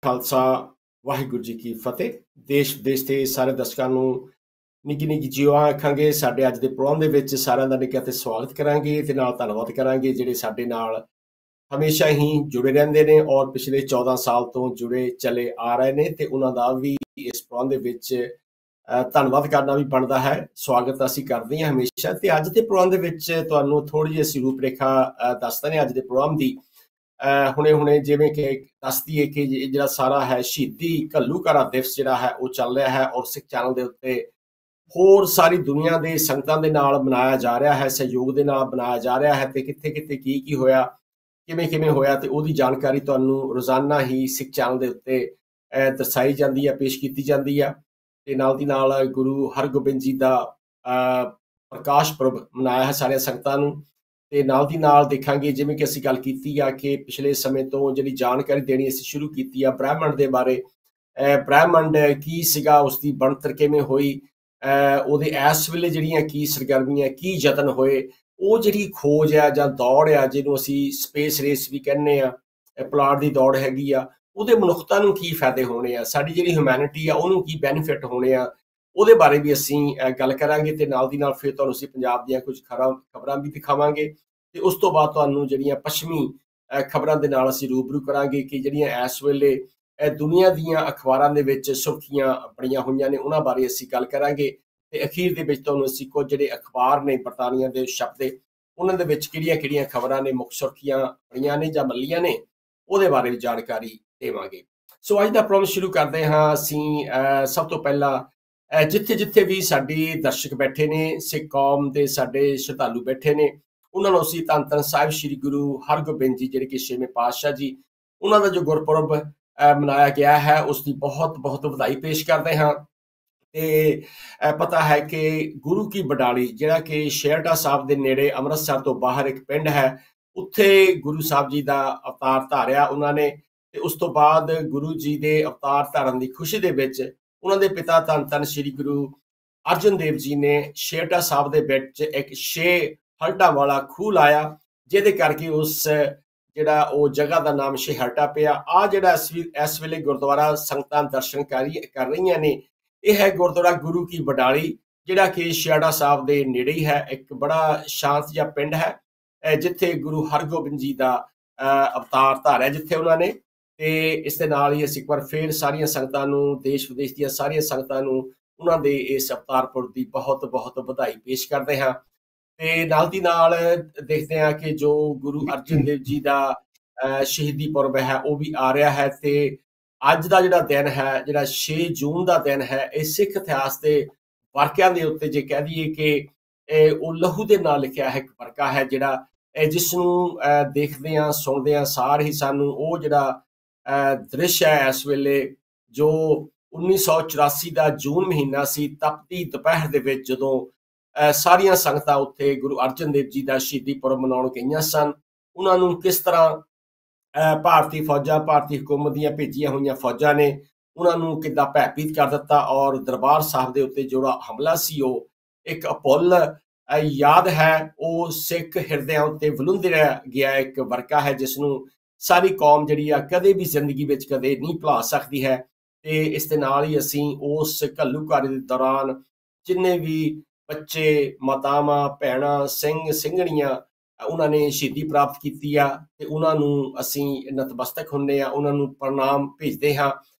ਖਾਲਸਾ ਵਾਹਿਗੁਰੂ ਜੀ ਕੀ ਫਤਿਹ। ਦੇਸ਼ ਵਿਦੇਸ਼ ਦੇ ਸਾਰੇ ਦਰਸ਼ਕਾਂ ਨੂੰ ਨਿੱਘੀ ਨਿੱਘੀ ਜੀਓ ਆਖਾਂਗੇ। ਸਾਡੇ ਅੱਜ ਦੇ ਪ੍ਰੋਗਰਾਮ ਦੇ ਵਿੱਚ ਸਾਰਿਆਂ ਦਾ ਨਿੱਘਾ ਤੇ ਸਵਾਗਤ ਕਰਾਂਗੇ ਤੇ ਨਾਲ ਧੰਨਵਾਦ ਕਰਾਂਗੇ ਜਿਹੜੇ ਸਾਡੇ ਨਾਲ ਹਮੇਸ਼ਾ ਹੀ ਜੁੜੇ ਰਹਿੰਦੇ ਨੇ ਔਰ ਪਿਛਲੇ 14 ਸਾਲ ਤੋਂ ਜੁੜੇ ਚਲੇ ਆ ਰਹੇ ਨੇ ਤੇ ਉਹਨਾਂ ਦਾ ਵੀ ਇਸ ਪ੍ਰੋਗਰਾਮ ਦੇ ਵਿੱਚ ਧੰਨਵਾਦ ਕਰਨਾ ਵੀ ਬਣਦਾ ਹੈ। ਸਵਾਗਤ ਅਸੀਂ ਕਰਦੇ ਹਾਂ ਹਮੇਸ਼ਾ। ਤੇ ਅੱਜ ਦੇ ਪ੍ਰੋਗਰਾਮ ਦੇ ਵਿੱਚ ਤੁਹਾਨੂੰ ਥੋੜੀ ਜਿਹੀ ਅਸੀਂ ਰੂਪ ਰੇਖਾ ਦੱਸਦੇ ਨੇ ਅੱਜ ਦੇ ਪ੍ਰੋਗਰਾਮ ਦੀ। ਹੁਣੇ ਜਿਵੇਂ ਕਿ ਦੱਸਦੀ ਹੈ ਕਿ ਜਿਹੜਾ ਸਾਰਾ ਹੈ ਸ਼ਹੀਦੀ ਘੱਲੂਘਾਰਾ ਦਿਵਸ ਜਿਹੜਾ ਹੈ ਉਹ ਚੱਲ ਰਿਹਾ ਹੈ ਔਰ ਸਿੱਖ ਚੈਨਲ ਦੇ ਉੱਤੇ ਹੋਰ ਸਾਰੀ ਦੁਨੀਆ ਦੇ ਸੰਗਤਾਂ ਦੇ ਨਾਲ ਮਨਾਇਆ ਜਾ ਰਿਹਾ ਹੈ, ਸਹਿਯੋਗ ਦੇ ਨਾਲ ਮਨਾਇਆ ਜਾ ਰਿਹਾ ਹੈ। ਤੇ ਕਿੱਥੇ ਕਿੱਥੇ ਕੀ ਹੋਇਆ, ਕਿਵੇਂ ਹੋਇਆ ਤੇ ਉਹਦੀ ਜਾਣਕਾਰੀ ਤੁਹਾਨੂੰ ਰੋਜ਼ਾਨਾ ਹੀ ਸਿੱਖ ਚੈਨਲ ਦੇ ਉੱਤੇ ਦਰਸਾਈ ਜਾਂਦੀ ਹੈ, ਪੇਸ਼ ਕੀਤੀ ਜਾਂਦੀ ਆ। ਤੇ ਨਾਲ ਦੀ ਨਾਲ ਗੁਰੂ ਹਰਗੋਬਿੰਦ ਜੀ ਦਾ ਪ੍ਰਕਾਸ਼ ਪੁਰਬ ਮਨਾਇਆ ਹੈ ਸਾਰੀਆਂ ਸੰਗਤਾਂ ਨੂੰ। ਤੇ ਨਾਲ ਦੀ ਨਾਲ ਦੇਖਾਂਗੇ ਜਿਵੇਂ ਕਿ ਅਸੀਂ ਗੱਲ ਕੀਤੀ ਆ ਕਿ ਪਿਛਲੇ ਸਮੇਂ ਤੋਂ ਜਿਹੜੀ ਜਾਣਕਾਰੀ ਦੇਣੀ ਅਸੀਂ ਸ਼ੁਰੂ ਕੀਤੀ ਆ ਬ੍ਰਹਿਮੰਡ ਦੇ ਬਾਰੇ। ਬ੍ਰਹਿਮੰਡ ਕੀ ਸੀਗਾ, ਉਸਦੀ ਬਣਤਰ ਕਿਵੇਂ ਹੋਈ, ਉਹਦੇ ਇਸ ਵੇਲੇ ਜਿਹੜੀਆਂ ਕੀ ਸਰਗਰਮੀਆਂ, ਕੀ ਯਤਨ ਹੋਏ, ਉਹ ਜਿਹੜੀ ਖੋਜ ਆ ਜਾਂ ਦੌੜ ਆ ਜਿਹਨੂੰ ਅਸੀਂ ਸਪੇਸ ਰੇਸ ਵੀ ਕਹਿੰਦੇ ਆ, ਪੁਲਾੜ ਦੀ ਦੌੜ ਹੈਗੀ ਆ, ਉਹਦੇ ਮਨੁੱਖਤਾ ਨੂੰ ਕੀ ਫਾਇਦੇ ਹੋਣੇ ਆ, ਸਾਡੀ ਜਿਹੜੀ ਹਿਊਮੈਨਿਟੀ ਆ ਉਹਨੂੰ ਕੀ ਬੈਨੀਫਿਟ ਹੋਣੇ ਆ, ਉਹਦੇ ਬਾਰੇ ਵੀ ਅਸੀਂ ਗੱਲ ਕਰਾਂਗੇ। ਤੇ ਨਾਲ ਦੀ ਨਾਲ ਫਿਰ ਤੁਹਾਨੂੰ ਅਸੀਂ ਪੰਜਾਬ ਦੀਆਂ ਕੁਝ ਖਬਰਾਂ ਵੀ ਦਿਖਾਵਾਂਗੇ ਤੇ ਉਸ ਤੋਂ ਬਾਅਦ ਤੁਹਾਨੂੰ ਜਿਹੜੀਆਂ ਪੱਛਮੀ ਖਬਰਾਂ ਦੇ ਨਾਲ ਅਸੀਂ ਰੂਬਰੂ ਕਰਾਂਗੇ ਕਿ ਜਿਹੜੀਆਂ ਇਸ ਵੇਲੇ ਦੁਨੀਆ ਦੀਆਂ ਅਖਬਾਰਾਂ ਦੇ ਵਿੱਚ ਸੁਰਖੀਆਂ ਬਣੀਆਂ ਹੋਈਆਂ ਨੇ ਉਹਨਾਂ ਬਾਰੇ ਅਸੀਂ ਗੱਲ ਕਰਾਂਗੇ। ਤੇ ਅਖੀਰ ਦੇ ਵਿੱਚ ਤੁਹਾਨੂੰ ਅਸੀਂ ਕੁਝ ਜਿਹੜੇ ਅਖਬਾਰ ਨੇ ਬਰਤਾਨੀਆ ਦੇ ਛਪਦੇ ਉਹਨਾਂ ਦੇ ਵਿੱਚ ਕਿਹੜੀਆਂ ਖਬਰਾਂ ਨੇ ਮੁੱਖ ਸੁਰਖੀਆਂ ਬਣੀਆਂ ਨੇ ਜਾਂ ਮੱਲੀਆਂ ਨੇ ਉਹਦੇ ਬਾਰੇ ਵੀ ਜਾਣਕਾਰੀ ਦੇਵਾਂਗੇ। ਸੋ ਅੱਜ ਦਾ ਪ੍ਰੋਗਰਾਮ ਸ਼ੁਰੂ ਕਰਦੇ ਹਾਂ ਅਸੀਂ ਸਭ ਤੋਂ ਪਹਿਲਾਂ ਜਿੱਥੇ ਵੀ ਸਾਡੇ ਦਰਸ਼ਕ ਬੈਠੇ ਨੇ, ਸਿੱਖ ਕੌਮ ਦੇ ਸਾਡੇ ਸ਼ਰਧਾਲੂ ਬੈਠੇ ਨੇ, ਉਹਨਾਂ ਨੂੰ ਅਸੀਂ ਧੰਨ ਧੰਨ ਸਾਹਿਬ ਸ੍ਰੀ ਗੁਰੂ ਹਰਗੋਬਿੰਦ ਜੀ ਜਿਹੜੇ ਕਿ 6ਵੇਂ ਪਾਤਸ਼ਾਹ ਜੀ, ਉਹਨਾਂ ਦਾ ਜੋ ਗੁਰਪੁਰਬ ਮਨਾਇਆ ਗਿਆ ਹੈ ਉਸ ਦੀ ਬਹੁਤ ਬਹੁਤ ਵਧਾਈ ਪੇਸ਼ ਕਰਦੇ ਹਾਂ। ਤੇ ਪਤਾ ਹੈ ਕਿ ਗੁਰੂ ਕੀ ਬਡਾਲੀ ਜਿਹੜਾ ਕਿ ਛੇਹਰਟਾ ਸਾਹਿਬ ਦੇ ਨੇੜੇ ਅੰਮ੍ਰਿਤਸਰ ਤੋਂ ਬਾਹਰ ਇੱਕ ਪਿੰਡ ਹੈ, ਉੱਥੇ ਗੁਰੂ ਸਾਹਿਬ ਜੀ ਦਾ ਅਵਤਾਰ ਧਾਰਿਆ ਉਹਨਾਂ ਨੇ। ਤੇ ਉਸ ਤੋਂ ਬਾਅਦ ਗੁਰੂ ਜੀ ਦੇ ਅਵਤਾਰ ਧਾਰਨ ਦੀ ਖੁਸ਼ੀ ਦੇ ਵਿੱਚ ਉਹਨਾਂ ਦੇ ਪਿਤਾ ਧੰਨ ਧੰਨ ਸ੍ਰੀ ਗੁਰੂ ਅਰਜਨ ਦੇਵ ਜੀ ਨੇ ਛੇਹਰਟਾ ਸਾਹਿਬ ਦੇ ਵਿੱਚ ਇੱਕ 6 ਹਲਟਾਂ ਵਾਲਾ ਖੂਹ ਲਾਇਆ, ਜਿਹਦੇ ਕਰਕੇ ਉਸ ਜਿਹੜਾ ਉਹ ਜਗ੍ਹਾ ਦਾ ਨਾਮ ਛੇਹਰਟਾ ਪਿਆ। ਆ ਜਿਹੜਾ ਇਸ ਵੇਲੇ ਗੁਰਦੁਆਰਾ ਸੰਗਤਾਂ ਦਰਸ਼ਨ ਕਰ ਰਹੀਆਂ ਨੇ, ਇਹ ਹੈ ਗੁਰਦੁਆਰਾ ਗੁਰੂ ਕੀ ਬਡਾਲੀ ਜਿਹੜਾ ਕਿ ਛੇਹਰਟਾ ਸਾਹਿਬ ਦੇ ਨੇੜੇ ਹੀ ਹੈ। ਇੱਕ ਬੜਾ ਸ਼ਾਂਤ ਜਿਹਾ ਪਿੰਡ ਹੈ ਜਿੱਥੇ ਗੁਰੂ ਹਰਗੋਬਿੰਦ ਜੀ ਦਾ ਅਵਤਾਰ ਧਾਰਿਆ ਜਿੱਥੇ ਉਹਨਾਂ ਨੇ। ਤੇ ਇਸ ਦੇ ਨਾਲ ਹੀ ਅਸੀਂ ਇੱਕ ਵਾਰ ਫੇਰ ਸਾਰੀਆਂ ਸੰਗਤਾਂ ਨੂੰ, ਦੇਸ਼ ਵਿਦੇਸ਼ ਦੀਆਂ ਸਾਰੀਆਂ ਸੰਗਤਾਂ ਨੂੰ ਉਹਨਾਂ ਦੇ ਇਸ ਅਵਤਾਰ ਪੁਰਬ ਦੀ ਬਹੁਤ ਬਹੁਤ ਵਧਾਈ ਪੇਸ਼ ਕਰਦੇ ਹਾਂ। ਤੇ ਨਾਲ ਦੀ ਨਾਲ ਦੇਖਦੇ ਹਾਂ ਕਿ ਜੋ ਗੁਰੂ ਅਰਜਨ ਦੇਵ ਜੀ ਦਾ ਸ਼ਹੀਦੀ ਪੁਰਬ ਹੈ ਉਹ ਵੀ ਆ ਰਿਹਾ ਹੈ। ਤੇ ਅੱਜ ਦਾ ਜਿਹੜਾ ਦਿਨ ਹੈ, ਜਿਹੜਾ 6 ਜੂਨ ਦਾ ਦਿਨ ਹੈ, ਇਹ ਸਿੱਖ ਇਤਿਹਾਸ ਦੇ ਵਾਕਿਆਂ ਦੇ ਉੱਤੇ ਜੇ ਕਹਿ ਦਈਏ ਕਿ ਉਹ ਲਹੂ ਦੇ ਨਾਲ ਲਿਖਿਆ ਹੈ ਇੱਕ ਵਰਕਾ ਹੈ ਜਿਹੜਾ ਜਿਸ ਨੂੰ ਦੇਖਦੇ ਹਾਂ ਸੁਣਦੇ ਹਾਂ ਸਾਰ ਹੀ ਸਾਨੂੰ ਉਹ ਜਿਹੜਾ ਦ੍ਰਿਸ਼ ਹੈ ਇਸ ਵੇਲੇ ਜੋ 1984 ਦਾ ਜੂਨ ਮਹੀਨਾ ਸੀ, ਤਪਦੀ ਦੁਪਹਿਰ ਦੇ ਵਿੱਚ ਜਦੋਂ ਸਾਰੀਆਂ ਸੰਗਤਾਂ ਉੱਥੇ ਗੁਰੂ ਅਰਜਨ ਦੇਵ ਜੀ ਦਾ ਸ਼ਹੀਦੀ ਪੁਰਬ ਮਨਾਉਣ ਗਈਆਂ ਸਨ, ਉਹਨਾਂ ਨੂੰ ਕਿਸ ਤਰ੍ਹਾਂ ਭਾਰਤੀ ਫੌਜਾਂ, ਭਾਰਤੀ ਹਕੂਮਤ ਦੀਆਂ ਭੇਜੀਆਂ ਹੋਈਆਂ ਫੌਜਾਂ ਨੇ ਉਹਨਾਂ ਨੂੰ ਕਿੱਦਾਂ ਭੈਭੀਤ ਕਰ ਦਿੱਤਾ ਔਰ ਦਰਬਾਰ ਸਾਹਿਬ ਦੇ ਉੱਤੇ ਜਿਹੜਾ ਹਮਲਾ ਸੀ ਉਹ ਇੱਕ ਅਭੁੱਲ ਯਾਦ ਹੈ, ਉਹ ਸਿੱਖ ਹਿਰਦਿਆਂ ਉੱਤੇ ਵਲੂੰਦਰਿਆ ਗਿਆ ਇੱਕ ਵਰਕਾ ਹੈ ਜਿਸ ਨੂੰ ਸਾਰੀ ਕੌਮ ਜਿਹੜੀ ਆ ਕਦੇ ਵੀ ਜ਼ਿੰਦਗੀ ਵਿੱਚ ਕਦੇ ਨਹੀਂ ਭੁਲਾ ਸਕਦੀ ਹੈ। ਤੇ ਇਸ ਦੇ ਨਾਲ ਹੀ ਅਸੀਂ ਉਸ ਘੱਲੂਘਾਰੇ ਦੇ ਦੌਰਾਨ ਜਿੰਨੇ ਵੀ ਬੱਚੇ, ਮਾਤਾਵਾਂ, ਭੈਣਾਂ, ਸਿੰਘ ਸਿੰਘਣੀਆਂ ਉਹਨਾਂ ਨੇ ਸ਼ਹੀਦੀ ਪ੍ਰਾਪਤ ਕੀਤੀ ਆ ਤੇ ਉਹਨਾਂ ਨੂੰ ਅਸੀਂ ਨਤਮਸਤਕ ਹੁੰਦੇ ਆ, ਉਹਨਾਂ ਨੂੰ ਪ੍ਰਣਾਮ ਭੇਜਦੇ ਹਾਂ।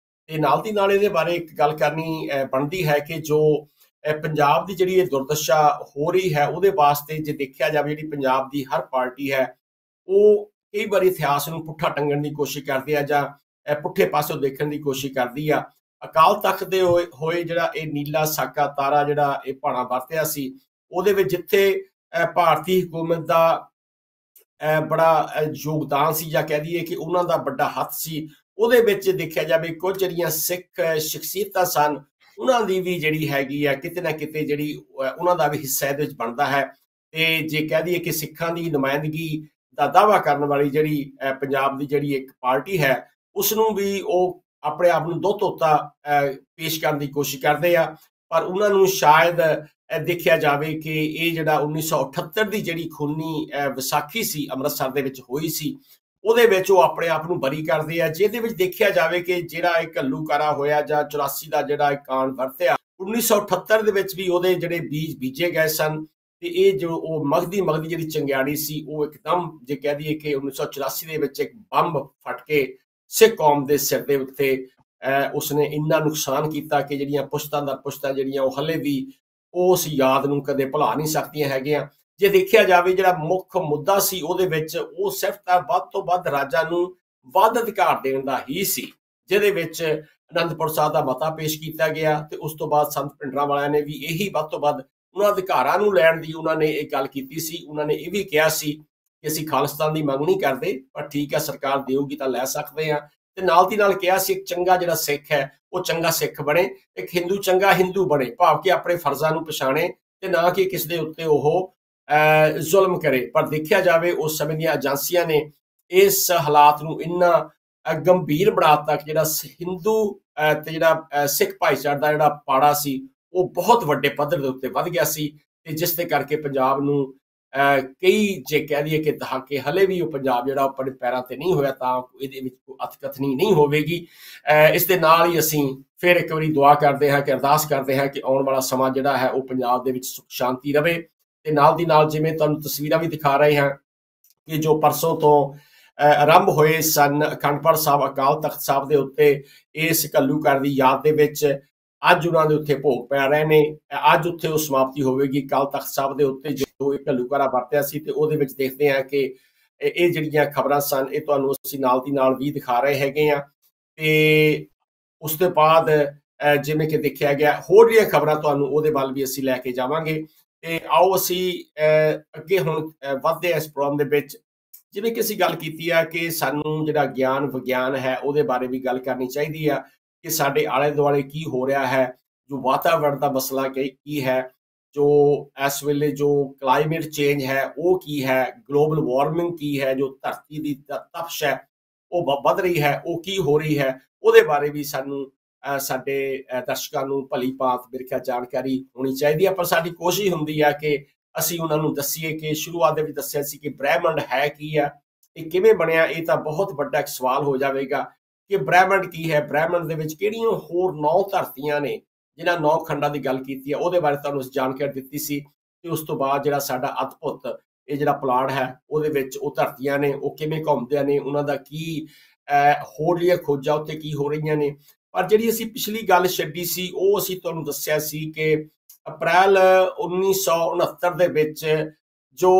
ਤੇ ਨਾਲ ਦੀ ਨਾਲ ਇਹਦੇ ਬਾਰੇ ਇੱਕ ਗੱਲ ਕਰਨੀ ਬਣਦੀ ਹੈ ਕਿ ਜੋ ਪੰਜਾਬ ਦੀ ਜਿਹੜੀ ਇਹ ਦੁਰਦਸ਼ਾ ਹੋ ਰਹੀ ਹੈ ਉਹਦੇ ਵਾਸਤੇ ਜੇ ਦੇਖਿਆ ਜਾਵੇ ਜਿਹੜੀ ਪੰਜਾਬ ਦੀ ਹਰ ਪਾਰਟੀ ਹੈ ਉਹ ਕਈ ਵਾਰੀ ਇਤਿਹਾਸ ਨੂੰ ਪੁੱਠਾ ਟੰਗਣ ਦੀ ਕੋਸ਼ਿਸ਼ ਕਰਦੀ ਆ ਜਾਂ ਪੁੱਠੇ ਪਾਸੋਂ ਦੇਖਣ ਦੀ ਕੋਸ਼ਿਸ਼ ਕਰਦੀ ਆ। ਅਕਾਲ ਤਖਤ ਦੇ ਹੋਏ ਜਿਹੜਾ ਇਹ ਨੀਲਾ ਸਾਕਾ ਤਾਰਾ ਜਿਹੜਾ ਇਹ ਭਾਣਾ ਵਰਤਿਆ ਸੀ, ਉਹਦੇ ਵਿੱਚ ਜਿੱਥੇ ਭਾਰਤੀ ਹਕੂਮਤ ਦਾ ਬੜਾ ਯੋਗਦਾਨ ਸੀ ਜਾਂ ਕਹਿ ਦਈਏ ਕਿ ਉਹਨਾਂ ਦਾ ਵੱਡਾ ਹੱਥ ਸੀ, ਉਹਦੇ ਵਿੱਚ ਦੇਖਿਆ ਜਾਵੇ ਕੁਝ ਜਿਹੜੀਆਂ ਸਿੱਖ ਸ਼ਖਸੀਅਤਾਂ ਸਨ ਉਹਨਾਂ ਦੀ ਵੀ ਜਿਹੜੀ ਹੈਗੀ ਆ ਕਿਤੇ ਨਾ ਕਿਤੇ ਜਿਹੜੀ ਉਹਨਾਂ ਦਾ ਵੀ ਹਿੱਸਾ ਇਹਦੇ ਵਿੱਚ ਬਣਦਾ ਹੈ। ਤੇ ਜੇ ਕਹਿ ਦਈਏ ਕਿ ਸਿੱਖਾਂ ਦੀ ਨੁਮਾਇੰਦਗੀ ਦਾ ਦਾਅਵਾ ਕਰਨ ਵਾਲੀ ਜਿਹੜੀ ਪੰਜਾਬ ਦੀ ਜਿਹੜੀ ਇੱਕ ਪਾਰਟੀ ਹੈ ਉਸ ਨੂੰ ਵੀ ਉਹ ਆਪਣੇ ਆਪ ਨੂੰ ਦੋ ਤੋਤਾ ਪੇਸ਼ ਕਰਨ ਦੀ ਕੋਸ਼ਿਸ਼ ਕਰਦੇ ਆ, ਪਰ ਉਹਨਾਂ ਨੂੰ ਸ਼ਾਇਦ ਦੇਖਿਆ ਜਾਵੇ ਕਿ ਇਹ ਜਿਹੜਾ 1978 ਦੀ ਜਿਹੜੀ ਖੂਨੀ ਵਿਸਾਖੀ ਸੀ ਅੰਮ੍ਰਿਤਸਰ ਦੇ ਵਿੱਚ ਹੋਈ ਸੀ, ਉਹਦੇ ਵਿੱਚ ਉਹ ਆਪਣੇ ਆਪ ਨੂੰ ਬਰੀ ਕਰਦੇ ਆ, ਜਿਹਦੇ ਵਿੱਚ ਦੇਖਿਆ ਜਾਵੇ ਕਿ ਜਿਹੜਾ ਇਹ ਘੱਲੂਘਾਰਾ ਹੋਇਆ ਜਾਂ 84 ਦਾ ਜਿਹੜਾ ਇਹ ਕਾਂਡ ਵਰਤਿਆ, 1978 ਦੇ ਵਿੱਚ ਵੀ ਉਹਦੇ ਜਿਹੜੇ ਬੀਜ ਬੀਜੇ ਗਏ ਸਨ। ਤੇ ਇਹ ਜੋ ਉਹ ਮਗਦੀ ਜਿਹੜੀ ਚੰਗਿਆੜੀ ਸੀ, ਉਹ ਇੱਕਦਮ ਜੇ ਕਹਿ ਦਈਏ ਕਿ 1984 ਦੇ ਵਿੱਚ ਇੱਕ ਬੰਬ ਫਟ ਕੇ ਸਿੱਖ ਕੌਮ ਦੇ ਸਿਰ ਦੇ ਉੱਤੇ ਉਸਨੇ ਇੰਨਾ ਨੁਕਸਾਨ ਕੀਤਾ ਕਿ ਜਿਹੜੀਆਂ ਪੁਸ਼ਤਾਂ ਦਰ ਪੁਸ਼ਤਾਂ ਜਿਹੜੀਆਂ ਉਹ ਹਲੇ ਵੀ ਉਸ ਯਾਦ ਨੂੰ ਕਦੇ ਭੁਲਾ ਨਹੀਂ ਸਕਦੀਆਂ ਹੈਗੀਆਂ। ਜੇ ਦੇਖਿਆ ਜਾਵੇ ਜਿਹੜਾ ਮੁੱਖ ਮੁੱਦਾ ਸੀ ਉਹਦੇ ਵਿੱਚ, ਉਹ ਸਿਰਫ ਤਾਂ ਵੱਧ ਤੋਂ ਵੱਧ ਰਾਜਾਂ ਨੂੰ ਵੱਧ ਅਧਿਕਾਰ ਦੇਣ ਦਾ ਹੀ ਸੀ, ਜਿਹਦੇ ਵਿੱਚ ਅਨੰਦਪੁਰ ਸਾਹਿਬ ਦਾ ਮਤਾ ਪੇਸ਼ ਕੀਤਾ ਗਿਆ ਤੇ ਉਸ ਤੋਂ ਬਾਅਦ ਸੰਤ ਭਿੰਡਰਾਂ ਨੇ ਵੀ ਇਹੀ ਵੱਧ ਤੋਂ ਵੱਧ ਉਹਨਾਂ ਅਧਿਕਾਰਾਂ ਨੂੰ ਲੈਣ ਦੀ ਉਹਨਾਂ ਨੇ ਇਹ ਗੱਲ ਕੀਤੀ ਸੀ। ਉਹਨਾਂ ਨੇ ਇਹ ਵੀ ਕਿਹਾ ਸੀ ਕਿ ਅਸੀਂ ਖਾਲਿਸਤਾਨ ਦੀ ਮੰਗ ਨਹੀਂ ਕਰਦੇ, ਪਰ ਠੀਕ ਹੈ ਸਰਕਾਰ ਦੇਊਗੀ ਤਾਂ ਲੈ ਸਕਦੇ ਹਾਂ। ਤੇ ਨਾਲ ਦੀ ਨਾਲ ਕਿਹਾ ਸੀ ਇੱਕ ਚੰਗਾ ਜਿਹੜਾ ਸਿੱਖ ਹੈ ਉਹ ਚੰਗਾ ਸਿੱਖ ਬਣੇ, ਇੱਕ ਹਿੰਦੂ ਚੰਗਾ ਹਿੰਦੂ ਬਣੇ, ਭਾਵ ਕਿ ਆਪਣੇ ਫਰਜ਼ਾਂ ਨੂੰ ਪਛਾਣੇ ਤੇ ਨਾ ਕਿ ਕਿਸ ਦੇ ਉੱਤੇ ਉਹ ਜ਼ੁਲਮ ਕਰੇ। ਪਰ ਦੇਖਿਆ ਜਾਵੇ ਉਸ ਸਮੇਂ ਦੀਆਂ ਏਜੰਸੀਆਂ ਨੇ ਇਸ ਹਾਲਾਤ ਨੂੰ ਇੰਨਾ ਗੰਭੀਰ ਬਣਾ ਦਿੱਤਾ ਕਿ ਜਿਹੜਾ ਹਿੰਦੂ ਤੇ ਜਿਹੜਾ ਸਿੱਖ ਭਾਈਚਾਰੇ ਦਾ ਜਿਹੜਾ ਪਾੜਾ ਸੀ ਉਹ ਬਹੁਤ ਵੱਡੇ ਪੱਧਰ ਦੇ ਉੱਤੇ ਵੱਧ ਗਿਆ ਸੀ, ਤੇ ਜਿਸ ਦੇ ਕਰਕੇ ਪੰਜਾਬ ਨੂੰ ਕਈ ਜੇ ਕਹਿ ਦਈਏ ਕਿ ਦਹਾਕੇ ਹਲੇ ਵੀ ਉਹ ਪੰਜਾਬ ਜਿਹੜਾ ਆਪਣੇ ਪੈਰਾਂ ਤੇ ਨਹੀਂ ਹੋਇਆ, ਤਾਂ ਇਹਦੇ ਵਿੱਚ ਕੋਈ ਅਤਕਥਨੀ ਨਹੀਂ ਹੋਵੇਗੀ। ਇਸ ਦੇ ਨਾਲ ਹੀ ਅਸੀਂ ਫਿਰ ਇੱਕ ਵਾਰੀ ਦੁਆ ਕਰਦੇ ਹਾਂ ਕਿ ਅਰਦਾਸ ਕਰਦੇ ਹਾਂ ਕਿ ਆਉਣ ਵਾਲਾ ਸਮਾਂ ਜਿਹੜਾ ਹੈ ਉਹ ਪੰਜਾਬ ਦੇ ਵਿੱਚ ਸੁਖ ਸ਼ਾਂਤੀ ਰਵੇ। ਤੇ ਨਾਲ ਦੀ ਨਾਲ ਜਿਵੇਂ ਤੁਹਾਨੂੰ ਤਸਵੀਰਾਂ ਵੀ ਦਿਖਾ ਰਹੇ ਹਾਂ ਕਿ ਜੋ ਪਰਸੋਂ ਤੋਂ ਆਰੰਭ ਹੋਏ ਸਨ ਅਖੰਡ ਪਾਠ ਸਾਹਿਬ ਅਕਾਲ ਤਖਤ ਸਾਹਿਬ ਦੇ ਉੱਤੇ ਇਸ ਘੱਲੂਘਾਰੇ ਦੀ ਯਾਦ ਦੇ ਵਿੱਚ ਅੱਜ ਉਹਨਾਂ ਦੇ ਉੱਥੇ ਭੋਗ ਪੈ ਰਹੇ ਨੇ। ਅੱਜ ਉੱਥੇ ਉਹ ਸਮਾਪਤੀ ਹੋਵੇਗੀ ਅਕਾਲ ਤਖਤ ਸਾਹਿਬ ਦੇ ਉੱਤੇ ਜੋ ਇਹ ਘੱਲੂਘਾਰਾ ਵਰਤਿਆ ਸੀ। ਤੇ ਉਹਦੇ ਵਿੱਚ ਦੇਖਦੇ ਹਾਂ ਕਿ ਇਹ ਜਿਹੜੀਆਂ ਖਬਰਾਂ ਸਨ ਇਹ ਤੁਹਾਨੂੰ ਅਸੀਂ ਨਾਲ ਦੀ ਨਾਲ ਵੀ ਦਿਖਾ ਰਹੇ ਹੈਗੇ ਆ। ਤੇ ਉਸ ਤੋਂ ਬਾਅਦ ਜਿਵੇਂ ਕਿ ਦੇਖਿਆ ਗਿਆ ਹੋਰ ਜਿਹੜੀਆਂ ਖਬਰਾਂ ਤੁਹਾਨੂੰ ਉਹਦੇ ਵੱਲ ਵੀ ਅਸੀਂ ਲੈ ਕੇ ਜਾਵਾਂਗੇ। ਤੇ ਆਓ ਅਸੀਂ ਅੱਗੇ ਹੁਣ ਵੱਧਦੇ ਹਾਂ ਇਸ ਪ੍ਰੋਗਰਾਮ ਦੇ ਵਿੱਚ। ਜਿਵੇਂ ਕਿ ਅਸੀਂ ਗੱਲ ਕੀਤੀ ਆ ਕਿ ਸਾਨੂੰ ਜਿਹੜਾ ਗਿਆਨ ਵਿਗਿਆਨ ਹੈ ਉਹਦੇ ਬਾਰੇ ਵੀ ਗੱਲ ਕਰਨੀ ਚਾਹੀਦੀ ਆ ਕਿ ਸਾਡੇ ਆਲੇ ਦੁਆਲੇ ਕੀ ਹੋ ਰਿਹਾ ਹੈ, ਜੋ ਵਾਤਾਵਰਣ ਦਾ ਮਸਲਾ ਕੀ ਹੈ, ਜੋ ਇਸ ਵੇਲੇ ਜੋ ਕਲਾਈਮੇਟ ਚੇਂਜ ਹੈ ਉਹ ਕੀ ਹੈ, ਗਲੋਬਲ ਵਾਰਮਿੰਗ ਕੀ ਹੈ, ਜੋ ਧਰਤੀ ਦੀ ਤਪਸ਼ ਹੈ ਉਹ ਵੱਧ ਰਹੀ ਹੈ ਉਹ ਕੀ ਹੋ ਰਹੀ ਹੈ, ਉਹਦੇ ਬਾਰੇ ਵੀ ਸਾਨੂੰ ਸਾਡੇ ਦਰਸ਼ਕਾਂ ਨੂੰ ਭਲੀ ਭਾਂਤ ਮੇਰੇ ਜਾਣਕਾਰੀ ਹੋਣੀ ਚਾਹੀਦੀ ਹੈ। ਪਰ ਸਾਡੀ ਕੋਸ਼ਿਸ਼ ਹੁੰਦੀ ਹੈ ਕਿ ਅਸੀਂ ਉਹਨਾਂ ਨੂੰ ਦੱਸੀਏ ਕਿ ਸ਼ੁਰੂਆਤ ਦੇ ਵਿੱਚ ਦੱਸਿਆ ਸੀ ਕਿ ਬ੍ਰਹਿਮੰਡ ਹੈ ਕੀ ਆ, ਇਹ ਕਿਵੇਂ ਬਣਿਆ। ਇਹ ਤਾਂ ਬਹੁਤ ਵੱਡਾ ਇੱਕ ਸਵਾਲ ਹੋ ਜਾਵੇਗਾ ਕਿ ਬ੍ਰਹਿਮੰਡ ਕੀ ਹੈ, ਬ੍ਰਹਿਮੰਡ ਦੇ ਵਿੱਚ ਕਿਹੜੀਆਂ ਹੋਰ 9 ਧਰਤੀਆਂ ਨੇ, ਜਿਹਨਾਂ 9 ਖੰਡਾਂ ਦੀ ਗੱਲ ਕੀਤੀ ਹੈ ਉਹਦੇ ਬਾਰੇ ਤੁਹਾਨੂੰ ਜਾਣਕਾਰੀ ਦਿੱਤੀ ਸੀ। ਤੇ ਉਸ ਤੋਂ ਬਾਅਦ ਜਿਹੜਾ ਸਾਡਾ ਅਦਭੁਤ ਇਹ ਜਿਹੜਾ ਪਲਾਟ ਹੈ ਉਹਦੇ ਵਿੱਚ ਉਹ ਧਰਤੀਆਂ ਨੇ ਉਹ ਕਿਵੇਂ ਘੁੰਮਦੀਆਂ ਨੇ, ਉਹਨਾਂ ਦਾ ਕੀ ਹੋਰ ਜਿਹੜੀਆਂ ਖੋਜਾਂ ਉੱਤੇ ਕੀ ਹੋ ਰਹੀਆਂ ਨੇ। ਪਰ ਜਿਹੜੀ ਅਸੀਂ ਪਿਛਲੀ ਗੱਲ ਛੱਡੀ ਸੀ ਉਹ ਅਸੀਂ ਤੁਹਾਨੂੰ ਦੱਸਿਆ ਸੀ ਕਿ ਅਪ੍ਰੈਲ 1969 ਦੇ ਵਿੱਚ ਜੋ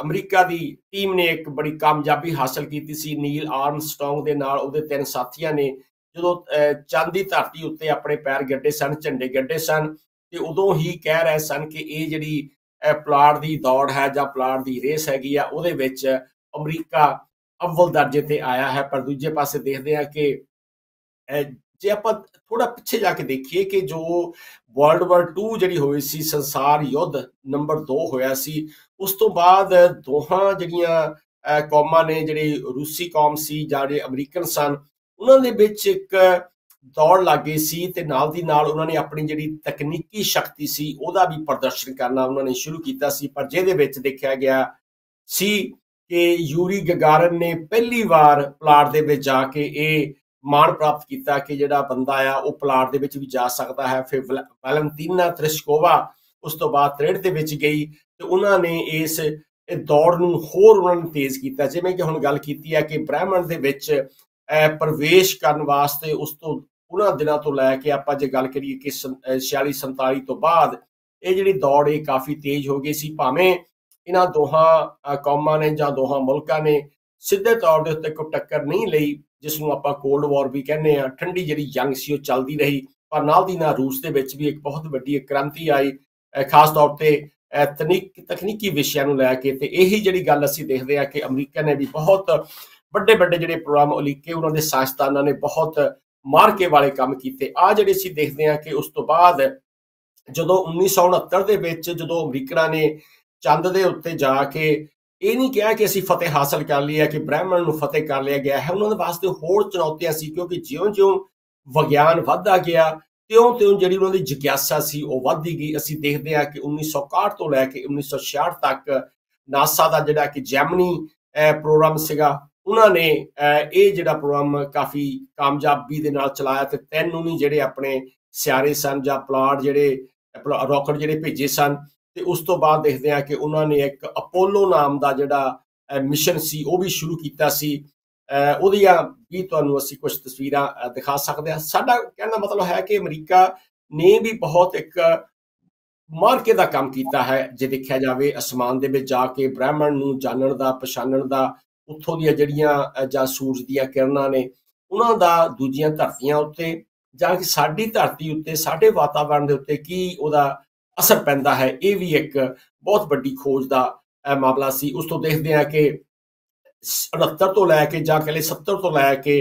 ਅਮਰੀਕਾ ਦੀ ਟੀਮ ਨੇ ਇੱਕ ਬੜੀ ਕਾਮਯਾਬੀ ਹਾਸਲ ਕੀਤੀ ਸੀ ਨੀਲ ਆਰਮਸਟਰੋਂਗ ਦੇ ਨਾਲ ਉਹਦੇ 3 ਸਾਥੀਆਂ ਨੇ, ਜਦੋਂ ਚੰਦ ਦੀ ਧਰਤੀ ਉੱਤੇ ਆਪਣੇ ਪੈਰ ਗੱਡੇ ਸਨ, ਝੰਡੇ ਗੱਡੇ ਸਨ, ਤੇ ਉਦੋਂ ਹੀ ਕਹਿ ਰਹੇ ਸਨ ਕਿ ਇਹ ਜਿਹੜੀ ਪਲਾਟ ਦੀ ਦੌੜ ਹੈ ਜਾਂ ਪਲਾਟ ਦੀ ਰੇਸ ਹੈਗੀ ਆ ਉਹਦੇ ਵਿੱਚ ਅਮਰੀਕਾ ਅਵਲ ਦਰਜੇ ਤੇ ਆਇਆ ਹੈ। ਪਰ ਦੂਜੇ ਪਾਸੇ ਦੇਖਦੇ ਹਾਂ ਕਿ ਜੇ ਆਪਾਂ ਥੋੜਾ ਪਿੱਛੇ ਜਾ ਕੇ ਦੇਖੀਏ ਕਿ ਜੋ ਵਰਲਡ ਵਾਰ 2 ਜਿਹੜੀ ਹੋਈ ਸੀ, ਸੰਸਾਰ ਯੁੱਧ ਨੰਬਰ 2 ਹੋਇਆ ਸੀ, ਉਸ ਤੋਂ ਬਾਅਦ ਦੋਹਾਂ ਜਿਹੜੀਆਂ ਕੌਮਾਂ ਨੇ, ਜਿਹੜੀ ਰੂਸੀ ਕੌਮ ਸੀ ਜਾਂ ਜਿਹੜੇ ਅਮਰੀਕਨ ਸਨ, ਉਹਨਾਂ ਦੇ ਵਿੱਚ ਇੱਕ ਦੌੜ ਲੱਗ ਗਈ ਸੀ। ਤੇ ਨਾਲ ਦੀ ਨਾਲ ਉਹਨਾਂ ਨੇ ਆਪਣੀ ਜਿਹੜੀ ਤਕਨੀਕੀ ਸ਼ਕਤੀ ਸੀ ਉਹਦਾ ਵੀ ਪ੍ਰਦਰਸ਼ਨ ਕਰਨਾ ਉਹਨਾਂ ਨੇ ਸ਼ੁਰੂ ਕੀਤਾ ਸੀ। ਪਰ ਜਿਹਦੇ ਵਿੱਚ ਦੇਖਿਆ ਗਿਆ ਸੀ ਕਿ ਯੂਰੀ ਗਗਾਰਨ ਨੇ ਪਹਿਲੀ ਵਾਰ ਪਲਾਟ ਦੇ ਵਿੱਚ ਜਾ ਕੇ ਇਹ ਮਾਣ ਪ੍ਰਾਪਤ ਕੀਤਾ ਕਿ ਜਿਹੜਾ ਬੰਦਾ ਆ ਉਹ ਪਲਾਟ ਦੇ ਵਿੱਚ ਵੀ ਜਾ ਸਕਦਾ ਹੈ। ਫਿਰ ਵੈਲੈਂਟੀਨਾ ਤ੍ਰਿਸ਼ਕੋਵਾ ਉਸ ਤੋਂ ਬਾਅਦ 63 ਦੇ ਵਿੱਚ ਗਈ ਤੇ ਉਹਨਾਂ ਨੇ ਇਸ ਦੌੜ ਨੂੰ ਹੋਰ ਉਹਨਾਂ ਨੇ ਤੇਜ਼ ਕੀਤਾ। ਜਿਵੇਂ ਕਿ ਹੁਣ ਗੱਲ ਕੀਤੀ ਹੈ ਕਿ ਬ੍ਰਹਿਮੰਡ ਦੇ ਵਿੱਚ ਪ੍ਰਵੇਸ਼ ਕਰਨ ਵਾਸਤੇ ਉਸ ਤੋਂ ਉਹਨਾਂ ਦਿਨਾਂ ਤੋਂ ਲੈ ਕੇ ਆਪਾਂ ਜੇ ਗੱਲ ਕਰੀਏ ਕਿ 46-47 ਤੋਂ ਬਾਅਦ ਇਹ ਜਿਹੜੀ ਦੌੜ ਇਹ ਕਾਫੀ ਤੇਜ਼ ਹੋ ਗਈ ਸੀ। ਭਾਵੇਂ ਇਹਨਾਂ ਦੋਹਾਂ ਕੌਮਾਂ ਨੇ ਜਾਂ ਦੋਹਾਂ ਮੁਲਕਾਂ ਨੇ ਸਿੱਧੇ ਤੌਰ ਦੇ ਉੱਤੇ ਕੋਈ ਟੱਕਰ ਨਹੀਂ ਲਈ, ਜਿਸ ਨੂੰ ਆਪਾਂ ਕੋਲਡ ਵਾਰ ਵੀ ਕਹਿੰਦੇ ਆ, ਠੰਡੀ ਜਿਹੜੀ ਜੰਗ ਸੀ ਉਹ ਚੱਲਦੀ ਰਹੀ। ਪਰ ਨਾਲ ਦੀ ਨਾਲ ਰੂਸ ਦੇ ਵਿੱਚ ਵੀ ਇੱਕ ਬਹੁਤ ਵੱਡੀ ਕ੍ਰਾਂਤੀ ਆਈ, ਖਾਸ ਤੌਰ ਤੇ ਤਕਨੀਕੀ ਵਿਸ਼ਿਆਂ ਨੂੰ ਲੈ ਕੇ। ਤੇ ਇਹੀ ਜਿਹੜੀ ਗੱਲ ਅਸੀਂ ਦੇਖਦੇ ਆ ਕਿ ਅਮਰੀਕਾ ਨੇ ਵੀ ਬਹੁਤ ਵੱਡੇ ਵੱਡੇ ਜਿਹੜੇ ਪ੍ਰੋਗਰਾਮ ਉਲੀਕੇ, ਉਹਨਾਂ ਦੇ ਸਾਇੰਸਦਾਨਾਂ ਨੇ ਬਹੁਤ ਮਾਰਕੇ ਵਾਲੇ ਕੰਮ ਕੀਤੇ। ਆ ਜਿਹੜੇ ਅਸੀਂ ਦੇਖਦੇ ਆ ਕਿ ਉਸ ਤੋਂ ਬਾਅਦ ਜਦੋਂ 1969 ਦੇ ਵਿੱਚ ਜਦੋਂ ਅਮਰੀਕਨਾਂ ਨੇ ਚੰਦ ਦੇ ਉੱਤੇ ਜਾ ਕੇ ਇਹ ਨਹੀਂ ਕਿਹਾ ਕਿ ਅਸੀਂ ਫਤਿਹ ਹਾਸਲ ਕਰ ਲਈ ਹੈ, ਕਿ ਬ੍ਰਹਿਮੰਡ ਨੂੰ ਫਤਿਹ ਕਰ ਲਿਆ ਗਿਆ ਹੈ, ਉਹਨਾਂ ਦੇ ਵਾਸਤੇ ਹੋਰ ਚੁਣੌਤੀਆਂ ਸੀ। ਕਿਉਂਕਿ ਜਿਉਂ-ਜਿਉਂ ਵਿਗਿਆਨ ਵੱਧਦਾ ਗਿਆ ਤਿਉਂ-ਤਿਉਂ ਜਿਹੜੀ ਉਹਨਾਂ ਦੀ ਜਿਗਿਆਸਾ ਸੀ ਉਹ ਵੱਧਦੀ ਗਈ। ਅਸੀਂ ਦੇਖਦੇ ਹਾਂ ਕਿ 1961 ਤੋਂ ਲੈ ਕੇ 1966 ਤੱਕ ਨਾਸਾ ਦਾ ਜਿਹੜਾ ਕਿ ਜੈਮਨੀ ਪ੍ਰੋਗਰਾਮ ਸੀਗਾ उन्होंने ये जिहड़ा प्रोग्राम काफ़ी कामयाबी दे नाल चलाया ते 3 उन्हीं जिहड़े अपने सियारे सन जां प्लाट जिहड़े रॉकेट जिहड़े भेजे सन ते उस तो बाद देखदे हां कि उन्होंने एक अपोलो नाम दा जिहड़ा मिशन सी वो भी शुरू कीता सी। ਉਹਦੀਆਂ ਵੀ ਤੁਹਾਨੂੰ ਅਸੀਂ ਕੁਝ ਤਸਵੀਰਾਂ ਦਿਖਾ ਸਕਦੇ ਹਾਂ। ਸਾਡਾ ਕਹਿਣ ਦਾ ਮਤਲਬ ਹੈ ਕਿ ਅਮਰੀਕਾ ਨੇ ਵੀ ਬਹੁਤ ਇੱਕ ਮਾਰਕੇ ਦਾ ਕੰਮ ਕੀਤਾ ਹੈ ਜੇ ਦੇਖਿਆ ਜਾਵੇ, ਅਸਮਾਨ ਦੇ ਵਿੱਚ ਜਾ ਕੇ ਬ੍ਰਹਿਮੰਡ ਨੂੰ ਜਾਣਨ ਦਾ, ਪਛਾਣਨ ਦਾ, ਉੱਥੋਂ ਦੀਆਂ ਜਿਹੜੀਆਂ ਜਾਂ ਸੂਰਜ ਦੀਆਂ ਕਿਰਨਾਂ ਨੇ ਉਹਨਾਂ ਦਾ ਦੂਜੀਆਂ ਧਰਤੀਆਂ ਉੱਤੇ ਜਾਂ ਕਿ ਸਾਡੀ ਧਰਤੀ ਉੱਤੇ ਸਾਡੇ ਵਾਤਾਵਰਣ ਦੇ ਉੱਤੇ ਕੀ ਉਹਦਾ ਅਸਰ ਪੈਂਦਾ ਹੈ, ਇਹ ਵੀ ਇੱਕ ਬਹੁਤ ਵੱਡੀ ਖੋਜ ਦਾ ਮਾਮਲਾ ਸੀ। ਉਸ ਤੋਂ ਦੇਖਦੇ ਹਾਂ ਕਿ 69 ਤੋਂ ਲੈ ਕੇ ਜਾਂ ਕਹ ਲਈਏ 70 ਤੋਂ ਲੈ ਕੇ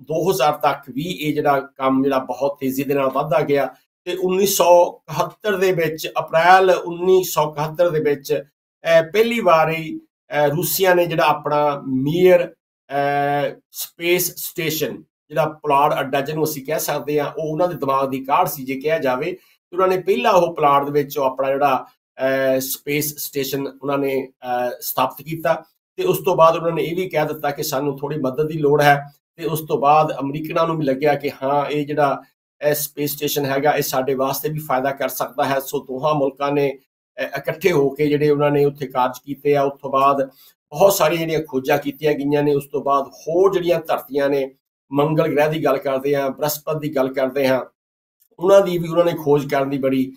2000 ਤੱਕ ਵੀ ਇਹ ਜਿਹੜਾ ਕੰਮ ਜਿਹੜਾ ਬਹੁਤ ਤੇਜ਼ੀ ਦੇ ਨਾਲ ਵੱਧਦਾ ਗਿਆ ਤੇ 1971 ਦੇ ਵਿੱਚ ਅਪ੍ਰੈਲ 1971 ਦੇ ਵਿੱਚ ਪਹਿਲੀ ਵਾਰੀ ਰੂਸੀਆ ਨੇ ਜਿਹੜਾ ਆਪਣਾ ਮੀਰ ਸਪੇਸ ਸਟੇਸ਼ਨ ਜਿਹੜਾ ਪੁਲਾੜ ਅੱਡਾ ਜਿਹਨੂੰ ਅਸੀਂ ਕਹਿ ਸਕਦੇ ਹਾਂ, ਉਹ ਉਹਨਾਂ ਦੇ ਦਿਮਾਗ ਦੀ ਕਾਢ ਸੀ ਜੇ ਕਿਹਾ ਜਾਵੇ। ਤੇ ਉਹਨਾਂ ਨੇ ਪਹਿਲਾ ਉਹ ਪੁਲਾੜ ਦੇ ਵਿੱਚ ਆਪਣਾ ਜਿਹੜਾ ਸਪੇਸ ਸਟੇਸ਼ਨ ਉਹਨਾਂ ਨੇ ਸਥਾਪਿਤ ਕੀਤਾ ਤੇ ਉਸ ਤੋਂ ਬਾਅਦ ਉਹਨਾਂ ਨੇ ਇਹ ਵੀ ਕਹਿ ਦਿੱਤਾ ਕਿ ਸਾਨੂੰ ਥੋੜੀ ਮਦਦ ਦੀ ਲੋੜ ਹੈ। ਤੇ ਉਸ ਤੋਂ ਬਾਅਦ ਅਮਰੀਕਨਾਂ ਨੂੰ ਵੀ ਲੱਗਿਆ ਕਿ ਹਾਂ ਇਹ ਜਿਹੜਾ ਸਪੇਸ ਸਟੇਸ਼ਨ ਹੈਗਾ ਇਹ ਸਾਡੇ ਵਾਸਤੇ ਵੀ ਫਾਇਦਾ ਕਰ ਸਕਦਾ ਹੈ। ਸੋ ਦੋਹਾਂ ਮੁਲਕਾਂ ਨੇ ਇਕੱਠੇ ਹੋ ਕੇ ਜਿਹੜੇ ਉਹਨਾਂ ਨੇ ਉੱਥੇ ਕਾਰਜ ਕੀਤੇ ਆ। ਉਸ ਤੋਂ ਬਾਅਦ ਬਹੁਤ ਸਾਰੀਆਂ ਜਿਹੜੀਆਂ ਖੋਜਾਂ ਕੀਤੀਆਂ ਗਈਆਂ ਨੇ। ਉਸ ਤੋਂ ਬਾਅਦ ਹੋਰ ਜਿਹੜੀਆਂ ਧਰਤੀਆਂ ਨੇ, ਮੰਗਲ ਗ੍ਰਹਿ ਦੀ ਗੱਲ ਕਰਦੇ ਹਾਂ, ਬ੍ਰਹਸਪਤ ਦੀ ਗੱਲ ਕਰਦੇ ਹਾਂ, ਉਹਨਾਂ ਦੀ ਵੀ ਉਹਨਾਂ ਨੇ ਖੋਜ ਕਰਨ ਦੀ ਬੜੀ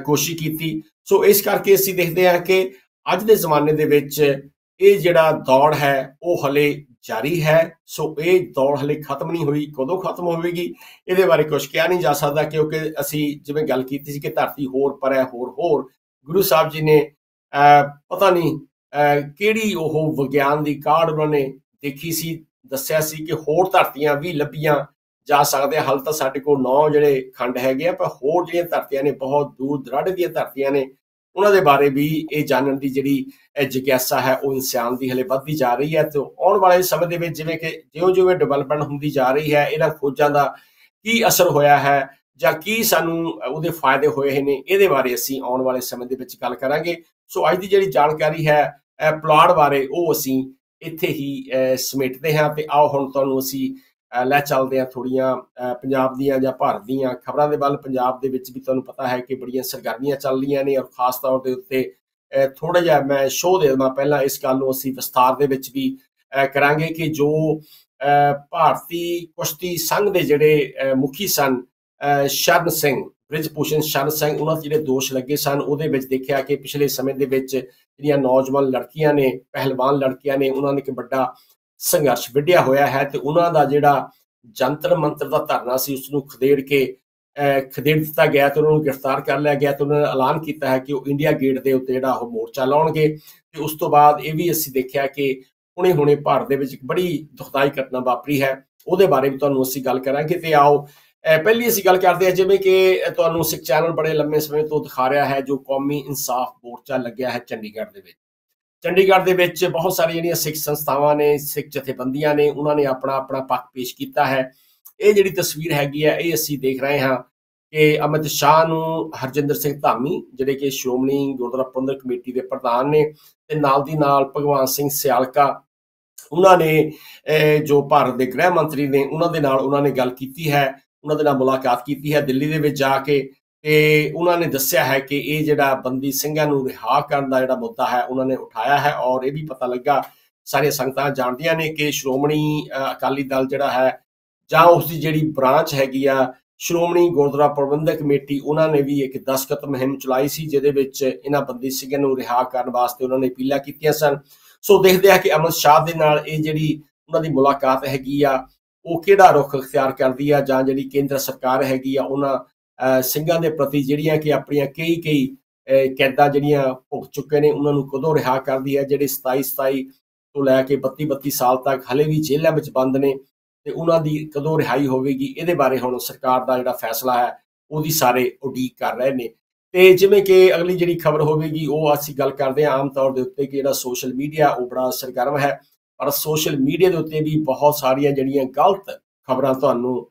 ਕੋਸ਼ਿਸ਼ ਕੀਤੀ। ਸੋ ਇਸ ਕਰਕੇ ਅਸੀਂ ਦੇਖਦੇ ਹਾਂ ਕਿ ਅੱਜ ਦੇ ਜ਼ਮਾਨੇ ਦੇ ਵਿੱਚ ਇਹ ਜਿਹੜਾ ਦੌੜ ਹੈ ਉਹ ਹਲੇ ਜਾਰੀ ਹੈ। ਸੋ ਇਹ ਦੌੜ ਹਲੇ ਖਤਮ ਨਹੀਂ ਹੋਈ। ਕਦੋਂ ਖਤਮ ਹੋਵੇਗੀ ਇਹਦੇ ਬਾਰੇ ਕੁਝ ਕਿਹਾ ਨਹੀਂ ਜਾ ਸਕਦਾ, ਕਿਉਂਕਿ ਅਸੀਂ ਜਿਵੇਂ ਗੱਲ ਕੀਤੀ ਸੀ ਕਿ ਧਰਤੀ ਹੋਰ ਪਰ ਹੈ, ਹੋਰ ਗੁਰੂ ਸਾਹਿਬ ਜੀ ਨੇ ਪਤਾ ਨਹੀਂ ਕਿਹੜੀ ਉਹ ਵਿਗਿਆਨ ਦੀ ਕਾਢ ਉਹਨਾਂ ਨੇ ਦੇਖੀ ਸੀ, ਦੱਸਿਆ ਸੀ ਕਿ ਹੋਰ ਧਰਤੀਆਂ ਵੀ ਲੱਭੀਆਂ ਜਾ ਸਕਦੇ। ਹਾਲ ਤਾਂ ਸਾਡੇ ਕੋਲ 9 ਜਿਹੜੇ ਖੰਡ ਹੈਗੇ ਆ, ਪਰ ਹੋਰ ਜਿਹੜੀਆਂ ਧਰਤੀਆਂ ਨੇ ਬਹੁਤ ਦੂਰ ਦਰਾਡੇ ਦੀਆਂ ਧਰਤੀਆਂ ਨੇ, ਉਹਨਾਂ ਦੇ ਬਾਰੇ ਵੀ ਇਹ ਜਾਣਨ ਦੀ ਜਿਹੜੀ ਜਿਗਿਆਸਾ ਹੈ ਉਹ ਇਨਸਾਨ ਦੀ ਹਲੇ ਵੱਧਦੀ ਜਾ ਰਹੀ ਹੈ। ਤੇ ਆਉਣ ਵਾਲੇ ਸਮੇਂ ਦੇ ਵਿੱਚ ਜਿਵੇਂ ਕਿ ਜਿਉਂ-ਜਿਉਂ ਡਿਵੈਲਪਮੈਂਟ ਹੁੰਦੀ ਜਾ ਰਹੀ ਹੈ, ਇਹਨਾਂ ਖੋਜਾਂ ਦਾ ਕੀ ਅਸਰ ਹੋਇਆ ਹੈ ਜਾਂ ਕੀ ਸਾਨੂੰ ਉਹਦੇ ਫਾਇਦੇ ਹੋਏ ਨੇ, ਇਹਦੇ ਬਾਰੇ ਅਸੀਂ ਆਉਣ ਵਾਲੇ ਸਮੇਂ ਦੇ ਵਿੱਚ ਗੱਲ ਕਰਾਂਗੇ। ਸੋ ਅੱਜ ਦੀ ਜਿਹੜੀ ਜਾਣਕਾਰੀ ਹੈ ਪੁਲਾੜ ਬਾਰੇ ਉਹ ਅਸੀਂ ਇੱਥੇ ਹੀ ਸਮੇਟਦੇ ਹਾਂ। ਤੇ ਆਓ ਹੁਣ ਤੁਹਾਨੂੰ ਅਸੀਂ ਲੈ ਚੱਲਦੇ ਹਾਂ ਥੋੜ੍ਹੀਆਂ ਪੰਜਾਬ ਦੀਆਂ ਜਾਂ ਭਾਰਤ ਦੀਆਂ ਖਬਰਾਂ ਦੇ ਵੱਲ। ਪੰਜਾਬ ਦੇ ਵਿੱਚ ਵੀ ਤੁਹਾਨੂੰ ਪਤਾ ਹੈ ਕਿ ਬੜੀਆਂ ਸਰਗਰਮੀਆਂ ਚੱਲ ਰਹੀਆਂ ਨੇ, ਔਰ ਖਾਸ ਤੌਰ ਦੇ ਉੱਤੇ ਥੋੜ੍ਹਾ ਜਿਹਾ ਮੈਂ ਸ਼ੋਅ ਦੇ ਦੇਵਾਂ ਪਹਿਲਾਂ, ਇਸ ਗੱਲ ਨੂੰ ਅਸੀਂ ਵਿਸਥਾਰ ਦੇ ਵਿੱਚ ਵੀ ਕਰਾਂਗੇ ਕਿ ਜੋ ਭਾਰਤੀ ਕੁਸ਼ਤੀ ਸੰਘ ਦੇ ਜਿਹੜੇ ਮੁਖੀ ਸਨ ਸ਼ਰਨ ਸਿੰਘ, ਬ੍ਰਿਜ ਭੂਸ਼ਣ ਸ਼ਰਨ ਸਿੰਘ, ਉਹਨਾਂ ਦੇ ਜਿਹੜੇ ਦੋਸ਼ ਲੱਗੇ ਸਨ ਉਹਦੇ ਵਿੱਚ ਦੇਖਿਆ ਕਿ ਪਿਛਲੇ ਸਮੇਂ ਦੇ ਵਿੱਚ ਜਿਹੜੀਆਂ ਨੌਜਵਾਨ ਲੜਕੀਆਂ ਨੇ, ਪਹਿਲਵਾਨ ਲੜਕੀਆਂ ਨੇ, ਉਹਨਾਂ ਨੇ ਇੱਕ ਵੱਡਾ ਸੰਘਰਸ਼ ਵਿੱਢਿਆ ਹੋਇਆ ਹੈ। ਤੇ ਉਹਨਾਂ ਦਾ ਜਿਹੜਾ ਜੰਤਰ ਮੰਤਰ ਦਾ ਧਰਨਾ ਸੀ ਉਸਨੂੰ ਖਦੇੜ ਦਿੱਤਾ ਗਿਆ ਤੇ ਉਹਨਾਂ ਨੂੰ ਗ੍ਰਿਫਤਾਰ ਕਰ ਲਿਆ ਗਿਆ ਤੇ ਉਹਨਾਂ ਨੇ ਐਲਾਨ ਕੀਤਾ ਹੈ ਕਿ ਉਹ ਇੰਡੀਆ ਗੇਟ ਦੇ ਉੱਤੇ ਜਿਹੜਾ ਉਹ ਮੋਰਚਾ ਲਾਉਣਗੇ। ਤੇ ਉਸ ਤੋਂ ਬਾਅਦ ਇਹ ਵੀ ਅਸੀਂ ਦੇਖਿਆ ਕਿ ਹੁਣੇ ਭਾਰਤ ਦੇ ਵਿੱਚ ਇੱਕ ਬੜੀ ਦੁਖਦਾਈ ਘਟਨਾ ਵਾਪਰੀ ਹੈ, ਉਹਦੇ ਬਾਰੇ ਵੀ ਤੁਹਾਨੂੰ ਅਸੀਂ ਗੱਲ ਕਰਾਂਗੇ। ਤੇ ਆਓ ਪਹਿਲੀ ਅਸੀਂ ਗੱਲ ਕਰਦੇ ਹਾਂ, ਜਿਵੇਂ ਕਿ ਤੁਹਾਨੂੰ ਸਿੱਖ ਚੈਨਲ ਬੜੇ ਲੰਮੇ ਸਮੇਂ ਤੋਂ ਦਿਖਾ ਰਿਹਾ ਹੈ, ਜੋ ਕੌਮੀ ਇਨਸਾਫ ਮੋਰਚਾ ਲੱਗਿਆ ਹੈ ਚੰਡੀਗੜ੍ਹ ਦੇ ਵਿੱਚ। ਚੰਡੀਗੜ੍ਹ ਦੇ ਵਿੱਚ ਬਹੁਤ ਸਾਰੀਆਂ ਜਿਹੜੀਆਂ ਸਿੱਖ ਸੰਸਥਾਵਾਂ ਨੇ, ਸਿੱਖ ਜਥੇਬੰਦੀਆਂ ਨੇ, ਉਹਨਾਂ ਨੇ ਆਪਣਾ ਪੱਖ ਪੇਸ਼ ਕੀਤਾ ਹੈ। ਇਹ ਜਿਹੜੀ ਤਸਵੀਰ ਹੈਗੀ ਹੈ ਇਹ ਅਸੀਂ ਦੇਖ ਰਹੇ ਹਾਂ ਕਿ ਅਮਿਤ ਸ਼ਾਹ ਨੂੰ ਹਰਜਿੰਦਰ ਸਿੰਘ ਧਾਮੀ, ਜਿਹੜੇ ਕਿ ਸ਼੍ਰੋਮਣੀ ਗੁਰਦੁਆਰਾ ਪ੍ਰਬੰਧਕ ਕਮੇਟੀ ਦੇ ਪ੍ਰਧਾਨ ਨੇ, ਤੇ ਨਾਲ ਦੀ ਨਾਲ ਭਗਵਾਨ ਸਿੰਘ ਸਿਆਲਕਾ, ਉਹਨਾਂ ਨੇ ਜੋ ਭਾਰਤ ਦੇ ਗ੍ਰਹਿ ਮੰਤਰੀ ਨੇ, ਉਹਨਾਂ ਦੇ ਨਾਲ ਉਹਨਾਂ ਨੇ ਗੱਲ ਕੀਤੀ ਹੈ, ਉਹਨਾਂ ਦੇ ਨਾਲ ਮੁਲਾਕਾਤ ਕੀਤੀ ਹੈ ਦਿੱਲੀ ਦੇ ਵਿੱਚ ਜਾ ਕੇ। ਤੇ ਉਹਨਾਂ ਨੇ ਦੱਸਿਆ ਹੈ ਕਿ ਇਹ ਜਿਹੜਾ ਬੰਦੀ ਸਿੰਘਾਂ ਨੂੰ ਰਿਹਾ ਕਰਨ ਦਾ ਜਿਹੜਾ ਮੁੱਦਾ ਹੈ ਉਹਨਾਂ ਨੇ ਉਠਾਇਆ ਹੈ। ਔਰ ਇਹ ਵੀ ਪਤਾ ਲੱਗਾ, ਸਾਰੀਆਂ ਸੰਗਤਾਂ ਜਾਣਦੀਆਂ ਨੇ ਕਿ ਸ਼੍ਰੋਮਣੀ ਅਕਾਲੀ ਦਲ ਜਿਹੜਾ ਹੈ ਜਾਂ ਉਸ ਦੀ ਜਿਹੜੀ ਬ੍ਰਾਂਚ ਹੈਗੀ ਆ ਸ਼੍ਰੋਮਣੀ ਗੁਰਦੁਆਰਾ ਪ੍ਰਬੰਧਕ ਕਮੇਟੀ, ਉਹਨਾਂ ਨੇ ਵੀ ਇੱਕ ਦਸਤਖਤ ਮੁਹਿੰਮ ਚਲਾਈ ਸੀ ਜਿਹਦੇ ਵਿੱਚ ਇਹਨਾਂ ਬੰਦੀ ਸਿੰਘਾਂ ਨੂੰ ਰਿਹਾ ਕਰਨ ਵਾਸਤੇ ਉਹਨਾਂ ਨੇ ਅਪੀਲਾਂ ਕੀਤੀਆਂ ਸਨ। ਸੋ ਦੇਖਦੇ ਆ ਕਿ ਅਮਿਤ ਸ਼ਾਹ ਦੇ ਨਾਲ ਇਹ ਜਿਹੜੀ ਉਹਨਾਂ ਦੀ ਮੁਲਾਕਾਤ ਹੈਗੀ ਆ ਉਹ ਕਿਹੜਾ ਰੁਖ ਅਖਤਿਆਰ ਕਰਦੀ ਆ, ਜਾਂ ਜਿਹੜੀ ਕੇਂਦਰ ਸਰਕਾਰ ਹੈਗੀ ਆ ਉਹਨਾਂ ਸਿੰਘਾਂ ਦੇ ਪ੍ਰਤੀ ਜਿਹੜੀਆਂ ਕਿ ਆਪਣੀਆਂ ਕਈ ਕੈਦਾਂ ਜਿਹੜੀਆਂ ਭੁਗਤ ਚੁੱਕੇ ਨੇ ਉਹਨਾਂ ਨੂੰ ਕਦੋਂ ਰਿਹਾ ਕਰਦੀ ਹੈ। ਜਿਹੜੇ 27 ਤੋਂ ਲੈ ਕੇ 32 ਸਾਲ ਤੱਕ ਹਲੇ ਵੀ ਜੇਲ੍ਹਾਂ ਵਿੱਚ ਬੰਦ ਨੇ ਤੇ ਉਹਨਾਂ ਦੀ ਕਦੋਂ ਰਿਹਾਈ ਹੋਵੇਗੀ, ਇਹਦੇ ਬਾਰੇ ਹੁਣ ਸਰਕਾਰ ਦਾ ਜਿਹੜਾ ਫੈਸਲਾ ਹੈ ਉਹਦੀ ਸਾਰੇ ਉਡੀਕ ਕਰ ਰਹੇ ਨੇ। ਤੇ ਜਿਵੇਂ ਕਿ ਅਗਲੀ ਜਿਹੜੀ ਖਬਰ ਹੋਵੇਗੀ ਉਹ ਅਸੀਂ ਗੱਲ ਕਰਦੇ ਹਾਂ ਆਮ ਤੌਰ ਦੇ ਉੱਤੇ ਕਿ ਜਿਹੜਾ ਸੋਸ਼ਲ ਮੀਡੀਆ ਉਹ ਬੜਾ ਸਰਗਰਮ ਹੈ, ਪਰ ਸੋਸ਼ਲ ਮੀਡੀਆ ਦੇ ਉੱਤੇ ਵੀ ਬਹੁਤ ਸਾਰੀਆਂ ਜਿਹੜੀਆਂ ਗਲਤ ਖਬਰਾਂ ਤੁਹਾਨੂੰ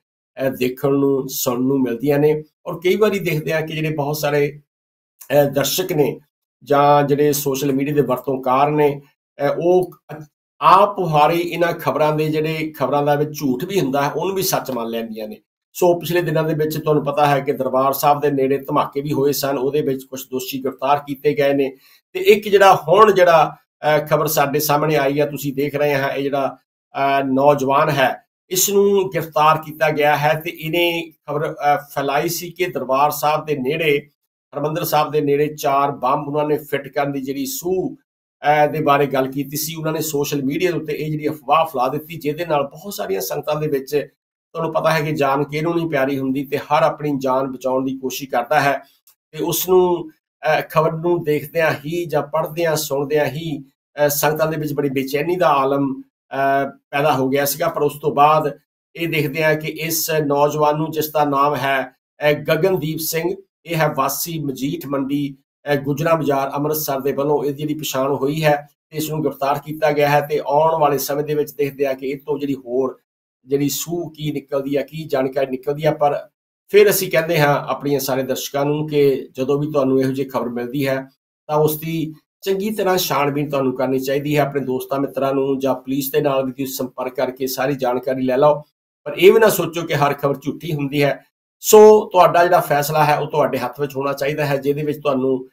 ਦੇਖਣ ਨੂੰ ਸੁਣਨ ਨੂੰ ਮਿਲਦੀਆਂ ਨੇ। ਔਰ ਕਈ ਵਾਰੀ ਦੇਖਦੇ ਆ ਕਿ ਜਿਹੜੇ ਬਹੁਤ ਸਾਰੇ ਦਰਸ਼ਕ ਨੇ ਜਾਂ ਜਿਹੜੇ ਸੋਸ਼ਲ ਮੀਡੀਆ ਦੇ ਵਰਤੋਂਕਾਰ ਨੇ ਉਹ ਆਪ ਮੁਹਾਰੀ ਇਹਨਾਂ ਖਬਰਾਂ ਦੇ ਜਿਹੜੇ ਖਬਰਾਂ ਦਾ ਵਿੱਚ ਝੂਠ ਵੀ ਹੁੰਦਾ ਹੈ ਉਹਨੂੰ ਵੀ ਸੱਚ ਮੰਨ ਲੈਂਦੀਆਂ ਨੇ। ਸੋ ਪਿਛਲੇ ਦਿਨਾਂ ਦੇ ਵਿੱਚ ਤੁਹਾਨੂੰ ਪਤਾ ਹੈ ਕਿ ਦਰਬਾਰ ਸਾਹਿਬ ਦੇ ਨੇੜੇ ਧਮਾਕੇ ਵੀ ਹੋਏ ਸਨ, ਉਹਦੇ ਵਿੱਚ ਕੁਝ ਦੋਸ਼ੀ ਗ੍ਰਿਫਤਾਰ ਕੀਤੇ ਗਏ ਨੇ। ਤੇ ਇੱਕ ਜਿਹੜਾ ਹੁਣ ਜਿਹੜਾ ਖਬਰ ਸਾਡੇ ਸਾਹਮਣੇ ਆਈ ਹੈ, ਤੁਸੀਂ ਦੇਖ ਰਹੇ ਹਾਂ, ਇਹ ਜਿਹੜਾ ਨੌਜਵਾਨ ਹੈ ਇਸ ਨੂੰ ਗ੍ਰਿਫਤਾਰ ਕੀਤਾ ਗਿਆ ਹੈ ਤੇ ਇਹਨੇ ਖਬਰ ਫੈਲਾਈ ਸੀ ਕਿ ਦਰਬਾਰ ਸਾਹਿਬ ਦੇ ਨੇੜੇ, ਹਰਿਮੰਦਰ ਸਾਹਿਬ ਦੇ ਨੇੜੇ 4 ਬੰਬ ਉਹਨਾਂ ਨੇ ਫਿੱਟ ਕਰਨ ਦੀ ਜਿਹੜੀ ਸੂਹ ਦੇ ਬਾਰੇ ਗੱਲ ਕੀਤੀ ਸੀ। ਉਹਨਾਂ ਨੇ ਸੋਸ਼ਲ ਮੀਡੀਆ ਦੇ ਉੱਤੇ ਇਹ ਜਿਹੜੀ ਅਫਵਾਹ ਫੈਲਾ ਦਿੱਤੀ, ਜਿਹਦੇ ਨਾਲ ਬਹੁਤ ਸਾਰੀਆਂ ਸੰਗਤਾਂ ਦੇ ਵਿੱਚ, ਤੁਹਾਨੂੰ ਪਤਾ ਹੈ ਕਿ ਜਾਨ ਕਿਹਨੂੰ ਨਹੀਂ ਪਿਆਰੀ ਹੁੰਦੀ ਤੇ ਹਰ ਆਪਣੀ ਜਾਨ ਬਚਾਉਣ ਦੀ ਕੋਸ਼ਿਸ਼ ਕਰਦਾ ਹੈ। ਤੇ ਉਸ ਨੂੰ ਖਬਰ ਨੂੰ ਦੇਖਦਿਆਂ ਹੀ ਜਾਂ ਪੜ੍ਹਦਿਆਂ ਸੁਣਦਿਆਂ ਹੀ ਸੰਗਤਾਂ ਦੇ ਵਿੱਚ ਬੜੀ ਬੇਚੈਨੀ ਦਾ ਆਲਮ ਪੈਦਾ ਹੋ ਗਿਆ ਸੀਗਾ। ਪਰ ਉਸ ਤੋਂ ਬਾਅਦ ਇਹ ਦੇਖਦੇ ਹਾਂ ਕਿ ਇਸ ਨੌਜਵਾਨ ਨੂੰ, ਜਿਸ ਦਾ ਨਾਮ ਹੈ ਗਗਨਦੀਪ ਸਿੰਘ, ਇਹ ਹੈ ਵਾਸੀ ਮਜੀਠ ਮੰਡੀ ਗੁਜਰਾ ਬਾਜ਼ਾਰ ਅੰਮ੍ਰਿਤਸਰ ਦੇ ਵੱਲੋਂ ਇਹਦੀ ਜਿਹੜੀ ਪਛਾਣ ਹੋਈ ਹੈ ਤੇ ਇਸ ਨੂੰ ਗ੍ਰਿਫਤਾਰ ਕੀਤਾ ਗਿਆ ਹੈ। ਤੇ ਆਉਣ ਵਾਲੇ ਸਮੇਂ ਦੇ ਵਿੱਚ ਦੇਖਦੇ ਆ ਕਿ ਇਹ ਤੋਂ ਜਿਹੜੀ ਹੋਰ ਜਿਹੜੀ ਸੂਹ ਕੀ ਨਿਕਲਦੀ ਆ, ਕੀ ਜਾਣਕਾਰੀ ਨਿਕਲਦੀ ਆ। ਪਰ ਫਿਰ ਅਸੀਂ ਕਹਿੰਦੇ ਹਾਂ ਆਪਣੀਆਂ ਸਾਰੇ ਦਰਸ਼ਕਾਂ ਨੂੰ ਕਿ ਜਦੋਂ ਵੀ ਤੁਹਾਨੂੰ ਇਹੋ ਜਿਹੀ ਖਬਰ ਮਿਲਦੀ ਹੈ ਤਾਂ ਉਸ ਦੀ ਚੰਗੀ ਤਰ੍ਹਾਂ ਛਾਣਬੀਣ ਤੁਹਾਨੂੰ ਕਰਨੀ ਚਾਹੀਦੀ ਹੈ। ਆਪਣੇ ਦੋਸਤਾਂ ਮਿੱਤਰਾਂ ਨੂੰ ਜਾਂ ਪੁਲਿਸ ਦੇ ਨਾਲ ਵੀ ਤੁਸੀਂ ਸੰਪਰਕ ਕਰਕੇ ਸਾਰੀ ਜਾਣਕਾਰੀ ਲੈ ਲਓ, ਪਰ ਇਹ ਵੀ ਨਾ ਸੋਚੋ ਕਿ ਹਰ ਖਬਰ ਝੂਠੀ ਹੁੰਦੀ ਹੈ। ਸੋ ਤੁਹਾਡਾ ਜਿਹੜਾ ਫੈਸਲਾ ਹੈ ਉਹ ਤੁਹਾਡੇ ਹੱਥ ਵਿੱਚ ਹੋਣਾ ਚਾਹੀਦਾ ਹੈ, ਜਿਹਦੇ ਵਿੱਚ ਤੁਹਾਨੂੰ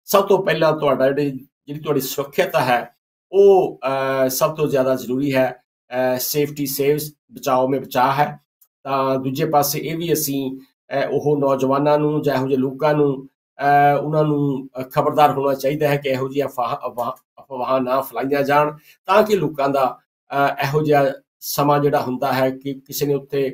ਸਭ ਤੋਂ ਪਹਿਲਾਂ ਤੁਹਾਡਾ ਜਿਹੜੀ ਤੁਹਾਡੀ ਸੁਰੱਖਿਅਤਾ ਹੈ ਉਹ ਸਭ ਤੋਂ ਜ਼ਿਆਦਾ ਜ਼ਰੂਰੀ ਹੈ। ਸੇਫਟੀ ਸੇਵਸ, ਬਚਾਓ ਮੇਂ ਬਚਾਅ ਹੈ। ਤਾਂ ਦੂਜੇ ਪਾਸੇ ਇਹ ਵੀ ਅਸੀਂ ਉਹ ਨੌਜਵਾਨਾਂ ਨੂੰ ਜਾਂ ਇਹੋ ਜਿਹੇ ਲੋਕਾਂ ਨੂੰ ਉਹਨਾਂ ਨੂੰ ਖਬਰਦਾਰ ਹੋਣਾ ਚਾਹੀਦਾ ਹੈ ਕਿ ਇਹੋ ਜਿਹੀਆਂ ਅਫਵਾਹਾਂ ਨਾ ਫੈਲਾਈਆਂ ਜਾਣ, ਤਾਂ ਕਿ ਲੋਕਾਂ ਦਾ ਇਹੋ ਜਿਹਾ ਸਮਾਂ ਜਿਹੜਾ ਹੁੰਦਾ ਹੈ ਕਿ ਕਿਸੇ ਨੇ ਉੱਥੇ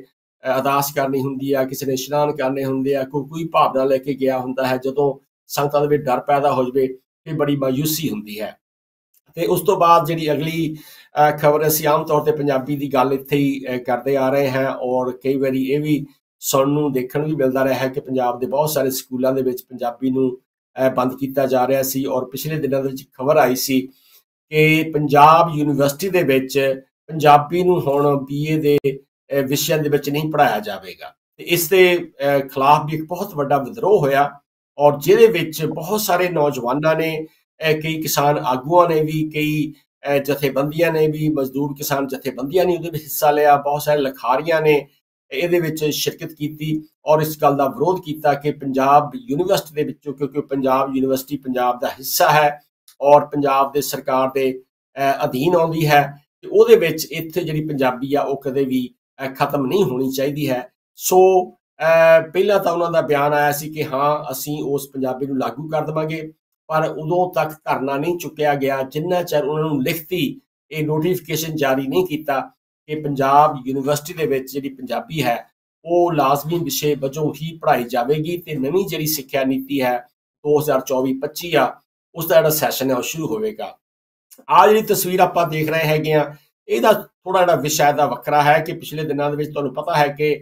ਅਰਦਾਸ ਕਰਨੀ ਹੁੰਦੀ ਆ, ਕਿਸੇ ਨੇ ਇਸ਼ਨਾਨ ਕਰਨੇ ਹੁੰਦੇ ਆ, ਕੋਈ ਭਾਵਨਾ ਲੈ ਕੇ ਗਿਆ ਹੁੰਦਾ ਹੈ, ਜਦੋਂ ਸੰਗਤਾਂ ਦੇ ਵਿੱਚ ਡਰ ਪੈਦਾ ਹੋ ਜਾਵੇ ਤੇ ਬੜੀ ਮਾਯੂਸੀ ਹੁੰਦੀ ਹੈ। ਤੇ ਉਸ ਤੋਂ ਬਾਅਦ ਜਿਹੜੀ ਅਗਲੀ ਖਬਰ, ਅਸੀਂ ਆਮ ਤੌਰ ਤੇ ਪੰਜਾਬੀ ਦੀ ਗੱਲ ਇੱਥੇ ਹੀ ਕਰਦੇ ਆ ਰਹੇ ਹਾਂ ਔਰ ਕਈ ਵਾਰੀ ਇਹ ਵੀ ਸੁਣਨ ਨੂੰ ਦੇਖਣ ਵੀ ਮਿਲਦਾ ਰਿਹਾ ਹੈ ਕਿ ਪੰਜਾਬ ਦੇ ਬਹੁਤ ਸਾਰੇ ਸਕੂਲਾਂ ਦੇ ਵਿੱਚ ਪੰਜਾਬੀ ਨੂੰ ਬੰਦ ਕੀਤਾ ਜਾ ਰਿਹਾ ਸੀ। ਔਰ ਪਿਛਲੇ ਦਿਨਾਂ ਦੇ ਵਿੱਚ ਖਬਰ ਆਈ ਸੀ ਕਿ ਪੰਜਾਬ ਯੂਨੀਵਰਸਿਟੀ ਦੇ ਵਿੱਚ ਪੰਜਾਬੀ ਨੂੰ ਹੁਣ BA ਦੇ ਵਿਸ਼ਿਆਂ ਦੇ ਵਿੱਚ ਨਹੀਂ ਪੜ੍ਹਾਇਆ ਜਾਵੇਗਾ। ਤੇ ਇਸ ਦੇ ਖਿਲਾਫ ਵੀ ਇੱਕ ਬਹੁਤ ਵੱਡਾ ਵਿਦਰੋਹ ਹੋਇਆ ਔਰ ਜਿਹਦੇ ਵਿੱਚ ਬਹੁਤ ਸਾਰੇ ਨੌਜਵਾਨਾਂ ਨੇ, ਕਈ ਕਿਸਾਨ ਆਗੂਆਂ ਨੇ ਵੀ, ਕਈ ਜਥੇਬੰਦੀਆਂ ਨੇ ਵੀ, ਮਜ਼ਦੂਰ ਕਿਸਾਨ ਜਥੇਬੰਦੀਆਂ ਨੇ ਉਹਦੇ ਵਿੱਚ ਹਿੱਸਾ ਲਿਆ, ਬਹੁਤ ਸਾਰੇ ਲਿਖਾਰੀਆਂ ਨੇ ਇਹਦੇ ਵਿੱਚ ਸ਼ਿਰਕਤ ਕੀਤੀ ਔਰ ਇਸ ਗੱਲ ਦਾ ਵਿਰੋਧ ਕੀਤਾ ਕਿ ਪੰਜਾਬ ਯੂਨੀਵਰਸਿਟੀ ਦੇ ਵਿੱਚੋਂ, ਕਿਉਂਕਿ ਪੰਜਾਬ ਯੂਨੀਵਰਸਿਟੀ ਪੰਜਾਬ ਦਾ ਹਿੱਸਾ ਹੈ ਔਰ ਪੰਜਾਬ ਦੇ ਸਰਕਾਰ ਦੇ ਅਧੀਨ ਆਉਂਦੀ ਹੈ, ਤੇ ਉਹਦੇ ਵਿੱਚ ਇੱਥੇ ਜਿਹੜੀ ਪੰਜਾਬੀ ਆ ਉਹ ਕਦੇ ਵੀ ਖਤਮ ਨਹੀਂ ਹੋਣੀ ਚਾਹੀਦੀ ਹੈ। ਸੋ ਪਹਿਲਾਂ ਤਾਂ ਉਹਨਾਂ ਦਾ ਬਿਆਨ ਆਇਆ ਸੀ ਕਿ ਹਾਂ ਅਸੀਂ ਉਸ ਪੰਜਾਬੀ ਨੂੰ ਲਾਗੂ ਕਰ ਦੇਵਾਂਗੇ, ਪਰ ਉਦੋਂ ਤੱਕ ਧਰਨਾ ਨਹੀਂ ਚੁੱਕਿਆ ਗਿਆ ਜਿੰਨਾ ਚਿਰ ਉਹਨਾਂ ਨੂੰ ਲਿਖਤੀ ਇਹ ਨੋਟੀਫਿਕੇਸ਼ਨ ਜਾਰੀ ਨਹੀਂ ਕੀਤਾ ਕਿ ਪੰਜਾਬ ਯੂਨੀਵਰਸਿਟੀ ਦੇ ਵਿੱਚ ਜਿਹੜੀ ਪੰਜਾਬੀ ਹੈ ਉਹ ਲਾਜ਼ਮੀ ਵਿਸ਼ੇ ਵਜੋਂ ਹੀ ਪੜ੍ਹਾਈ ਜਾਵੇਗੀ ਤੇ ਨਵੀਂ ਜਿਹੜੀ ਸਿੱਖਿਆ ਨੀਤੀ ਹੈ 2024-25 ਆ, ਉਸ ਦਾ ਜਿਹੜਾ ਸੈਸ਼ਨ ਹੈ ਉਹ ਸ਼ੁਰੂ ਹੋਵੇਗਾ। ਆ ਜਿਹੜੀ ਤਸਵੀਰ ਆਪਾਂ ਦੇਖ ਰਹੇ ਹੈਗੇ ਆ, ਇਹਦਾ ਥੋੜਾ ਜਿਹੜਾ ਵਿਸ਼ਾ ਦਾ ਵੱਖਰਾ ਹੈ ਕਿ ਪਿਛਲੇ ਦਿਨਾਂ ਦੇ ਵਿੱਚ ਤੁਹਾਨੂੰ ਪਤਾ ਹੈ ਕਿ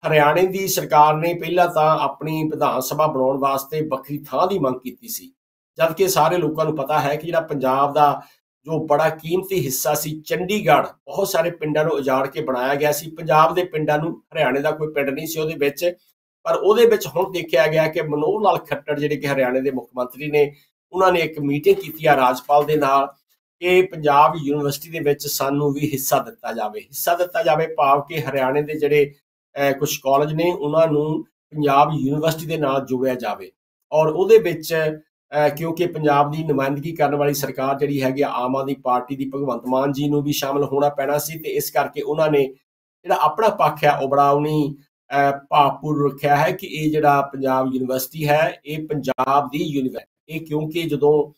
ਹਰਿਆਣੇ ਦੀ ਸਰਕਾਰ ਨੇ ਪਹਿਲਾਂ ਤਾਂ ਆਪਣੀ ਵਿਧਾਨ ਸਭਾ ਬਣਾਉਣ ਵਾਸਤੇ ਵੱਖਰੀ ਥਾਂ ਦੀ ਮੰਗ ਕੀਤੀ ਸੀ, ਜਦਕਿ ਸਾਰੇ ਲੋਕਾਂ ਨੂੰ ਪਤਾ ਹੈ ਕਿ ਜਿਹੜਾ ਪੰਜਾਬ ਦਾ ਜੋ ਬੜਾ ਕੀਮਤੀ ਹਿੱਸਾ ਸੀ ਚੰਡੀਗੜ੍ਹ, ਬਹੁਤ ਸਾਰੇ ਪਿੰਡਾਂ ਨੂੰ ਉਜਾੜ ਕੇ ਬਣਾਇਆ ਗਿਆ ਸੀ। ਪੰਜਾਬ ਦੇ ਪਿੰਡਾਂ ਨੂੰ, ਹਰਿਆਣੇ ਦਾ ਕੋਈ ਪਿੰਡ ਨਹੀਂ ਸੀ ਉਹਦੇ ਵਿੱਚ, ਪਰ ਉਹਦੇ ਵਿੱਚ ਹੁਣ ਦੇਖਿਆ ਗਿਆ ਕਿ ਮਨੋਹਰ ਲਾਲ ਖੱਟੜ ਜਿਹੜੇ ਕਿ ਹਰਿਆਣੇ ਦੇ ਮੁੱਖ ਮੰਤਰੀ ਨੇ, ਉਹਨਾਂ ਨੇ ਇੱਕ ਮੀਟਿੰਗ ਕੀਤੀ ਆ ਰਾਜਪਾਲ ਦੇ ਨਾਲ ਕਿ ਪੰਜਾਬ ਯੂਨੀਵਰਸਿਟੀ ਦੇ ਵਿੱਚ ਸਾਨੂੰ ਵੀ ਹਿੱਸਾ ਦਿੱਤਾ ਜਾਵੇ, ਭਾਵ ਕਿ ਹਰਿਆਣੇ ਦੇ ਜਿਹੜੇ ਕੁਝ ਕਾਲਜ ਨੇ ਉਹਨਾਂ ਨੂੰ ਪੰਜਾਬ ਯੂਨੀਵਰਸਿਟੀ ਦੇ ਨਾਲ ਜੋੜਿਆ ਜਾਵੇ। ਔਰ ਉਹਦੇ ਵਿੱਚ ਕਿਉਂਕਿ ਪੰਜਾਬ ਦੀ ਨੁਮਾਇੰਦਗੀ ਕਰਨ ਵਾਲੀ ਸਰਕਾਰ ਜਿਹੜੀ ਹੈਗੀ ਆਮ ਆਦਮੀ ਪਾਰਟੀ ਦੀ, ਭਗਵੰਤ ਮਾਨ ਜੀ ਨੂੰ ਵੀ ਸ਼ਾਮਲ ਹੋਣਾ ਪੈਣਾ ਸੀ, ਤੇ ਇਸ ਕਰਕੇ ਉਹਨਾਂ ਨੇ ਜਿਹੜਾ ਆਪਣਾ ਪੱਖ ਹੈ ਉਹ ਬੜਾ ਉਹਨੀ ਭਾਵਪੂਰ ਰੱਖਿਆ ਹੈ ਕਿ ਇਹ ਜਿਹੜਾ ਪੰਜਾਬ ਯੂਨੀਵਰਸਿਟੀ ਹੈ ਇਹ ਪੰਜਾਬ ਦੀ ਯੂਨੀਵਰਸਿਟੀ, ਇਹ ਕਿਉਂਕਿ ਜਦੋਂ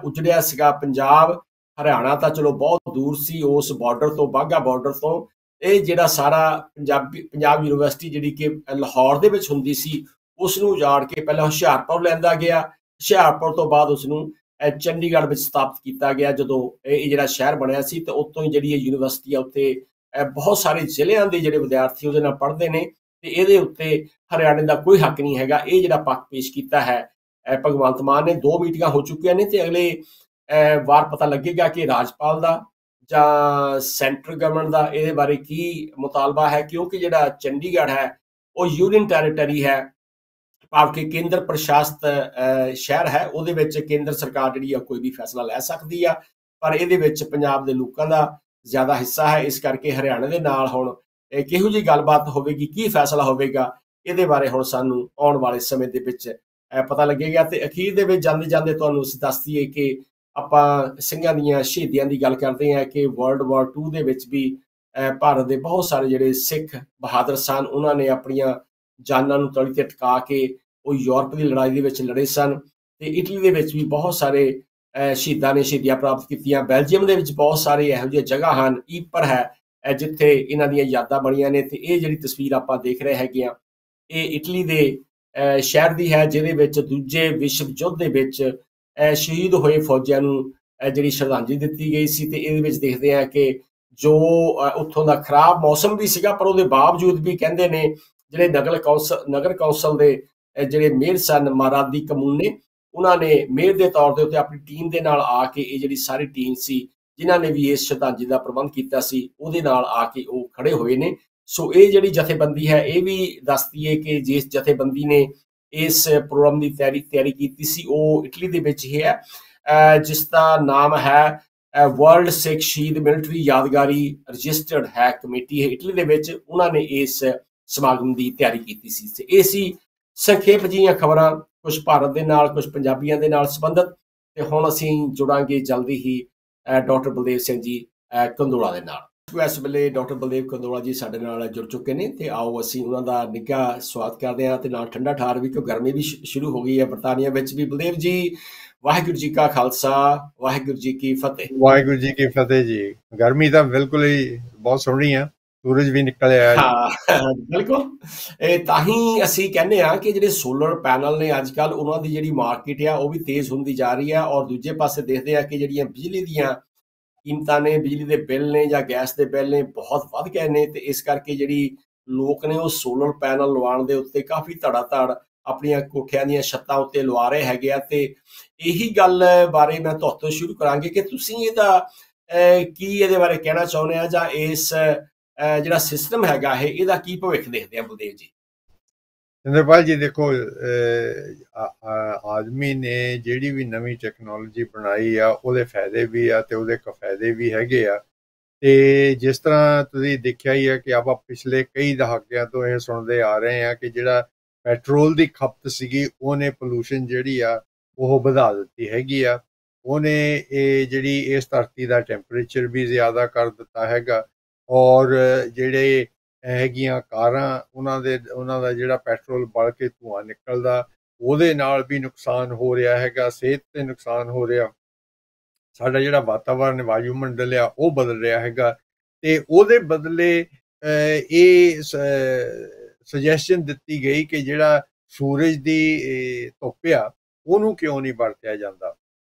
ਉਜੜਿਆ ਸੀਗਾ ਪੰਜਾਬ, ਹਰਿਆਣਾ ਤਾਂ ਚਲੋ ਬਹੁਤ ਦੂਰ ਸੀ ਉਸ ਬਾਰਡਰ ਤੋਂ, ਬਾਘਾ ਬਾਰਡਰ ਤੋਂ, ਇਹ ਜਿਹੜਾ ਸਾਰਾ ਪੰਜਾਬ ਯੂਨੀਵਰਸਿਟੀ ਜਿਹੜੀ ਕਿ ਲਾਹੌਰ ਦੇ ਵਿੱਚ ਹੁੰਦੀ ਸੀ ਉਸ ਨੂੰ ਉਜਾੜ ਕੇ ਪਹਿਲਾਂ ਹੁਸ਼ਿਆਰਪੁਰ ਲੈਂਦਾ ਗਿਆ, ਹੁਸ਼ਿਆਰਪੁਰ ਤੋਂ ਬਾਅਦ ਉਸਨੂੰ ਚੰਡੀਗੜ੍ਹ ਵਿੱਚ ਸਥਾਪਿਤ ਕੀਤਾ ਗਿਆ ਜਦੋਂ ਇਹ ਜਿਹੜਾ ਸ਼ਹਿਰ ਬਣਿਆ ਸੀ। ਤੇ ਉੱਥੋਂ ਹੀ ਜਿਹੜੀ ਇਹ ਯੂਨੀਵਰਸਿਟੀ ਆ ਉੱਥੇ ਬਹੁਤ ਸਾਰੇ ਜ਼ਿਲ੍ਹਿਆਂ ਦੇ ਜਿਹੜੇ ਵਿਦਿਆਰਥੀ ਉਹਦੇ ਨਾਲ ਪੜ੍ਹਦੇ ਨੇ, ਤੇ ਇਹਦੇ ਉੱਤੇ ਹਰਿਆਣੇ ਦਾ ਕੋਈ ਹੱਕ ਨਹੀਂ ਹੈਗਾ। ਇਹ ਜਿਹੜਾ ਪੱਖ ਪੇਸ਼ ਕੀਤਾ ਹੈ ਭਗਵੰਤ ਮਾਨ ਨੇ, 2 ਮੀਟਿੰਗਾਂ ਹੋ ਚੁੱਕੀਆਂ ਨੇ ਤੇ ਅਗਲੇ ਵਾਰ ਪਤਾ ਲੱਗੇਗਾ ਕਿ ਰਾਜਪਾਲ ਦਾ ਜਾਂ ਸੈਂਟਰ ਗਵਰਨਮੈਂਟ ਦਾ ਇਹਦੇ ਬਾਰੇ ਕੀ ਮੁਤਾਲਬਾ ਹੈ, ਕਿਉਂਕਿ ਜਿਹੜਾ ਚੰਡੀਗੜ੍ਹ ਹੈ ਉਹ ਯੂਨੀਅਨ ਟੈਰੀਟਰੀ ਹੈ, ਭਾਵ ਕਿ ਕੇਂਦਰ ਪ੍ਰਸ਼ਾਸਿਤ ਸ਼ਹਿਰ ਹੈ, ਉਹਦੇ ਵਿੱਚ ਕੇਂਦਰ ਸਰਕਾਰ ਜਿਹੜੀ ਆ ਕੋਈ ਵੀ ਫੈਸਲਾ ਲੈ ਸਕਦੀ ਆ। ਪਰ ਇਹਦੇ ਵਿੱਚ ਪੰਜਾਬ ਦੇ ਲੋਕਾਂ ਦਾ ਜ਼ਿਆਦਾ ਹਿੱਸਾ ਹੈ। ਇਸ ਕਰਕੇ ਹਰਿਆਣੇ ਦੇ ਨਾਲ ਹੁਣ ਕਿਹੋ ਜਿਹੀ ਗੱਲਬਾਤ ਹੋਵੇਗੀ, ਕੀ ਫੈਸਲਾ ਹੋਵੇਗਾ, ਇਹਦੇ ਬਾਰੇ ਹੁਣ ਸਾਨੂੰ ਆਉਣ ਵਾਲੇ ਸਮੇਂ ਦੇ ਵਿੱਚ ਪਤਾ ਲੱਗੇਗਾ। ਤੇ ਅਖੀਰ ਦੇ ਵਿੱਚ ਜਾਂਦੇ ਜਾਂਦੇ ਤੁਹਾਨੂੰ ਅਸੀਂ ਦੱਸ ਦਈਏ ਕਿ ਆਪਾਂ ਸਿੰਘਾਂ ਦੀਆਂ ਸ਼ਹੀਦੀਆਂ ਦੀ ਗੱਲ ਕਰਦੇ ਹਾਂ ਕਿ ਵਰਲਡ ਵਾਰ 2 ਦੇ ਵਿੱਚ ਵੀ ਭਾਰਤ ਦੇ ਬਹੁਤ ਸਾਰੇ ਜਿਹੜੇ ਸਿੱਖ ਬਹਾਦਰ ਸਨ, ਉਹਨਾਂ ਨੇ ਆਪਣੀਆਂ ਜਾਨਾਂ ਨੂੰ ਤਲੀ ਤੇ ਟਿਕਾ ਕੇ ਉਹ ਯੂਰਪ ਦੀ ਲੜਾਈ ਦੇ ਵਿੱਚ ਲੜੇ ਸਨ। ਤੇ ਇਟਲੀ ਦੇ ਵਿੱਚ ਵੀ ਬਹੁਤ ਸਾਰੇ ਸ਼ਹੀਦਾਂ ਨੇ ਸ਼ਹੀਦੀਆਂ ਪ੍ਰਾਪਤ ਕੀਤੀਆਂ। ਬੈਲਜੀਅਮ ਦੇ ਵਿੱਚ ਬਹੁਤ ਸਾਰੇ ਇਹੋ ਜਿਹੇ ਜਗ੍ਹਾ ਹਨ, ਈਪਰ ਹੈ ਜਿੱਥੇ ਇਹਨਾਂ ਦੀਆਂ ਯਾਦਾਂ ਬਣੀਆਂ ਨੇ। ਤੇ ਇਹ ਜਿਹੜੀ ਤਸਵੀਰ ਆਪਾਂ ਦੇਖ ਰਹੇ ਹੈਗੇ ਆ, ਇਹ ਇਟਲੀ ਦੇ ਸ਼ਹਿਰ ਦੀ ਹੈ, ਜਿਹਦੇ ਵਿੱਚ ਦੂਜੇ ਵਿਸ਼ਵ ਯੁੱਧ ਦੇ ਵਿੱਚ ਸ਼ਹੀਦ ਹੋਏ ਫੌਜੀਆਂ ਨੂੰ ਜਿਹੜੀ ਸ਼ਰਧਾਂਜਲੀ ਦਿੱਤੀ ਗਈ ਸੀ। ਤੇ ਇਹਦੇ ਵਿੱਚ ਦੇਖਦੇ ਹਾਂ ਕਿ ਜੋ ਉੱਥੋਂ ਦਾ ਖਰਾਬ ਮੌਸਮ ਵੀ ਸੀਗਾ, ਪਰ ਉਹਦੇ ਬਾਵਜੂਦ ਵੀ ਕਹਿੰਦੇ ਨੇ ਜਿਹੜੇ ਨਗਰ ਕੌਂਸਲ ਦੇ ਜਿਹੜੇ ਮੇਅਰ ਸਨ ਮਾਰਾਦੀ ਕਮੂਨੇ, ਉਹਨਾਂ ਨੇ ਮੇਅਰ ਦੇ ਤੌਰ ਦੇ ਉੱਤੇ ਆਪਣੀ ਟੀਮ ਦੇ ਨਾਲ ਆ ਕੇ, ਇਹ ਜਿਹੜੀ ਸਾਰੀ ਟੀਮ ਸੀ ਜਿਨ੍ਹਾਂ ਨੇ ਵੀ ਇਸ ਸ਼ਰਧਾਂਜਲੀ ਦਾ ਪ੍ਰਬੰਧ ਕੀਤਾ ਸੀ, ਉਹਦੇ ਨਾਲ ਆ ਕੇ ਉਹ ਖੜੇ ਹੋਏ ਨੇ। ਸੋ ਇਹ ਜਿਹੜੀ ਜਥੇਬੰਦੀ ਹੈ, ਇਹ ਵੀ ਦੱਸਦੀ ਹੈ ਕਿ ਜਿਸ ਜਥੇਬੰਦੀ ਨੇ ਇਸ ਪ੍ਰੋਗਰਾਮ ਦੀ ਤਿਆਰੀ ਕੀਤੀ ਸੀ, ਉਹ ਇਟਲੀ ਦੇ ਵਿੱਚ ਹੀ ਹੈ, ਜਿਸ ਦਾ ਨਾਮ ਹੈ ਵਰਲਡ ਸਿੱਖ ਸ਼ਹੀਦ ਮਿਲਟਰੀ ਯਾਦਗਾਰੀ ਰਜਿਸਟਰਡ ਹੈ ਕਮੇਟੀ ਹੈ ਇਟਲੀ ਦੇ ਵਿੱਚ। ਉਹਨਾਂ ਨੇ ਇਸ ਸਮਾਗਮ ਦੀ ਤਿਆਰੀ ਕੀਤੀ ਸੀ। ਤੇ ਇਹ ਸੀ ਸੰਖੇਪ ਜਿਹੀਆਂ ਖਬਰਾਂ, ਕੁਝ ਭਾਰਤ ਦੇ ਨਾਲ, ਕੁਝ ਪੰਜਾਬੀਆਂ ਦੇ ਨਾਲ ਸੰਬੰਧਿਤ। ਤੇ ਹੁਣ ਅਸੀਂ ਜੁੜਾਂਗੇ ਜਲਦੀ ਹੀ ਡਾਕਟਰ ਬਲਦੇਵ ਸਿੰਘ ਜੀ ਕੰਦੋਲਾ ਦੇ ਨਾਲ। ਇਸ ਵੇਲੇ ਡਾਕਟਰ ਬਲਦੇਵ ਕੰਦੋਲਾ ਜੀ ਸਾਡੇ ਨਾਲ ਜੁੜ ਚੁੱਕੇ ਨੇ, ਤੇ ਆਓ ਅਸੀਂ ਉਹਨਾਂ ਦਾ ਨਿੱਘਾ ਸਵਾਗਤ ਕਰਦੇ ਹਾਂ। ਤੇ ਨਾਲ ਠੰਡਾ ਠਾਰ ਵੀ, ਕਿਉਂ ਗਰਮੀ ਵੀ ਸ਼ੁਰੂ ਹੋ ਗਈ ਹੈ ਬਰਤਾਨੀਆ ਵਿੱਚ ਵੀ। ਬਲਦੇਵ ਜੀ, ਵਾਹਿਗੁਰੂ ਜੀ ਕਾ ਖਾਲਸਾ, ਵਾਹਿਗੁਰੂ ਜੀ ਕੀ ਫਤਿਹ। ਵਾਹਿਗੁਰੂ ਜੀ ਕੀ ਫਤਿਹ ਜੀ। ਗਰਮੀ ਤਾਂ ਬਿਲਕੁਲ ਹੀ ਬਹੁਤ ਸੋਹਣੀ ਆ, ਸੂਰਜ ਵੀ ਨਿਕਲਿਆ। ਹਾਂ ਬਿਲਕੁਲ, ਤਾਂ ਹੀ ਅਸੀਂ ਕਹਿੰਦੇ ਹਾਂ ਕਿ ਜਿਹੜੇ ਸੋਲਰ ਪੈਨਲ ਨੇ ਅੱਜ ਕੱਲ੍ਹ, ਉਹਨਾਂ ਦੀ ਜਿਹੜੀ ਮਾਰਕੀਟ ਆ ਉਹ ਵੀ ਤੇਜ਼ ਹੁੰਦੀ ਜਾ ਰਹੀ ਆ। ਔਰ ਦੂਜੇ ਪਾਸੇ ਦੇਖਦੇ ਆ ਕਿ ਜਿਹੜੀਆਂ ਬਿਜਲੀ ਦੀਆਂ ਕੀਮਤਾਂ ਨੇ, ਬਿਜਲੀ ਦੇ ਬਿੱਲ ਨੇ ਜਾਂ ਗੈਸ ਦੇ ਬਿੱਲ ਨੇ, ਬਹੁਤ ਵੱਧ ਗਏ ਨੇ। ਤੇ ਇਸ ਕਰਕੇ ਜਿਹੜੀ ਲੋਕ ਨੇ ਉਹ ਸੋਲਰ ਪੈਨਲ ਲਵਾਉਣ ਦੇ ਉੱਤੇ ਕਾਫੀ ਧੜਾ ਆਪਣੀਆਂ ਕੋਠਿਆਂ ਦੀਆਂ ਛੱਤਾਂ ਉੱਤੇ ਲਵਾ ਰਹੇ ਹੈਗੇ ਆ। ਤੇ ਇਹੀ ਗੱਲ ਬਾਰੇ ਮੈਂ ਤੁਹਾਡੇ ਤੋਂ ਸ਼ੁਰੂ ਕਰਾਂਗੇ ਕਿ ਤੁਸੀਂ ਇਹਦਾ ਕੀ ਇਹਦੇ ਬਾਰੇ ਕਹਿਣਾ ਚਾਹੁੰਦੇ ਆ, ਜਾਂ ਇਸ ਜਿਹੜਾ ਸਿਸਟਮ ਹੈਗਾ ਇਹਦਾ ਕੀ ਭਵਿੱਖ ਦੇਖਦੇ ਆ ਬਲਦੇਵ ਜੀ? ਇੰਦਰਪਾਲ ਜੀ, ਦੇਖੋ, ਆਦਮੀ ਨੇ ਜਿਹੜੀ ਵੀ ਨਵੀਂ ਟੈਕਨੋਲੋਜੀ ਬਣਾਈ ਆ, ਉਹਦੇ ਫਾਇਦੇ ਵੀ ਆ ਤੇ ਉਹਦੇ ਕਫਾਇਦੇ ਵੀ ਹੈਗੇ ਆ। ਤੇ ਜਿਸ ਤਰ੍ਹਾਂ ਤੁਸੀਂ ਦੇਖਿਆ ਹੀ ਹੈ ਕਿ ਆਪਾਂ ਪਿਛਲੇ ਕਈ ਦਹਾਕਿਆਂ ਤੋਂ ਇਹ ਸੁਣਦੇ ਆ ਰਹੇ ਆ ਕਿ ਜਿਹੜਾ ਪੈਟਰੋਲ ਦੀ ਖਪਤ ਸੀਗੀ, ਉਹਨੇ ਪੋਲੂਸ਼ਨ ਜਿਹੜੀ ਆ ਉਹ ਵਧਾ ਦਿੱਤੀ ਹੈਗੀ ਆ। ਉਹਨੇ ਇਹ ਜਿਹੜੀ ਇਸ ਧਰਤੀ ਦਾ ਟੈਂਪਰੇਚਰ ਵੀ ਜ਼ਿਆਦਾ ਕਰ ਦਿੱਤਾ ਹੈਗਾ। ਔਰ ਜਿਹੜੇ ਹੈਗੀਆਂ ਕਾਰਾਂ, ਉਹਨਾਂ ਦਾ ਜਿਹੜਾ ਪੈਟਰੋਲ ਬਲ ਕੇ ਧੂੰਆਂ ਨਿਕਲਦਾ, ਉਹਦੇ ਨਾਲ ਵੀ ਨੁਕਸਾਨ ਹੋ ਰਿਹਾ ਹੈਗਾ, ਸਿਹਤ ਤੇ ਨੁਕਸਾਨ ਹੋ ਰਿਹਾ। ਸਾਡਾ ਜਿਹੜਾ ਵਾਤਾਵਰਨ, ਵਾਯੂਮੰਡਲ ਆ, ਉਹ ਬਦਲ ਰਿਹਾ ਹੈਗਾ। ਤੇ ਉਹਦੇ ਬਦਲੇ ਇਹ ਸੁਜੈਸ਼ਨ ਦਿੱਤੀ ਗਈ ਕਿ ਜਿਹੜਾ ਸੂਰਜ ਦੀ ਧੁੱਪ ਆ, ਉਹਨੂੰ ਕਿਉਂ ਨਹੀਂ ਵਰਤਿਆ ਜਾਂਦਾ।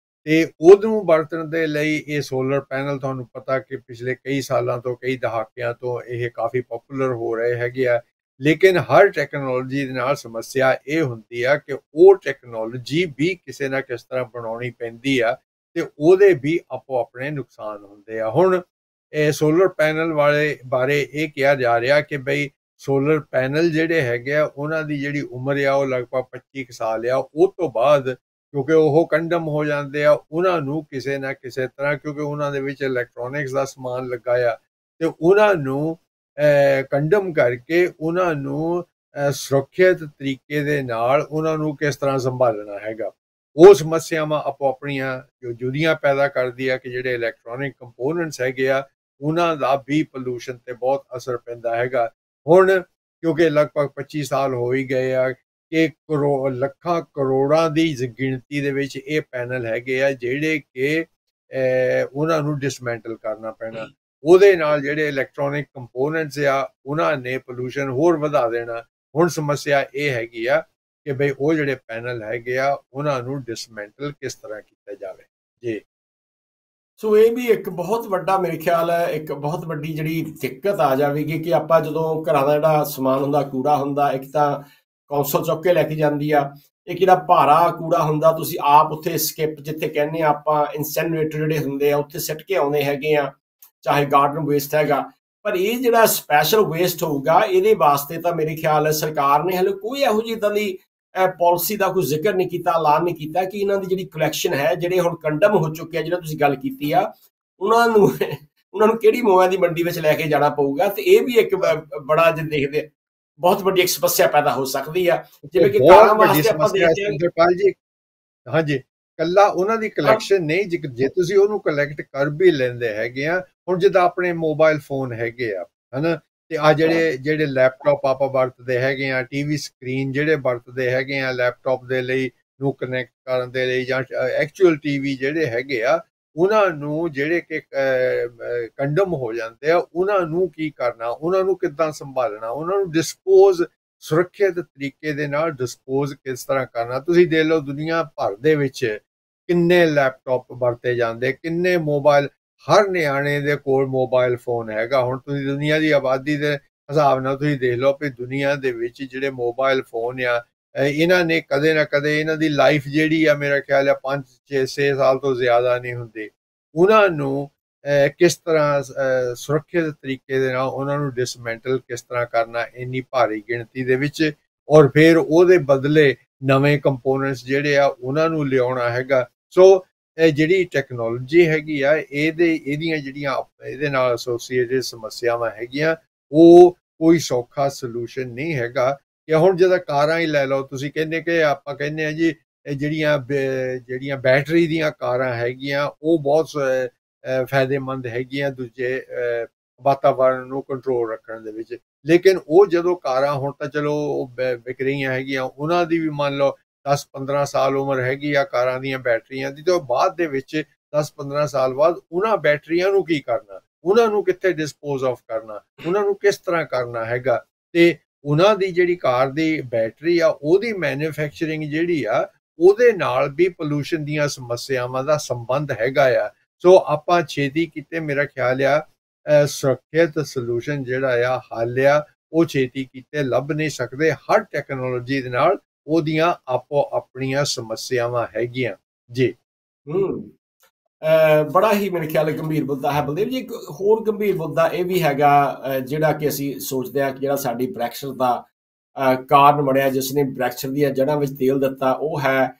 ਤੇ ਉਹਨੂੰ ਵਰਤਣ ਦੇ ਲਈ ਇਹ ਸੋਲਰ ਪੈਨਲ, ਤੁਹਾਨੂੰ ਪਤਾ ਕਿ ਪਿਛਲੇ ਕਈ ਸਾਲਾਂ ਤੋਂ, ਕਈ ਦਹਾਕਿਆਂ ਤੋਂ ਇਹ ਕਾਫੀ ਪਪੂਲਰ ਹੋ ਰਹੇ ਹੈਗੇ ਆ। ਲੇਕਿਨ ਹਰ ਟੈਕਨੋਲੋਜੀ ਦੇ ਨਾਲ ਸਮੱਸਿਆ ਇਹ ਹੁੰਦੀ ਆ ਕਿ ਉਹ ਟੈਕਨੋਲੋਜੀ ਵੀ ਕਿਸੇ ਨਾ ਕਿਸ ਤਰ੍ਹਾਂ ਬਣਾਉਣੀ ਪੈਂਦੀ ਆ, ਤੇ ਉਹਦੇ ਵੀ ਆਪੋ ਆਪਣੇ ਨੁਕਸਾਨ ਹੁੰਦੇ ਆ। ਹੁਣ ਇਹ ਸੋਲਰ ਪੈਨਲ ਵਾਲੇ ਬਾਰੇ ਇਹ ਕਿਹਾ ਜਾ ਰਿਹਾ ਕਿ ਬਈ ਸੋਲਰ ਪੈਨਲ ਜਿਹੜੇ ਹੈਗੇ ਆ, ਉਹਨਾਂ ਦੀ ਜਿਹੜੀ ਉਮਰ ਆ ਉਹ ਲਗਭਗ 25 ਸਾਲ ਆ। ਉਹ ਤੋਂ ਬਾਅਦ ਕਿਉਂਕਿ ਉਹ ਕੰਡਮ ਹੋ ਜਾਂਦੇ ਆ, ਉਹਨਾਂ ਨੂੰ ਕਿਸੇ ਨਾ ਕਿਸੇ ਤਰ੍ਹਾਂ, ਕਿਉਂਕਿ ਉਹਨਾਂ ਦੇ ਵਿੱਚ ਇਲੈਕਟ੍ਰੋਨਿਕਸ ਦਾ ਸਮਾਨ ਲੱਗਾ ਆ, ਤੇ ਉਹਨਾਂ ਨੂੰ ਕੰਡਮ ਕਰਕੇ ਉਹਨਾਂ ਨੂੰ ਸੁਰੱਖਿਅਤ ਤਰੀਕੇ ਦੇ ਨਾਲ ਉਹਨਾਂ ਨੂੰ ਕਿਸ ਤਰ੍ਹਾਂ ਸੰਭਾਲਣਾ ਹੈਗਾ। ਉਹ ਸਮੱਸਿਆਵਾਂ ਆਪੋ ਆਪਣੀਆਂ ਜੋ ਜੁਦੀਆਂ ਪੈਦਾ ਕਰਦੀ ਆ ਕਿ ਜਿਹੜੇ ਇਲੈਕਟ੍ਰੋਨਿਕ ਕੰਪੋਨੈਂਟਸ ਹੈਗੇ ਆ, ਉਹਨਾਂ ਦਾ ਵੀ ਪੋਲੂਸ਼ਨ ਤੇ ਬਹੁਤ ਅਸਰ ਪੈਂਦਾ ਹੈਗਾ। ਹੁਣ ਕਿਉਂਕਿ ਲਗਭਗ 25 ਸਾਲ ਹੋ ਹੀ ਗਏ ਆ ਕਿ ਲੱਖਾਂ ਕਰੋੜਾਂ ਦੀ ਗਿਣਤੀ ਦੇ ਵਿੱਚ ਇਹ ਪੈਨਲ ਹੈਗੇ ਆ ਜਿਹੜੇ ਕਿ ਉਹਨਾਂ ਨੂੰ ਡਿਸਮੈਂਟਲ ਕਰਨਾ ਪੈਣਾ। ਉਹਦੇ ਨਾਲ ਜਿਹੜੇ ਇਲੈਕਟ੍ਰੋਨਿਕ ਕੰਪੋਨੈਂਟਸ ਆ, ਉਹਨਾਂ ਨੇ ਪੋਲੂਸ਼ਨ ਹੋਰ ਵਧਾ ਦੇਣਾ। ਹੁਣ ਸਮੱਸਿਆ ਇਹ ਹੈਗੀ ਆ ਕਿ ਬਈ ਉਹ ਜਿਹੜੇ ਪੈਨਲ ਹੈਗੇ ਆ, ਉਹਨਾਂ ਨੂੰ ਡਿਸਮੈਂਟਲ ਕਿਸ ਤਰ੍ਹਾਂ ਕੀਤਾ ਜਾਵੇ ਜੀ। ਸੋ ਇਹ ਵੀ ਇੱਕ ਬਹੁਤ ਵੱਡਾ, ਮੇਰੇ ਖਿਆਲ ਹੈ ਇੱਕ ਬਹੁਤ ਵੱਡੀ ਜਿਹੜੀ ਦਿੱਕਤ ਆ ਜਾਵੇਗੀ ਕਿ ਆਪਾਂ ਜਦੋਂ ਘਰਾਂ ਦਾ ਜਿਹੜਾ ਸਮਾਨ ਹੁੰਦਾ, ਕੂੜਾ ਹੁੰਦਾ, ਇੱਕ ਤਾਂ ਕੌਂਸਲ ਚੁੱਕ ਕੇ ਲੈ ਕੇ ਜਾਂਦੀ ਆ, ਇੱਕ ਜਿਹੜਾ ਭਾਰਾ ਕੂੜਾ ਹੁੰਦਾ ਤੁਸੀਂ ਆਪ ਉੱਥੇ ਸਕਿਪ, ਜਿੱਥੇ ਕਹਿੰਦੇ ਆ ਆਪਾਂ ਇਨਸੈਨਰੇਟਰ ਜਿਹੜੇ ਹੁੰਦੇ ਆ, ਉੱਥੇ ਸਿੱਟ ਕੇ ਆਉਂਦੇ ਹੈਗੇ ਆ, ਚਾਹੇ ਗਾਰਡਨ ਵੇਸਟ ਹੈਗਾ। ਪਰ ਇਹ ਜਿਹੜਾ ਸਪੈਸ਼ਲ ਵੇਸਟ ਹੋਊਗਾ, ਇਹਦੇ ਵਾਸਤੇ ਤਾਂ ਮੇਰੇ ਖਿਆਲ ਹੈ ਸਰਕਾਰ ਨੇ ਹਲੇ ਕੋਈ ਇਹੋ ਜਿਹੀ ਇੱਦਾਂ ਦੀ ਪਾਲਿਸੀ ਦਾ ਕੋਈ ਜ਼ਿਕਰ ਨਹੀਂ ਕੀਤਾ, ਐਲਾਨ ਨਹੀਂ ਕੀਤਾ ਕਿ ਇਹਨਾਂ ਦੀ ਜਿਹੜੀ ਕਲੈਕਸ਼ਨ ਹੈ, ਜਿਹੜੇ ਹੁਣ ਕੰਡਮ ਹੋ ਚੁੱਕੇ ਆ, ਜਿਹੜਾ ਤੁਸੀਂ ਗੱਲ ਕੀਤੀ ਆ, ਉਹਨਾਂ ਨੂੰ ਕਿਹੜੀ ਮੋਹਾਂ ਦੀ ਮੰਡੀ ਵਿੱਚ ਲੈ ਕੇ ਜਾਣਾ ਪਊਗਾ। ਤੇ ਇਹ ਵੀ ਇੱਕ ਬੜਾ ਜੇ ਦੇਖਦੇ ਬਹੁਤ ਵੱਡੀ ਇੱਕ ਸਮੱਸਿਆ ਪੈਦਾ ਹੋ ਸਕਦੀ ਆ, ਜਿਵੇਂ ਕਿ ਕਾਰਾਂ ਵਾਸਤੇ ਆਪਾਂ ਦੇਖਦੇ ਹਾਂ ਸਿੰਦਰਪਾਲ ਜੀ। ਹਾਂਜੀ, ਕੱਲਾ ਉਹਨਾਂ ਦੀ ਕਲੈਕਸ਼ਨ ਨਹੀਂ, ਜੇ ਤੁਸੀਂ ਉਹਨੂੰ ਕਲੈਕਟ ਕਰ ਵੀ ਲੈਂਦੇ ਹੈਗੇ ਆ, ਹੁਣ ਜਿੱਦਾਂ ਆਪਣੇ ਮੋਬਾਈਲ ਫੋਨ ਹੈਗੇ ਆ ਹਨਾ, ਤੇ ਆ ਜਿਹੜੇ ਲੈਪਟਾਪ ਆਪਾਂ ਵਰਤਦੇ ਹੈਗੇ ਆ, ਟੀਵੀ ਸਕਰੀਨ ਜਿਹੜੇ ਵਰਤਦੇ ਹੈਗੇ ਆ ਲੈਪਟਾਪ ਦੇ ਲਈ ਨੂੰ ਕਨੈਕਟ ਕਰਨ ਦੇ ਲਈ, ਜਾਂ ਐਕਚੁਅਲ ਟੀਵੀ ਜਿਹੜੇ ਹੈਗੇ ਆ, ਉਹਨਾਂ ਨੂੰ ਜਿਹੜੇ ਕਿ ਕੰਡਮ ਹੋ ਜਾਂਦੇ ਆ, ਉਹਨਾਂ ਨੂੰ ਕੀ ਕਰਨਾ, ਉਹਨਾਂ ਨੂੰ ਕਿੱਦਾਂ ਸੰਭਾਲਣਾ, ਉਹਨਾਂ ਨੂੰ ਡਿਸਪੋਜ਼ ਸੁਰੱਖਿਅਤ ਤਰੀਕੇ ਦੇ ਨਾਲ ਡਿਸਪੋਜ਼ ਕਿਸ ਤਰ੍ਹਾਂ ਕਰਨਾ। ਤੁਸੀਂ ਦੇਖ ਲਓ ਦੁਨੀਆ ਭਰ ਦੇ ਵਿੱਚ ਕਿੰਨੇ ਲੈਪਟਾਪ ਵਰਤੇ ਜਾਂਦੇ, ਕਿੰਨੇ ਮੋਬਾਈਲ, ਹਰ ਨਿਆਣੇ ਦੇ ਕੋਲ ਮੋਬਾਈਲ ਫੋਨ ਹੈਗਾ। ਹੁਣ ਤੁਸੀਂ ਦੁਨੀਆ ਦੀ ਆਬਾਦੀ ਦੇ ਹਿਸਾਬ ਨਾਲ ਤੁਸੀਂ ਦੇਖ ਲਓ ਵੀ ਦੁਨੀਆ ਦੇ ਵਿੱਚ ਜਿਹੜੇ ਮੋਬਾਈਲ ਫੋਨ ਆ, ਇਹਨਾਂ ਨੇ ਕਦੇ ਨਾ ਕਦੇ ਇਹਨਾਂ ਦੀ ਲਾਈਫ ਜਿਹੜੀ ਆ, ਮੇਰਾ ਖਿਆਲ ਆ 5-6 ਸਾਲ ਤੋਂ ਜ਼ਿਆਦਾ ਨਹੀਂ ਹੁੰਦੀ। ਉਹਨਾਂ ਨੂੰ ਕਿਸ ਤਰ੍ਹਾਂ ਸੁਰੱਖਿਅਤ ਤਰੀਕੇ ਦੇ ਨਾਲ ਉਹਨਾਂ ਨੂੰ ਡਿਸਮੈਂਟਲ ਕਿਸ ਤਰ੍ਹਾਂ ਕਰਨਾ ਇੰਨੀ ਭਾਰੀ ਗਿਣਤੀ ਦੇ ਵਿੱਚ, ਔਰ ਫਿਰ ਉਹਦੇ ਬਦਲੇ ਨਵੇਂ ਕੰਪੋਨੈਂਟਸ ਜਿਹੜੇ ਆ ਉਹਨਾਂ ਨੂੰ ਲਿਆਉਣਾ ਹੈਗਾ। ਸੋ ਜਿਹੜੀ ਟੈਕਨੋਲੋਜੀ ਹੈਗੀ ਆ, ਇਹਦੀਆਂ ਜਿਹੜੀਆਂ ਇਹਦੇ ਨਾਲ ਐਸੋਸੀਏਟਡ ਸਮੱਸਿਆਵਾਂ ਹੈਗੀਆਂ, ਉਹ ਕੋਈ ਸੌਖਾ ਸੋਲੂਸ਼ਨ ਨਹੀਂ ਹੈਗਾ। ਕਿ ਹੁਣ ਜਦੋਂ ਕਾਰਾਂ ਹੀ ਲੈ ਲਓ, ਤੁਸੀਂ ਕਹਿੰਦੇ ਕਿ ਆਪਾਂ ਕਹਿੰਦੇ ਆ ਜੀ ਜਿਹੜੀਆਂ ਬੈਟਰੀ ਦੀਆਂ ਕਾਰਾਂ ਹੈਗੀਆਂ ਉਹ ਬਹੁਤ ਫਾਇਦੇਮੰਦ ਹੈਗੀਆਂ ਦੂਜੇ ਵਾਤਾਵਰਨ ਨੂੰ ਕੰਟਰੋਲ ਰੱਖਣ ਦੇ ਵਿੱਚ, ਲੇਕਿਨ ਉਹ ਜਦੋਂ ਕਾਰਾਂ ਹੁਣ ਤਾਂ ਚਲੋ ਵਿਕ ਰਹੀਆਂ ਹੈਗੀਆਂ, ਉਹਨਾਂ ਦੀ ਵੀ ਮੰਨ ਲਓ 10-15 ਸਾਲ ਉਮਰ ਹੈਗੀ ਆ ਕਾਰਾਂ ਦੀਆਂ ਬੈਟਰੀਆਂ ਦੀ, ਤੇ ਬਾਅਦ ਦੇ ਵਿੱਚ 10-15 ਸਾਲ ਬਾਅਦ ਉਹਨਾਂ ਬੈਟਰੀਆਂ ਨੂੰ ਕੀ ਕਰਨਾ, ਉਹਨਾਂ ਨੂੰ ਕਿੱਥੇ ਡਿਸਪੋਜ਼ ਆਫ ਕਰਨਾ, ਉਹਨਾਂ ਨੂੰ ਕਿਸ ਤਰ੍ਹਾਂ ਕਰਨਾ ਹੈਗਾ। ਤੇ ਉਹਨਾਂ ਦੀ ਜਿਹੜੀ ਕਾਰ ਦੀ ਬੈਟਰੀ ਆ, ਉਹਦੀ ਮੈਨੂਫੈਕਚਰਿੰਗ ਜਿਹੜੀ ਆ, ਉਹਦੇ ਨਾਲ ਵੀ ਪੋਲੂਸ਼ਨ ਦੀਆਂ ਸਮੱਸਿਆਵਾਂ ਦਾ ਸੰਬੰਧ ਹੈਗਾ ਆ। ਸੋ ਆਪਾਂ ਛੇਤੀ ਕੀਤੇ ਮੇਰਾ ਖਿਆਲ ਆ ਸੁਰੱਖਿਅਤ ਸੋਲੂਸ਼ਨ ਜਿਹੜਾ ਆ, ਹੱਲ ਆ, ਉਹ ਛੇਤੀ ਕੀਤੇ ਲੱਭ ਨਹੀਂ ਸਕਦੇ। ਹਰ ਟੈਕਨੋਲੋਜੀ ਦੇ ਨਾਲ ਉਹਦੀਆਂ ਆਪੋ ਆਪਣੀਆਂ ਸਮੱਸਿਆਵਾਂ ਹੈਗੀਆਂ ਜੀ। ਬੜਾ ਹੀ ਮੇਰੇ ਖਿਆਲ ਗੰਭੀਰ ਮੁੱਦਾ ਹੈ ਬਲਦੇਵ ਜੀ। ਇੱਕ ਹੋਰ ਗੰਭੀਰ ਮੁੱਦਾ ਇਹ ਵੀ ਹੈਗਾ, ਜਿਹੜਾ ਕਿ ਅਸੀਂ ਸੋਚਦੇ ਹਾਂ ਕਿ ਜਿਹੜਾ ਸਾਡੀ ਬ੍ਰੈਕਸਿਟ ਦਾ ਕਾਰਨ ਬਣਿਆ, ਜਿਸ ਨੇ ਬ੍ਰੈਕਸਿਟ ਦੀਆਂ ਜੜ੍ਹਾਂ ਵਿੱਚ ਤੇਲ ਦਿੱਤਾ, ਉਹ ਹੈ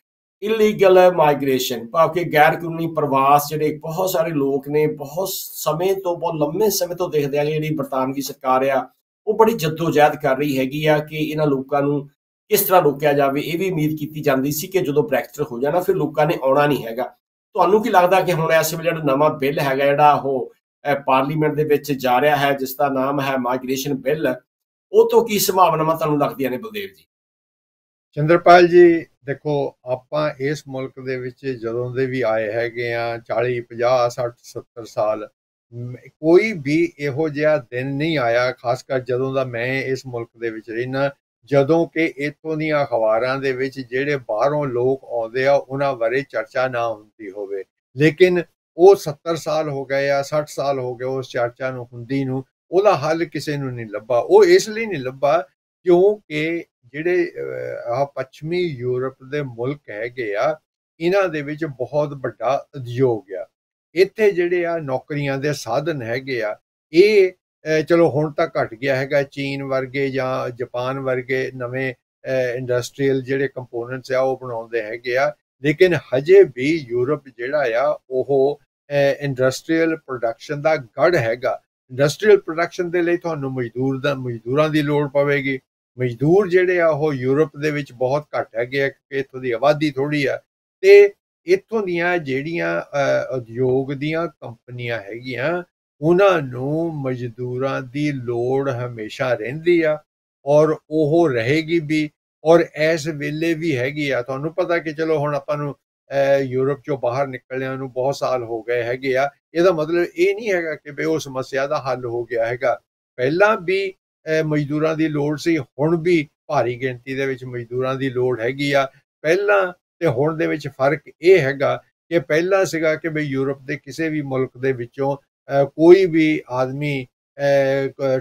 ਇਲੀਗਲ ਮਾਈਗ੍ਰੇਸ਼ਨ, ਭਾਵ ਕਿ ਗੈਰ ਕਾਨੂੰਨੀ ਪ੍ਰਵਾਸ। ਜਿਹੜੇ ਬਹੁਤ ਸਾਰੇ ਲੋਕ ਨੇ ਬਹੁਤ ਸਮੇਂ ਤੋਂ, ਬਹੁਤ ਲੰਮੇ ਸਮੇਂ ਤੋਂ ਦੇਖਦੇ ਆ, ਜਿਹੜੀ ਬਰਤਾਨਵੀ ਸਰਕਾਰ ਆ ਉਹ ਬੜੀ ਜੱਦੋ-ਜਹਿਦ ਕਰ ਰਹੀ ਹੈਗੀ ਆ ਕਿ ਇਹਨਾਂ ਲੋਕਾਂ ਨੂੰ ਕਿਸ ਤਰ੍ਹਾਂ ਰੋਕਿਆ ਜਾਵੇ। ਇਹ ਵੀ ਉਮੀਦ ਕੀਤੀ ਜਾਂਦੀ ਸੀ ਕਿ ਜਦੋਂ ਬ੍ਰੈਕਸਿਟ ਹੋ ਜਾਣਾ ਫਿਰ ਲੋਕਾਂ ਨੇ ਆਉਣਾ ਨਹੀਂ ਹੈਗਾ। ਤੁਹਾਨੂੰ ਕੀ ਲੱਗਦਾ ਕਿ ਹੁਣ ਇਸ ਵੇਲੇ ਜਿਹੜਾ ਨਵਾਂ ਬਿੱਲ ਹੈਗਾ, ਜਿਹੜਾ ਉਹ ਪਾਰਲੀਮੈਂਟ ਦੇ ਵਿੱਚ ਜਾ ਰਿਹਾ ਹੈ, ਜਿਸ ਦਾ ਨਾਮ ਹੈ ਮਾਈਗ੍ਰੇਸ਼ਨ ਬਿੱਲ, ਉਹ ਤੋਂ ਕੀ ਸੰਭਾਵਨਾਵਾਂ ਤੁਹਾਨੂੰ ਲੱਗਦੀਆਂ ਨੇ ਬਲਦੇਵ ਜੀ? ਚੰਦਰਪਾਲ ਜੀ, ਦੇਖੋ ਆਪਾਂ ਇਸ ਮੁਲਕ ਦੇ ਵਿੱਚ ਜਦੋਂ ਦੇ ਵੀ ਆਏ ਹੈਗੇ ਆ 40, 50, 60, 70 ਸਾਲ, ਕੋਈ ਵੀ ਇਹੋ ਜਿਹਾ ਦਿਨ ਨਹੀਂ ਆਇਆ, ਖਾਸ ਕਰ ਜਦੋਂ ਦਾ ਮੈਂ ਇਸ ਮੁਲਕ ਦੇ ਵਿੱਚ ਰਹਿਣਾ, ਜਦੋਂ ਕਿ ਇੱਥੋਂ ਦੀਆਂ ਅਖਬਾਰਾਂ ਦੇ ਵਿੱਚ ਜਿਹੜੇ ਬਾਹਰੋਂ ਲੋਕ ਆਉਂਦੇ ਆ ਉਹਨਾਂ ਬਾਰੇ ਚਰਚਾ ਨਾ ਹੁੰਦੀ ਹੋਵੇ। ਲੇਕਿਨ ਉਹ 70 ਸਾਲ ਹੋ ਗਏ ਆ, 60 ਸਾਲ ਹੋ ਗਏ ਉਸ ਚਰਚਾ ਨੂੰ ਹੁੰਦੀ ਨੂੰ, ਉਹਦਾ ਹੱਲ ਕਿਸੇ ਨੂੰ ਨਹੀਂ ਲੱਭਾ। ਉਹ ਇਸ ਲਈ ਨਹੀਂ ਲੱਭਾ ਕਿਉਂਕਿ ਜਿਹੜੇ ਪੱਛਮੀ ਯੂਰਪ ਦੇ ਮੁਲਕ ਹੈਗੇ ਆ, ਇਹਨਾਂ ਦੇ ਵਿੱਚ ਬਹੁਤ ਵੱਡਾ ਉਦਯੋਗ ਆ। ਇੱਥੇ ਜਿਹੜੇ ਆ ਨੌਕਰੀਆਂ ਦੇ ਸਾਧਨ ਹੈਗੇ ਆ, ਇਹ ਚਲੋ ਹੁਣ ਤਾਂ ਘਟ ਗਿਆ ਹੈਗਾ। ਚੀਨ ਵਰਗੇ ਜਾਂ ਜਾਪਾਨ ਵਰਗੇ ਨਵੇਂ ਇੰਡਸਟਰੀਅਲ ਜਿਹੜੇ ਕੰਪੋਨੈਂਟਸ ਆ ਉਹ ਬਣਾਉਂਦੇ ਹੈਗੇ ਆ, ਲੇਕਿਨ ਹਜੇ ਵੀ ਯੂਰਪ ਜਿਹੜਾ ਆ ਉਹ ਇੰਡਸਟਰੀਅਲ ਪ੍ਰੋਡਕਸ਼ਨ ਦਾ ਗੜ ਹੈਗਾ। ਇੰਡਸਟਰੀਅਲ ਪ੍ਰੋਡਕਸ਼ਨ ਦੇ ਲਈ ਤੁਹਾਨੂੰ ਮਜ਼ਦੂਰਾਂ ਦੀ ਲੋੜ ਪਵੇਗੀ। ਮਜ਼ਦੂਰ ਜਿਹੜੇ ਆ ਉਹ ਯੂਰਪ ਦੇ ਵਿੱਚ ਬਹੁਤ ਘੱਟ ਹੈਗੇ ਆ ਕਿਉਂਕਿ ਇੱਥੋਂ ਦੀ ਆਬਾਦੀ ਥੋੜ੍ਹੀ ਆ, ਤੇ ਇੱਥੋਂ ਦੀਆਂ ਜਿਹੜੀਆਂ ਉਦਯੋਗ ਦੀਆਂ ਕੰਪਨੀਆਂ ਹੈਗੀਆਂ ਉਹਨਾਂ ਨੂੰ ਮਜ਼ਦੂਰਾਂ ਦੀ ਲੋੜ ਹਮੇਸ਼ਾ ਰਹਿੰਦੀ ਆ, ਔਰ ਉਹ ਰਹੇਗੀ ਵੀ, ਔਰ ਇਸ ਵੇਲੇ ਵੀ ਹੈਗੀ ਆ। ਤੁਹਾਨੂੰ ਪਤਾ ਕਿ ਚਲੋ ਹੁਣ ਆਪਾਂ ਨੂੰ ਯੂਰਪ ਚੋਂ ਬਾਹਰ ਨਿਕਲਿਆਂ ਨੂੰ ਬਹੁਤ ਸਾਲ ਹੋ ਗਏ ਹੈਗੇ ਆ। ਇਹਦਾ ਮਤਲਬ ਇਹ ਨਹੀਂ ਹੈਗਾ ਕਿ ਵੀ ਉਹ ਸਮੱਸਿਆ ਦਾ ਹੱਲ ਹੋ ਗਿਆ ਹੈਗਾ। ਪਹਿਲਾਂ ਵੀ ਮਜ਼ਦੂਰਾਂ ਦੀ ਲੋੜ ਸੀ, ਹੁਣ ਵੀ ਭਾਰੀ ਗਿਣਤੀ ਦੇ ਵਿੱਚ ਮਜ਼ਦੂਰਾਂ ਦੀ ਲੋੜ ਹੈਗੀ ਆ। ਪਹਿਲਾਂ ਤੇ ਹੁਣ ਦੇ ਵਿੱਚ ਫਰਕ ਇਹ ਹੈਗਾ ਕਿ ਪਹਿਲਾਂ ਸੀਗਾ ਕਿ ਵੀ ਯੂਰਪ ਦੇ ਕਿਸੇ ਵੀ ਮੁਲਕ ਦੇ ਵਿੱਚੋਂ ਕੋਈ ਵੀ ਆਦਮੀ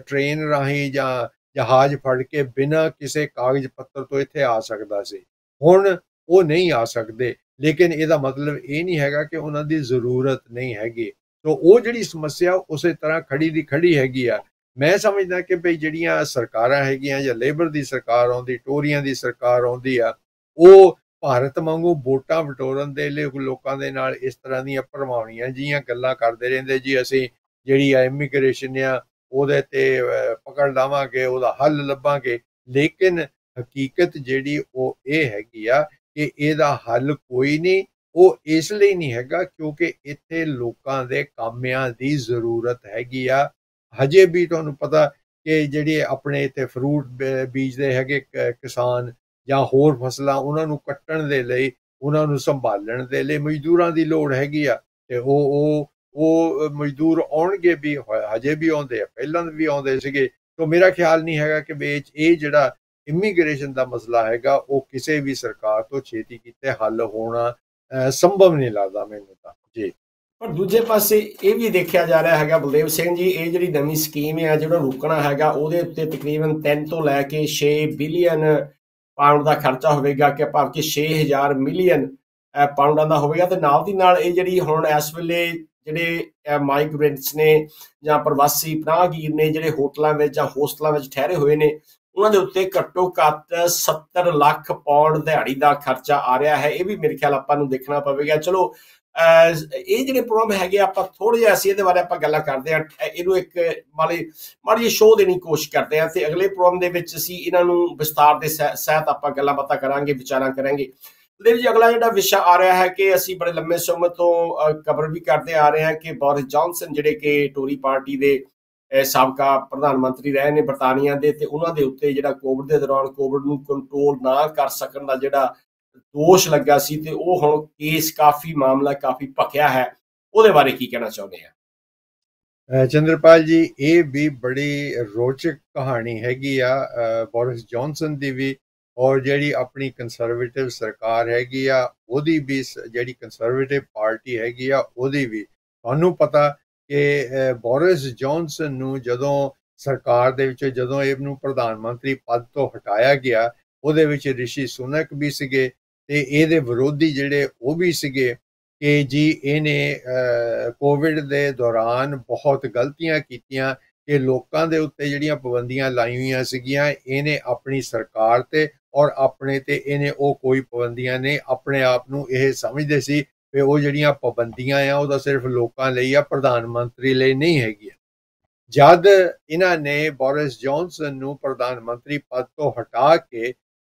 ਟ੍ਰੇਨ ਰਾਹੀਂ ਜਾਂ ਜਹਾਜ਼ ਫੜ ਕੇ ਬਿਨਾਂ ਕਿਸੇ ਕਾਗਜ਼ ਪੱਤਰ ਤੋਂ ਇੱਥੇ ਆ ਸਕਦਾ ਸੀ। ਹੁਣ ਉਹ ਨਹੀਂ ਆ ਸਕਦੇ, ਲੇਕਿਨ ਇਹਦਾ ਮਤਲਬ ਇਹ ਨਹੀਂ ਹੈਗਾ ਕਿ ਉਹਨਾਂ ਦੀ ਜ਼ਰੂਰਤ ਨਹੀਂ ਹੈਗੀ। ਸੋ ਉਹ ਜਿਹੜੀ ਸਮੱਸਿਆ ਉਸੇ ਤਰ੍ਹਾਂ ਖੜੀ ਦੀ ਖੜੀ ਹੈਗੀ ਆ। ਮੈਂ ਸਮਝਦਾ ਕਿ ਭਈ ਜਿਹੜੀਆਂ ਸਰਕਾਰਾਂ ਹੈਗੀਆਂ, ਜਾਂ ਲੇਬਰ ਦੀ ਸਰਕਾਰ ਆਉਂਦੀ, ਟੋਰੀਆਂ ਦੀ ਸਰਕਾਰ ਆਉਂਦੀ ਆ, ਉਹ ਭਾਰਤ ਵਾਂਗੂ ਵੋਟਾਂ ਵਟੋਰਨ ਦੇ ਲਈ ਲੋਕਾਂ ਦੇ ਨਾਲ ਇਸ ਤਰ੍ਹਾਂ ਦੀਆਂ ਭਰਮਾਉਣੀਆਂ ਜਿਹੀਆਂ ਗੱਲਾਂ ਕਰਦੇ ਰਹਿੰਦੇ ਜੀ, ਅਸੀਂ ਜਿਹੜੀ ਆ ਇਮੀਗ੍ਰੇਸ਼ਨ ਆ ਉਹਦੇ ਤੇ ਪਕੜ ਲਾਵਾਂਗੇ, ਉਹਦਾ ਹੱਲ ਲੱਭਾਂਗੇ। ਲੇਕਿਨ ਹਕੀਕਤ ਜਿਹੜੀ ਉਹ ਇਹ ਹੈਗੀ ਆ ਕਿ ਇਹਦਾ ਹੱਲ ਕੋਈ ਨਹੀਂ। ਉਹ ਇਸ ਲਈ ਨਹੀਂ ਹੈਗਾ ਕਿਉਂਕਿ ਇੱਥੇ ਲੋਕਾਂ ਦੇ ਕਾਮਿਆਂ ਦੀ ਜ਼ਰੂਰਤ ਹੈਗੀ ਆ। ਹਜੇ ਵੀ ਤੁਹਾਨੂੰ ਪਤਾ ਕਿ ਜਿਹੜੀ ਆਪਣੇ ਇੱਥੇ ਫਰੂਟ ਬੀਜਦੇ ਹੈਗੇ ਕਿਸਾਨ ਜਾਂ ਹੋਰ ਫਸਲਾਂ, ਉਹਨਾਂ ਨੂੰ ਕੱਟਣ ਦੇ ਲਈ, ਉਹਨਾਂ ਨੂੰ ਸੰਭਾਲਣ ਦੇ ਲਈ ਮਜ਼ਦੂਰਾਂ ਦੀ ਲੋੜ ਹੈਗੀ ਆ। ਤੇ ਉਹ ਮਜ਼ਦੂਰ ਆਉਣਗੇ ਵੀ, ਹਜੇ ਵੀ ਆਉਂਦੇ ਆ, ਪਹਿਲਾਂ ਵੀ ਆਉਂਦੇ ਸੀਗੇ। ਤਾਂ ਮੇਰਾ ਖਿਆਲ ਨਹੀਂ ਹੈਗਾ ਕਿ ਇਹ ਜਿਹੜਾ ਇਮੀਗ੍ਰੇਸ਼ਨ ਦਾ ਮਸਲਾ ਹੈਗਾ ਉਹ ਕਿਸੇ ਵੀ ਸਰਕਾਰ ਤੋਂ ਛੇਤੀ ਕੀਤੇ ਹੱਲ ਹੋਣਾ ਸੰਭਵ ਨਹੀਂ ਲੱਗਦਾ ਮੈਨੂੰ ਤਾਂ ਜੀ। ਪਰ ਦੂਜੇ ਪਾਸੇ ਇਹ ਵੀ ਦੇਖਿਆ ਜਾ ਰਿਹਾ ਹੈਗਾ ਬਲਦੇਵ ਸਿੰਘ ਜੀ, ਇਹ ਜਿਹੜੀ ਨਵੀਂ ਸਕੀਮ ਹੈ ਜਿਹੜਾ ਰੁਕਣਾ ਹੈਗਾ ਉਹਦੇ ਉੱਤੇ ਤਕਰੀਬਨ 3 ਤੋਂ ਲੈ ਕੇ 6 ਬਿਲੀਅਨ ਪਾਉਂਡ ਦਾ ਖਰਚਾ ਹੋਵੇਗਾ, ਕਿ ਭਾਵ ਕਿ 6000 ਮਿਲੀਅਨ ਪਾਉਂਡਾਂ ਦਾ ਹੋਵੇਗਾ। ਤੇ ਨਾਲ ਦੀ ਨਾਲ ਇਹ ਜਿਹੜੀ ਹੁਣ ਇਸ ਵੇਲੇ ਜਿਹੜੇ ਮਾਈਗ੍ਰੈਂਟਸ ਨੇ ਜਾਂ ਪ੍ਰਵਾਸੀ ਪਨਾਹਗੀਰ ਨੇ ਜਿਹੜੇ ਹੋਟਲਾਂ ਵਿੱਚ ਜਾਂ ਹੋਸਟਲਾਂ ਵਿੱਚ ਠਹਿਰੇ ਹੋਏ ਨੇ, ਉਹਨਾਂ ਦੇ ਉੱਤੇ ਘੱਟੋ ਘੱਟ 70 ਲੱਖ ਪਾਉਂਡ ਦਿਹਾੜੀ ਦਾ ਖਰਚਾ ਆ ਰਿਹਾ ਹੈ। ਇਹ ਵੀ ਮੇਰੇ ਖਿਆਲ ਆਪਾਂ ਨੂੰ ਦੇਖਣਾ ਪਵੇਗਾ। ਚਲੋ ਇਹ ਜਿਹੜੇ ਪ੍ਰੋਗਰਾਮ ਹੈਗੇ ਆਪਾਂ ਥੋੜ੍ਹਾ ਜਿਹਾ ਅਸੀਂ ਇਹਦੇ ਬਾਰੇ ਆਪਾਂ ਗੱਲਾਂ ਕਰਦੇ ਹਾਂ, ਇਹਨੂੰ ਇੱਕ ਮਾੜੀ ਜਿਹੀ ਸ਼ੋਅ ਦੇਣ ਦੀ ਕੋਸ਼ਿਸ਼ ਕਰਦੇ ਹਾਂ, ਤੇ ਅਗਲੇ ਪ੍ਰੋਗਰਾਮ ਦੇ ਵਿੱਚ ਅਸੀਂ ਇਹਨਾਂ ਨੂੰ ਵਿਸਤਾਰ ਦੇ ਸਹਿਤ ਆਪਾਂ ਗੱਲਾਂ ਬਾਤਾਂ ਕਰਾਂਗੇ, ਵਿਚਾਰਾਂ ਕਰਾਂਗੇ। ਦੇਵ ਜੀ, ਅਗਲਾ ਜਿਹੜਾ ਵਿਸ਼ਾ ਆ ਰਿਹਾ ਹੈ ਕਿ ਅਸੀਂ ਬੜੇ ਲੰਮੇ ਸਮੇਂ ਤੋਂ ਖਬਰ ਵੀ ਕਰਦੇ ਆ ਰਹੇ ਹਾਂ ਕਿ ਬੋਰਿਸ ਜੌਨਸਨ ਜਿਹੜੇ ਕਿ ਟੋਰੀ ਪਾਰਟੀ ਦੇ ਸਾਬਕਾ ਪ੍ਰਧਾਨ ਮੰਤਰੀ ਰਹੇ ਨੇ ਬਰਤਾਨੀਆ ਦੇ, ਤੇ ਉਹਨਾਂ ਦੇ ਉੱਤੇ ਜਿਹੜਾ ਕੋਵਿਡ ਦੇ ਦੌਰਾਨ ਕੋਵਿਡ ਨੂੰ ਕੰਟਰੋਲ ਨਾ ਕਰ ਸਕਣ ਦਾ ਜਿਹੜਾ ਦੋਸ਼ ਲੱਗਾ ਸੀ, ਤੇ ਉਹ ਹੁਣ ਕੇਸ ਮਾਮਲਾ ਕਾਫੀ ਭਖਿਆ ਹੈ। ਉਹਦੇ ਬਾਰੇ ਕੀ ਕਹਿਣਾ ਚਾਹੁੰਦੇ ਆ? ਚੰਦਰਪਾਲ ਜੀ, ਇਹ ਵੀ ਬੜੀ ਰੋਚਕ ਕਹਾਣੀ ਹੈਗੀ ਆ ਬੋਰਿਸ ਜੌਨਸਨ ਦੀ ਵੀ, ਔਰ ਜਿਹੜੀ ਆਪਣੀ ਕੰਸਰਵੇਟਿਵ ਸਰਕਾਰ ਹੈਗੀ ਆ ਉਹਦੀ ਵੀ, ਜਿਹੜੀ ਕੰਸਰਵੇਟਿਵ ਪਾਰਟੀ ਹੈਗੀ ਆ ਉਹਦੀ ਵੀ। ਤੁਹਾਨੂੰ ਪਤਾ ਕਿ ਬੋਰਿਸ ਜੌਨਸਨ ਨੂੰ ਜਦੋਂ ਸਰਕਾਰ ਦੇ ਵਿੱਚ, ਜਦੋਂ ਇਹਨੂੰ ਪ੍ਰਧਾਨ ਮੰਤਰੀ ਪਦ ਤੋਂ ਹਟਾਇਆ ਗਿਆ, ਉਹਦੇ ਵਿੱਚ ਰਿਸ਼ੀ ਸੁਨਕ ਵੀ ਸੀਗੇ ਤੇ ਇਹਦੇ ਵਿਰੋਧੀ ਜਿਹੜੇ ਉਹ ਵੀ ਸੀਗੇ ਕਿ ਜੀ ਇਹਨੇ ਕੋਵਿਡ ਦੇ ਦੌਰਾਨ ਬਹੁਤ ਗਲਤੀਆਂ ਕੀਤੀਆਂ, ਕਿ ਲੋਕਾਂ ਦੇ ਉੱਤੇ ਜਿਹੜੀਆਂ ਪਾਬੰਦੀਆਂ ਲਾਈ ਹੋਈਆਂ ਸੀਗੀਆਂ ਇਹਨੇ ਆਪਣੀ ਸਰਕਾਰ ਤੇ ਔਰ ਆਪਣੇ ਤੇ ਇਹਨੇ ਉਹ ਕੋਈ ਪਾਬੰਦੀਆਂ ਨਹੀਂ, ਆਪਣੇ ਆਪ ਨੂੰ ਇਹ ਸਮਝਦੇ ਸੀ ਕਿ ਉਹ ਜਿਹੜੀਆਂ ਪਾਬੰਦੀਆਂ ਆ ਉਹਦਾ ਸਿਰਫ ਲੋਕਾਂ ਲਈ ਆ, ਪ੍ਰਧਾਨ ਮੰਤਰੀ ਲਈ ਨਹੀਂ ਹੈਗੀਆਂ। ਜਦ ਇਹਨਾਂ ਨੇ ਬੋਰਿਸ ਜੌਨਸਨ ਨੂੰ ਪ੍ਰਧਾਨ ਮੰਤਰੀ ਪਦ ਤੋਂ ਹਟਾ ਕੇ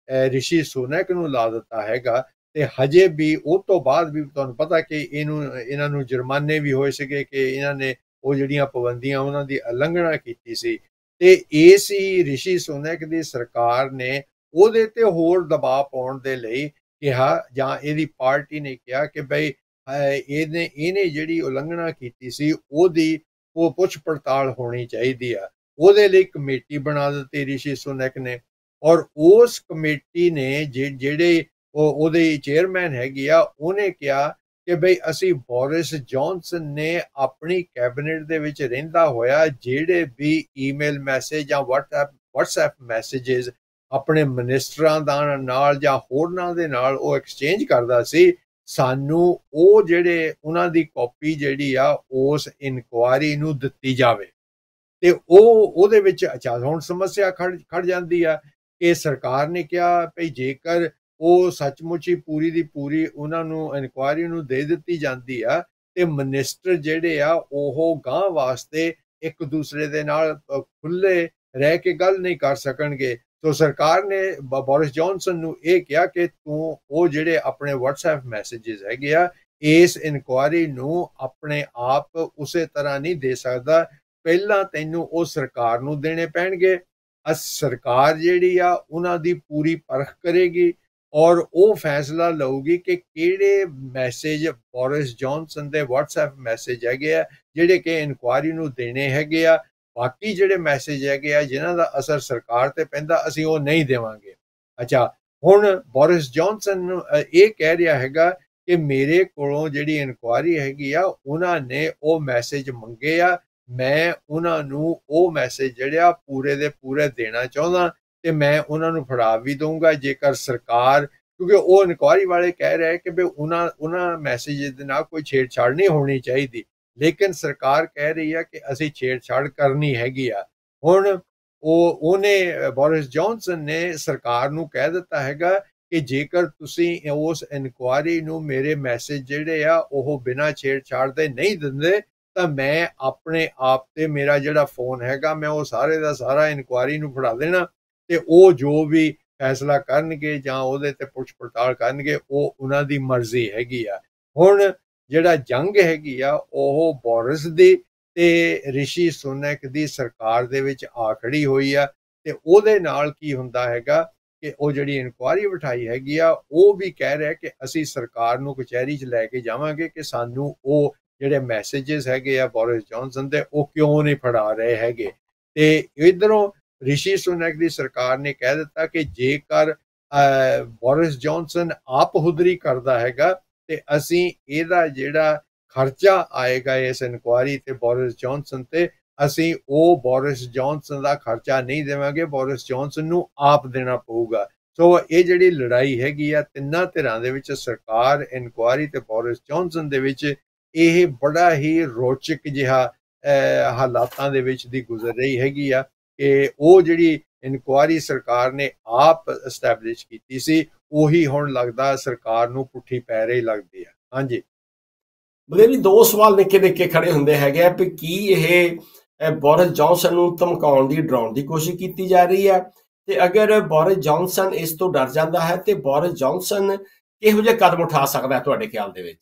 ਰਿਸ਼ੀ ਸੁਨਕ ਨੂੰ ਲਾ ਦਿੱਤਾ ਹੈਗਾ, ਤੇ ਹਜੇ ਵੀ ਉਹ ਤੋਂ ਬਾਅਦ ਵੀ ਤੁਹਾਨੂੰ ਪਤਾ ਕਿ ਇਹਨਾਂ ਨੂੰ ਜੁਰਮਾਨੇ ਵੀ ਹੋਏ ਸੀਗੇ ਕਿ ਇਹਨਾਂ ਨੇ ਉਹ ਜਿਹੜੀਆਂ ਪਾਬੰਦੀਆਂ ਉਹਨਾਂ ਦੀ ਉਲੰਘਣਾ ਕੀਤੀ ਸੀ। ਤੇ ਇਸ ਹੀ ਰਿਸ਼ੀ ਸੁਨਕ ਦੀ ਸਰਕਾਰ ਨੇ ਉਹਦੇ ਤੇ ਹੋਰ ਦਬਾਅ ਪਾਉਣ ਦੇ ਲਈ ਕਿਹਾ, ਜਾਂ ਇਹਦੀ ਪਾਰਟੀ ਨੇ ਕਿਹਾ ਕਿ ਬਈ ਇਹਨੇ ਜਿਹੜੀ ਉਲੰਘਣਾ ਕੀਤੀ ਸੀ ਉਹਦੀ ਉਹ ਪੁੱਛ ਪੜਤਾਲ ਹੋਣੀ ਚਾਹੀਦੀ ਆ। ਉਹਦੇ ਲਈ ਕਮੇਟੀ ਬਣਾ ਦਿੱਤੀ ਰਿਸ਼ੀ ਸੁਨਕ ਨੇ, ਔਰ ਉਸ ਕਮੇਟੀ ਨੇ ਜਿਹੜੇ ਉਹਦੇ ਚੇਅਰਮੈਨ ਹੈਗੀ ਆ, ਉਹਨੇ ਕਿਹਾ ਕਿ ਬਈ ਅਸੀਂ ਬੋਰਿਸ ਜੌਨਸਨ ਨੇ ਆਪਣੀ ਕੈਬਨਿਟ ਦੇ ਵਿੱਚ ਰਹਿੰਦਾ ਹੋਇਆ ਜਿਹੜੇ ਵੀ ਈਮੇਲ ਮੈਸੇਜ ਜਾਂ WhatsApp ਮੈਸੇजेस ਆਪਣੇ ਮਿਨਿਸਟਰਾਂ ਦਾ ਨਾਲ ਜਾਂ ਹੋਰਨਾਂ ਦੇ ਨਾਲ ਉਹ ਐਕਸਚੇਂਜ ਕਰਦਾ ਸੀ, ਸਾਨੂੰ ਉਹ ਜਿਹੜੇ ਉਹਨਾਂ ਦੀ ਕਾਪੀ ਜਿਹੜੀ ਆ ਉਸ ਇਨਕੁਆਇਰੀ ਨੂੰ ਦਿੱਤੀ ਜਾਵੇ। ਤੇ ਉਹਦੇ ਵਿੱਚ ਅੱਛਾ ਹੁਣ ਸਮੱਸਿਆ ਖੜ ਜਾਂਦੀ ਆ ਕਿ ਸਰਕਾਰ ਨੇ ਕਿਹਾ ਭਈ ਜੇਕਰ ਉਹ ਸੱਚਮੁੱਚ ਹੀ ਪੂਰੀ ਦੀ ਪੂਰੀ ਉਹਨਾਂ ਨੂੰ ਇਨਕੁਆਇਰੀ ਨੂੰ ਦੇ ਦਿੱਤੀ ਜਾਂਦੀ ਆ, ਤੇ ਮਿਨਿਸਟਰ ਜਿਹੜੇ ਆ ਉਹ ਗਾਂ ਵਾਸਤੇ ਇੱਕ ਦੂਸਰੇ ਦੇ ਨਾਲ ਖੁੱਲੇ ਰਹਿ ਕੇ ਗੱਲ ਨਹੀਂ ਕਰ ਸਕਣਗੇ। ਸੋ ਸਰਕਾਰ ਨੇ ਬੋਰਿਸ ਜੌਨਸਨ ਨੂੰ ਇਹ ਕਿਹਾ ਕਿ ਤੂੰ ਉਹ ਜਿਹੜੇ ਆਪਣੇ WhatsApp ਮੈਸੇजेस ਹੈਗੇ ਆ ਇਸ ਇਨਕੁਆਇਰੀ ਨੂੰ ਆਪਣੇ ਆਪ ਉਸੇ ਤਰ੍ਹਾਂ ਨਹੀਂ ਦੇ ਸਕਦਾ, ਪਹਿਲਾਂ ਤੈਨੂੰ ਉਹ ਸਰਕਾਰ ਨੂੰ ਦੇਣੇ ਪੈਣਗੇ। ਸਰਕਾਰ ਜਿਹੜੀ ਆ ਉਹਨਾਂ ਦੀ ਪੂਰੀ ਪਰਖ ਕਰੇਗੀ ਔਰ ਉਹ ਫੈਸਲਾ ਲਊਗੀ ਕਿ ਕਿਹੜੇ ਮੈਸੇਜ ਬੋਰਿਸ ਜੌਨਸਨ ਦੇ WhatsApp ਮੈਸੇਜ ਹੈਗੇ ਆ ਜਿਹੜੇ ਕਿ ਇਨਕੁਆਇਰੀ ਨੂੰ ਦੇਣੇ ਹੈਗੇ ਆ, ਬਾਕੀ ਜਿਹੜੇ ਮੈਸੇਜ ਹੈਗੇ ਆ ਜਿਨ੍ਹਾਂ ਦਾ ਅਸਰ ਸਰਕਾਰ ਤੇ ਪੈਂਦਾ ਅਸੀਂ ਉਹ ਨਹੀਂ ਦੇਵਾਂਗੇ। ਅੱਛਾ, ਹੁਣ ਬੋਰਿਸ ਜੌਨਸਨ ਇਹ ਕਹਿ ਰਿਹਾ ਹੈਗਾ ਕਿ ਮੇਰੇ ਕੋਲੋਂ ਜਿਹੜੀ ਇਨਕੁਆਇਰੀ ਹੈਗੀ ਆ ਉਹਨਾਂ ਨੇ ਉਹ ਮੈਸੇਜ ਮੰਗੇ ਆ, ਮੈਂ ਉਹਨਾਂ ਨੂੰ ਉਹ ਮੈਸੇਜ ਜਿਹੜਾ ਪੂਰੇ ਦੇ ਪੂਰੇ ਦੇਣਾ ਚਾਹੁੰਦਾ ਤੇ ਮੈਂ ਉਹਨਾਂ ਨੂੰ ਫੜਾ ਵੀ ਦਊਂਗਾ ਜੇਕਰ ਸਰਕਾਰ, ਕਿਉਂਕਿ ਉਹ ਇਨਕੁਆਇਰੀ ਵਾਲੇ ਕਹਿ ਰਹੇ ਕਿ ਵੀ ਉਹਨਾਂ ਮੈਸੇਜ ਦੇ ਨਾਲ ਕੋਈ ਛੇੜਛਾੜ ਨਹੀਂ ਹੋਣੀ ਚਾਹੀਦੀ, ਲੇਕਿਨ ਸਰਕਾਰ ਕਹਿ ਰਹੀ ਆ ਕਿ ਅਸੀਂ ਛੇੜਛਾੜ ਕਰਨੀ ਹੈਗੀ ਆ। ਹੁਣ ਉਹਨੇ ਬੋਰਿਸ ਜੌਨਸਨ ਨੇ ਸਰਕਾਰ ਨੂੰ ਕਹਿ ਦਿੱਤਾ ਹੈਗਾ ਕਿ ਜੇਕਰ ਤੁਸੀਂ ਉਸ ਇਨਕੁਆਇਰੀ ਨੂੰ ਮੇਰੇ ਮੈਸੇਜ ਜਿਹੜੇ ਆ ਉਹ ਬਿਨਾਂ ਛੇੜਛਾੜ ਦੇ ਨਹੀਂ ਦਿੰਦੇ ਤਾਂ ਮੈਂ ਆਪਣੇ ਆਪ ਤੇ ਮੇਰਾ ਜਿਹੜਾ ਫੋਨ ਹੈਗਾ ਮੈਂ ਉਹ ਸਾਰੇ ਦਾ ਸਾਰਾ ਇਨਕੁਆਇਰੀ ਨੂੰ ਫੜਾ ਦੇਣਾ ਤੇ ਉਹ ਜੋ ਵੀ ਫੈਸਲਾ ਕਰਨਗੇ ਜਾਂ ਉਹਦੇ ਤੇ ਪੁੱਛ ਪੜਤਾਲ ਕਰਨਗੇ ਉਹ ਉਹਨਾਂ ਦੀ ਮਰਜ਼ੀ ਹੈਗੀ ਆ। ਹੁਣ ਜਿਹੜਾ ਜੰਗ ਹੈਗੀ ਆ ਉਹ ਬੋਰਿਸ ਦੀ ਤੇ ਰਿਸ਼ੀ ਸੁਨਕ ਦੀ ਸਰਕਾਰ ਦੇ ਵਿੱਚ ਆ ਖੜੀ ਹੋਈ ਆ ਤੇ ਉਹਦੇ ਨਾਲ ਕੀ ਹੁੰਦਾ ਹੈਗਾ ਕਿ ਉਹ ਜਿਹੜੀ ਇਨਕੁਆਇਰੀ ਬਿਠਾਈ ਹੈਗੀ ਆ ਉਹ ਵੀ ਕਹਿ ਰਿਹਾ ਕਿ ਅਸੀਂ ਸਰਕਾਰ ਨੂੰ ਕਚਹਿਰੀ 'ਚ ਲੈ ਕੇ ਜਾਵਾਂਗੇ ਕਿ ਸਾਨੂੰ ਉਹ ਜਿਹੜੇ ਮੈਸੇजेस ਹੈਗੇ ਆ ਬੋਰਿਸ ਜੌਨਸਨ ਦੇ ਉਹ ਕਿਉਂ ਨਹੀਂ ਫੜਾ ਰਹੇ ਹੈਗੇ। ਤੇ ਇਧਰੋਂ ਰਿਸ਼ੀ ਸੁਨਕ ਦੀ ਸਰਕਾਰ ਨੇ ਕਹਿ ਦਿੱਤਾ ਕਿ ਜੇਕਰ ਬੋਰਿਸ ਜੌਨਸਨ ਆਪ ਹੁਦਰੀ ਕਰਦਾ ਹੈਗਾ ਤੇ ਅਸੀਂ ਇਹਦਾ ਜਿਹੜਾ ਖਰਚਾ ਆਏਗਾ ਇਸ ਇਨਕੁਆਇਰੀ ਤੇ ਬੋਰਿਸ ਜੌਨਸਨ ਤੇ ਅਸੀਂ ਉਹ ਬੋਰਿਸ ਜੌਨਸਨ ਦਾ ਖਰਚਾ ਨਹੀਂ ਦੇਵਾਂਗੇ, ਬੋਰਿਸ ਜੌਨਸਨ ਨੂੰ ਆਪ ਦੇਣਾ ਪਊਗਾ। ਸੋ ਇਹ ਜਿਹੜੀ ਲੜਾਈ ਹੈਗੀ ਆ ਤਿੰਨਾਂ ਧਿਰਾਂ ਦੇ ਵਿੱਚ ਸਰਕਾਰ, ਇਨਕੁਆਇਰੀ ਤੇ ਬੋਰਿਸ ਜੌਨਸਨ ਦੇ ਵਿੱਚ ਇਹ ਬੜਾ ਹੀ ਰੋਚਕ ਜਿਹਾ ਹਾਲਾਤਾਂ ਦੇ ਵਿੱਚ ਦੀ ਗੁਜ਼ਰ ਰਹੀ ਹੈਗੀ ਆ ਕਿ ਉਹ ਜਿਹੜੀ ਇਨਕੁਆਇਰੀ ਸਰਕਾਰ ਨੇ ਆਪ ਐਸਟੈਬਲਿਸ਼ ਕੀਤੀ ਸੀ ਉਹੀ ਹੁਣ ਲੱਗਦਾ ਸਰਕਾਰ ਨੂੰ ਪੁੱਠੀ ਪੈ ਰਹੀ ਲੱਗਦੀ ਆ। ਹਾਂਜੀ ਬਲਦੇਵ ਜੀ, ਦੋ ਸਵਾਲ ਨਿੱਕੇ ਨਿੱਕੇ ਖੜੇ ਹੁੰਦੇ ਹੈਗੇ ਆ ਵੀ ਕੀ ਇਹ ਬੋਰਿਸ ਜੌਨਸਨ ਨੂੰ ਧਮਕਾਉਣ ਦੀ, ਡਰਾਉਣ ਦੀ ਕੋਸ਼ਿਸ਼ ਕੀਤੀ ਜਾ ਰਹੀ ਹੈ ਤੇ ਅਗਰ ਬੋਰਿਸ ਜੌਨਸਨ ਇਸ ਤੋਂ ਡਰ ਜਾਂਦਾ ਹੈ ਤੇ ਬੋਰਿਸ ਜੌਨਸਨ ਕਿਹੋ ਜਿਹੇ ਕਦਮ ਉਠਾ ਸਕਦਾ ਹੈ ਤੁਹਾਡੇ ਖਿਆਲ ਦੇ ਵਿੱਚ?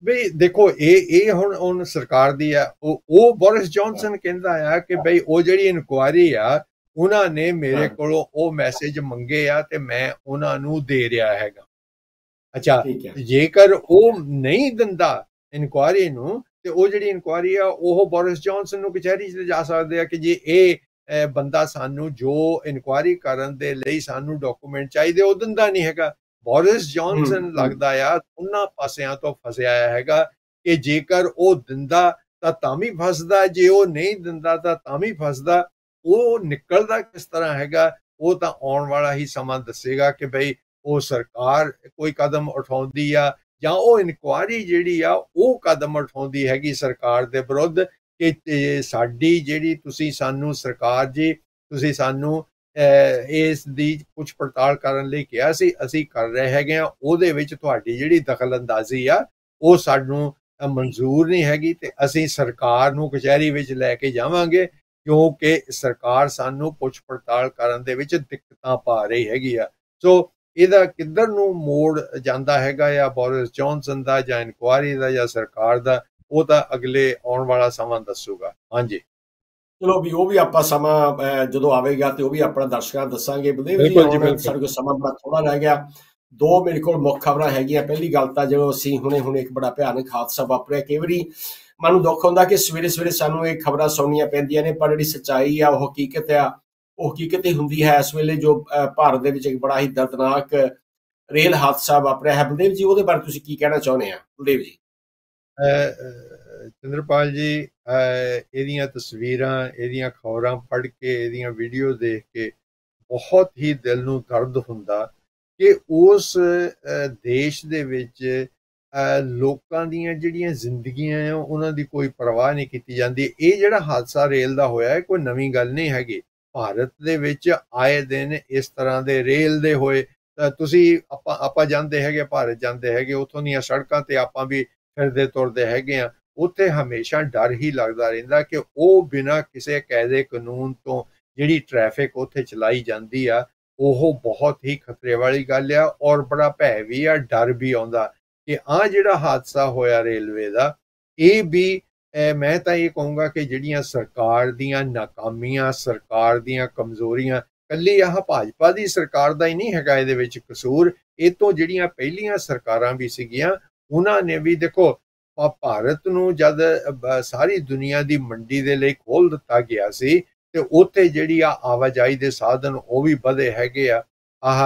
ਬਈ ਦੇਖੋ ਇਹ ਹੁਣ ਸਰਕਾਰ ਦੀ ਆ ਉਹ ਬੋਰਿਸ ਜੌਨਸਨ ਕਹਿੰਦਾ ਆ ਕਿ ਬਈ ਉਹ ਜਿਹੜੀ ਇਨਕੁਆਇਰੀ ਆ ਉਹਨਾਂ ਨੇ ਮੇਰੇ ਕੋਲੋਂ ਉਹ ਮੈਸੇਜ ਮੰਗੇ ਆ ਤੇ ਮੈਂ ਉਹਨਾਂ ਨੂੰ ਦੇ ਰਿਹਾ ਹੈਗਾ। ਅੱਛਾ, ਜੇਕਰ ਉਹ ਨਹੀਂ ਦਿੰਦਾ ਇਨਕੁਆਇਰੀ ਨੂੰ ਤੇ ਉਹ ਜਿਹੜੀ ਇਨਕੁਆਇਰੀ ਆ ਉਹ ਬੋਰਿਸ ਜੌਨਸਨ ਨੂੰ ਕਚਹਿਰੀ 'ਚ ਜਾ ਸਕਦੇ ਆ ਕਿ ਜੇ ਇਹ ਬੰਦਾ ਸਾਨੂੰ ਜੋ ਇਨਕੁਆਇਰੀ ਕਰਨ ਦੇ ਲਈ ਸਾਨੂੰ ਡਾਕੂਮੈਂਟ ਚਾਹੀਦੇ ਉਹ ਦਿੰਦਾ ਨਹੀਂ ਹੈਗਾ। ਬੋਰਿਸ ਜੌਨਸਨ ਲੱਗਦਾ ਆ ਉਹਨਾਂ ਪਾਸਿਆਂ ਤੋਂ ਫਸਿਆ ਹੈਗਾ ਕਿ ਜੇਕਰ ਉਹ ਦਿੰਦਾ ਤਾਂ ਵੀ ਫਸਦਾ, ਜੇ ਉਹ ਨਹੀਂ ਦਿੰਦਾ ਤਾਂ ਵੀ ਫਸਦਾ। ਉਹ ਨਿਕਲਦਾ ਕਿਸ ਤਰ੍ਹਾਂ ਹੈਗਾ ਉਹ ਤਾਂ ਆਉਣ ਵਾਲਾ ਹੀ ਸਮਾਂ ਦੱਸੇਗਾ ਕਿ ਬਈ ਉਹ ਸਰਕਾਰ ਕੋਈ ਕਦਮ ਉਠਾਉਂਦੀ ਆ ਜਾਂ ਉਹ ਇਨਕੁਆਇਰੀ ਜਿਹੜੀ ਆ ਉਹ ਕਦਮ ਉਠਾਉਂਦੀ ਹੈਗੀ ਸਰਕਾਰ ਦੇ ਵਿਰੁੱਧ ਕਿ ਸਾਡੀ ਜਿਹੜੀ ਤੁਸੀਂ ਸਾਨੂੰ ਸਰਕਾਰ ਜੀ ਤੁਸੀਂ ਸਾਨੂੰ ਇਸ ਦੀ ਪੁੱਛ ਪੜਤਾਲ ਕਰਨ ਲਈ ਕਿਹਾ ਸੀ, ਅਸੀਂ ਕਰ ਰਹੇ ਹੈਗੇ ਆ, ਉਹਦੇ ਵਿੱਚ ਤੁਹਾਡੀ ਜਿਹੜੀ ਦਖਲ ਅੰਦਾਜ਼ੀ ਆ ਉਹ ਸਾਨੂੰ ਮਨਜ਼ੂਰ ਨਹੀਂ ਹੈਗੀ ਤੇ ਅਸੀਂ ਸਰਕਾਰ ਨੂੰ ਕਚਹਿਰੀ ਵਿੱਚ ਲੈ ਕੇ ਜਾਵਾਂਗੇ ਕਿਉਂਕਿ ਸਰਕਾਰ ਸਾਨੂੰ ਪੁੱਛ ਪੜਤਾਲ ਕਰਨ ਦੇ ਵਿੱਚ ਦਿੱਕਤਾਂ ਪਾ ਰਹੀ ਹੈਗੀ ਆ। ਸੋ ਇਹਦਾ ਕਿੱਧਰ ਨੂੰ ਮੋੜ ਜਾਂਦਾ ਹੈਗਾ ਜਾਂ ਬੋਰਿਸ ਜੌਨਸਨ ਦਾ ਜਾਂ ਇਨਕੁਆਇਰੀ ਦਾ ਜਾਂ ਸਰਕਾਰ ਦਾ ਉਹ ਤਾਂ ਅਗਲੇ ਆਉਣ ਵਾਲਾ ਸਮਾਂ ਦੱਸੂਗਾ। ਹਾਂਜੀ ਚਲੋ ਵੀ ਉਹ ਵੀ ਆਪਾਂ ਸਮਾਂ ਜਦੋਂ ਆਵੇਗਾ ਤੇ ਉਹ ਵੀ ਆਪਣਾ ਦਰਸ਼ਕਾਂ ਦੱਸਾਂਗੇ। ਬਲਦੇਵ ਜੀ ਸਾਡੇ ਕੋਲ ਸਮਾਂ ਬੜਾ ਥੋੜਾ ਰਹਿ ਗਿਆ। ਦੋ ਮੇਰੇ ਕੋਲ ਮੁੱਖ ਖਬਰਾਂ ਹੈਗੀਆਂ। ਪਹਿਲੀ ਗੱਲ ਤਾਂ ਜਦੋਂ ਅਸੀਂ ਹੁਣੇ ਇੱਕ ਬੜਾ ਭਿਆਨਕ ਹਾਦਸਾ ਵਾਪਰਿਆ, ਕਈ ਵਾਰੀ ਮਨ ਨੂੰ ਦੁੱਖ ਹੁੰਦਾ ਕਿ ਸਵੇਰੇ ਸਵੇਰੇ ਸਾਨੂੰ ਇਹ ਖਬਰਾਂ ਸੁਣਨੀਆਂ ਪੈਂਦੀਆਂ ਨੇ ਪਰ ਜਿਹੜੀ ਸੱਚਾਈ ਆ ਉਹ ਹਕੀਕਤ ਹੀ ਹੁੰਦੀ ਹੈ। ਇਸ ਵੇਲੇ ਜੋ ਭਾਰਤ ਦੇ ਵਿੱਚ ਇੱਕ ਬੜਾ ਹੀ ਦਰਦਨਾਕ ਰੇਲ ਹਾਦਸਾ ਵਾਪਰਿਆ ਹੈ, ਬਲਦੇਵ ਜੀ ਉਹਦੇ ਬਾਰੇ ਤੁਸੀਂ ਕੀ ਕਹਿਣਾ ਚਾਹੁੰਦੇ ਆ? ਬਲਦੇਵ ਜੀ ਚੰਦਰਪਾਲ ਜੀ ਇਹਦੀਆਂ ਤਸਵੀਰਾਂ, ਇਹਦੀਆਂ ਖਬਰਾਂ ਪੜ੍ਹ ਕੇ, ਇਹਦੀਆਂ ਵੀਡੀਓ ਦੇਖ ਕੇ ਬਹੁਤ ਹੀ ਦਿਲ ਨੂੰ ਦਰਦ ਹੁੰਦਾ ਕਿ ਉਸ ਦੇਸ਼ ਦੇ ਵਿੱਚ ਲੋਕਾਂ ਦੀਆਂ ਜਿਹੜੀਆਂ ਜ਼ਿੰਦਗੀਆਂ ਆ ਉਹਨਾਂ ਦੀ ਕੋਈ ਪਰਵਾਹ ਨਹੀਂ ਕੀਤੀ ਜਾਂਦੀ। ਇਹ ਜਿਹੜਾ ਹਾਦਸਾ ਰੇਲ ਦਾ ਹੋਇਆ ਕੋਈ ਨਵੀਂ ਗੱਲ ਨਹੀਂ ਹੈਗੀ। ਭਾਰਤ ਦੇ ਵਿੱਚ ਆਏ ਦਿਨ ਇਸ ਤਰ੍ਹਾਂ ਦੇ ਰੇਲ ਦੇ ਹੋਏ ਤੁਸੀਂ ਆਪਾਂ ਜਾਂਦੇ ਹੈਗੇ, ਭਾਰਤ ਜਾਂਦੇ ਹੈਗੇ, ਉੱਥੋਂ ਦੀਆਂ ਸੜਕਾਂ ਤੇ ਆਪਾਂ ਵੀ ਫਿਰਦੇ ਤੁਰਦੇ ਹੈਗੇ ਆ। ਉੱਥੇ ਹਮੇਸ਼ਾ ਡਰ ਹੀ ਲੱਗਦਾ ਰਹਿੰਦਾ ਕਿ ਉਹ ਬਿਨਾਂ ਕਿਸੇ ਕਾਇਦੇ ਕਾਨੂੰਨ ਤੋਂ ਜਿਹੜੀ ਟ੍ਰੈਫਿਕ ਉੱਥੇ ਚਲਾਈ ਜਾਂਦੀ ਆ ਉਹ ਬਹੁਤ ਹੀ ਖਤਰੇ ਵਾਲੀ ਗੱਲ ਆ ਔਰ ਬੜਾ ਭੈ ਵੀ ਆ, ਡਰ ਵੀ ਆਉਂਦਾ ਕਿ ਜਿਹੜਾ ਹਾਦਸਾ ਹੋਇਆ ਰੇਲਵੇ ਦਾ ਇਹ ਵੀ ਮੈਂ ਤਾਂ ਇਹ ਕਹੂੰਗਾ ਕਿ ਜਿਹੜੀਆਂ ਸਰਕਾਰ ਦੀਆਂ ਨਾਕਾਮੀਆਂ, ਸਰਕਾਰ ਦੀਆਂ ਕਮਜ਼ੋਰੀਆਂ, ਕੱਲੀ ਭਾਜਪਾ ਦੀ ਸਰਕਾਰ ਦਾ ਹੀ ਨਹੀਂ ਹੈਗਾ ਇਹਦੇ ਵਿੱਚ ਕਸੂਰ। ਇਹ ਤੋਂ ਜਿਹੜੀਆਂ ਪਹਿਲੀਆਂ ਸਰਕਾਰਾਂ ਵੀ ਸੀਗੀਆਂ ਉਹਨਾਂ ਨੇ ਵੀ ਦੇਖੋ ਭਾਰਤ ਨੂੰ ਜਦ ਸਾਰੀ ਦੁਨੀਆ ਦੀ ਮੰਡੀ ਦੇ ਲਈ ਖੋਲ ਦਿੱਤਾ ਗਿਆ ਸੀ ਤੇ ਉੱਥੇ ਜਿਹੜੀ ਆਵਾਜਾਈ ਦੇ ਸਾਧਨ ਉਹ ਵੀ ਵਧੇ ਹੈਗੇ ਆ।